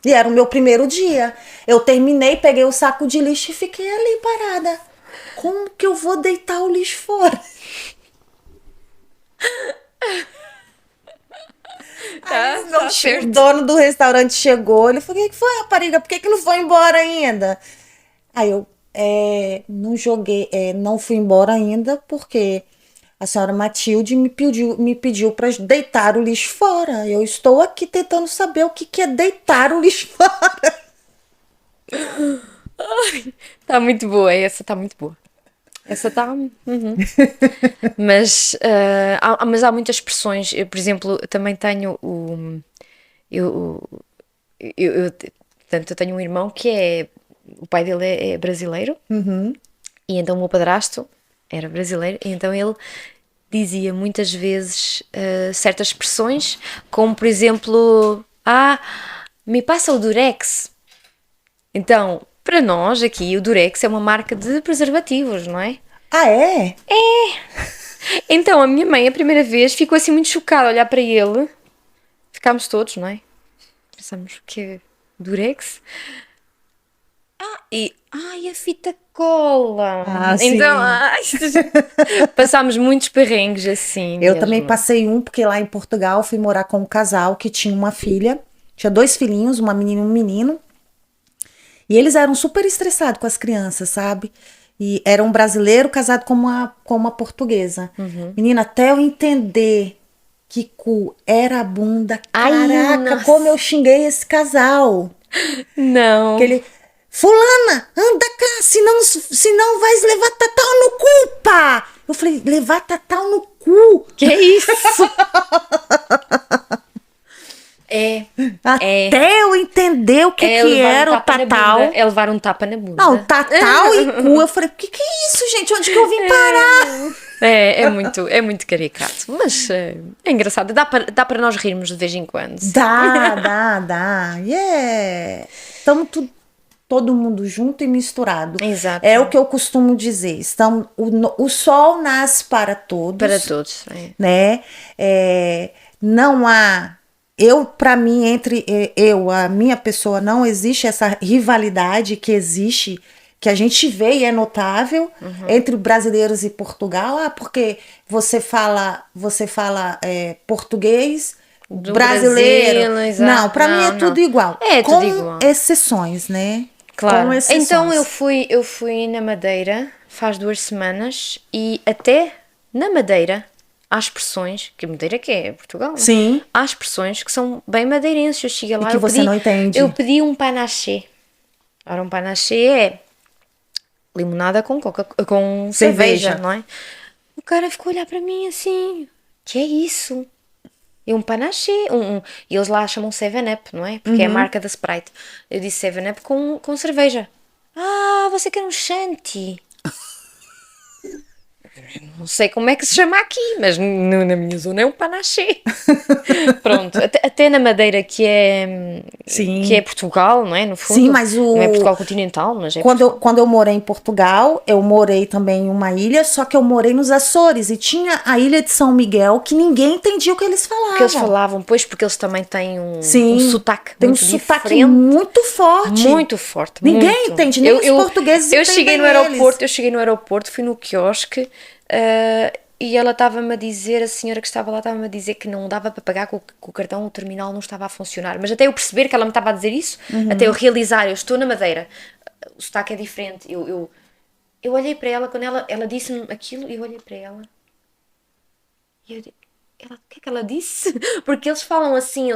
E era o meu primeiro dia. Eu terminei, peguei o saco de lixo e fiquei ali parada. Como que eu vou deitar o lixo fora? Aí o dono do restaurante chegou, ele falou: o que foi, rapariga? Por que não foi embora ainda? Aí eu não joguei, não fui embora ainda porque a senhora Matilde me pediu para deitar o lixo fora. Eu estou aqui tentando saber o que é deitar o lixo fora. Ai, tá muito boa, essa tá muito boa. Essa tá. Mas, mas há muitas expressões. Eu, por exemplo, também tenho o. Portanto, eu tenho um irmão que é. O pai dele é brasileiro. E então o meu padrasto era brasileiro. E então ele dizia muitas vezes certas expressões, como por exemplo: me passa o Durex. Então, para nós aqui, o Durex é uma marca de preservativos, não é? Ah, é? Então, a minha mãe, a primeira vez, ficou assim muito chocada a olhar para ele. Ficámos todos, não é? Pensamos, o que é Durex? Ai, a fita cola. Então, passámos muitos perrengues assim Eu mesmo. também passei porque lá em Portugal fui morar com um casal que tinha uma filha. Tinha 2 filhinhos, uma menina e um menino. E eles eram super estressados com as crianças, sabe? E era um brasileiro casado com uma portuguesa. Menina, até eu entender que cu era a bunda, caraca, como eu xinguei esse casal. Não. Que ele, fulana, anda cá, senão vais levar tatal no cu, pá. Eu falei, levar tatal no cu? Que é isso? Até eu entender o que era o tatal. É levar um tapa na bunda. Não, tatal e cu. Eu falei, o que é isso, gente? Onde que eu vim parar? É muito caricato, mas é engraçado. Dá para nós rirmos de vez em quando. Dá. Yeah. Estamos todo mundo junto e misturado. Exato. É o que eu costumo dizer. O sol nasce para todos. Para todos. Né? Não há... para mim, entre a minha pessoa, não existe essa rivalidade que existe, que a gente vê e é notável entre brasileiros e Portugal. Porque você fala português, brasileiro. Brasil, não, para mim é tudo igual. Tudo igual. Exceções, né? Claro. Com exceções. Então eu fui na Madeira faz 2 semanas e até na Madeira há expressões, que Madeira que é Portugal, Sim. Há expressões que são bem madeirenses. Eu cheguei lá e que você não entende. Eu pedi um panaché. Ora, um panaché é limonada com cerveja, não é? O cara ficou a olhar para mim assim, que é isso? É um panaché. E eles lá chamam 7-Up, não é? Porque é a marca da Sprite. Eu disse 7-Up com cerveja. Você quer um shanty? Não sei como é que se chama aqui, mas na minha zona é um panaché. Pronto, até na Madeira que é Portugal, não é? No fundo. Sim, mas não é Portugal continental, mas é quando eu morei em Portugal, eu morei também em uma ilha, só que eu morei nos Açores e tinha a ilha de São Miguel que ninguém entendia o que eles falavam. O que eles falavam, pois, porque eles também têm um sotaque tem muito um sotaque diferente. Muito forte. Muito forte. Ninguém entende, nem os portugueses eu entendem cheguei no aeroporto, fui no quiosque e ela estava-me a dizer, a senhora que estava lá estava-me a dizer que não dava para pagar com o cartão, o terminal não estava a funcionar. Mas até eu perceber que ela me estava a dizer isso, até eu realizar, eu estou na Madeira, o sotaque é diferente. Eu olhei para ela, quando ela disse-me aquilo, eu olhei para ela e eu disse, o que é que ela disse? Porque eles falam assim,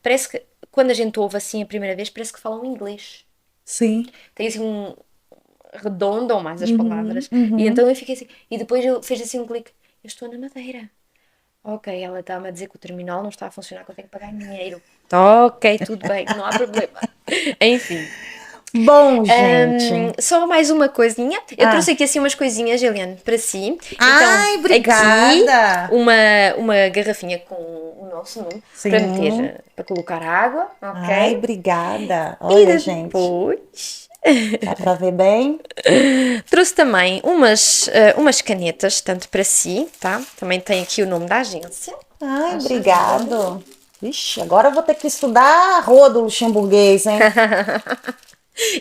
parece que quando a gente ouve assim a primeira vez, parece que falam inglês. Sim. Tem assim um... Redondam mais as palavras. E então eu fiquei assim... E depois eu fiz assim um clique. Eu estou na Madeira. Ok, ela está-me a dizer que o terminal não está a funcionar, que eu tenho que pagar em dinheiro. Ok, tudo bem, não há problema. Enfim. Bom, gente. Só mais uma coisinha. Eu Ah. trouxe aqui assim umas coisinhas, Eliane, para si. Ai, Então, obrigada. aqui uma garrafinha com o nosso nome Sim. para meter, para colocar água, Ai, ok? obrigada. E Olha, gente. depois Dá pra ver bem? trouxe também umas canetas, tanto para si, tá? Também tem aqui o nome da agência. Ai, Faz obrigado. Ixi, agora eu vou ter que estudar rodo luxemburguês, hein?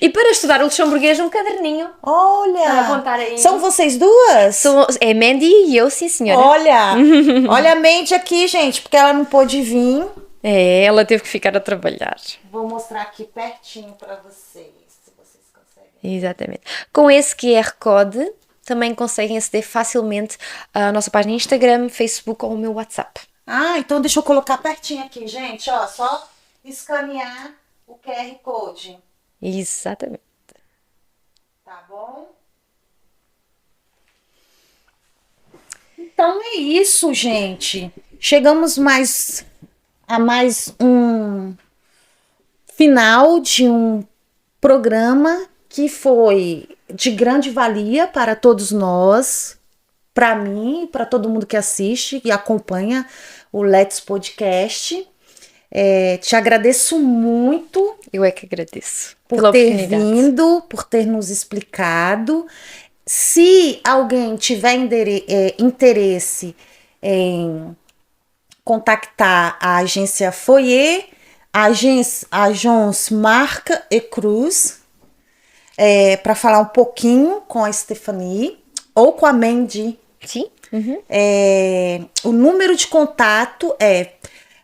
E para estudar o luxemburguês, um caderninho. Para Olha, apontar aí. são vocês duas? É Mandy e eu, sim, senhora. Olha, olha a mente aqui, gente, porque ela não pôde vir. É, ela teve que ficar a trabalhar. Vou mostrar aqui pertinho pra vocês, se vocês conseguem. Exatamente. Com esse QR Code, também conseguem aceder facilmente à nossa página Instagram, Facebook ou ao meu WhatsApp. Ah, então deixa eu colocar pertinho aqui, gente, ó, só escanear o QR Code, Exatamente. tá bom? Então é isso, gente. Chegamos a mais um final de um programa que foi de grande valia para todos nós, para mim, para todo mundo que assiste e acompanha o Let's Podcast. Te agradeço muito Eu é que agradeço por pela ter oportunidade. vindo, por ter nos explicado. Se alguém tiver interesse em contactar a agência Foyer, a Agence Marca e Cruz, para falar um pouquinho com a Stephanie ou com a Mandy. Sim? Uhum. O número de contato é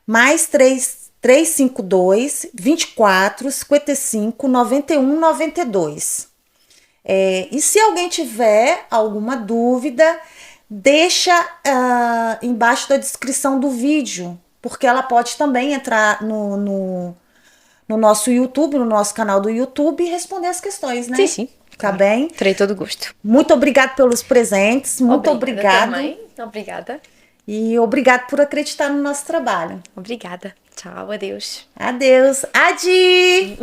mais 352 24 55 91 92. E se alguém tiver alguma dúvida, deixa embaixo da descrição do vídeo, porque ela pode também entrar no nosso YouTube, no nosso canal do YouTube e responder as questões, né? Sim, sim. Tá bem? Terei todo o gosto. Muito obrigado pelos presentes, muito obrigado. Também. Obrigada. E obrigado por acreditar no nosso trabalho. Obrigada. Tchau, adeus. Adeus. Adi!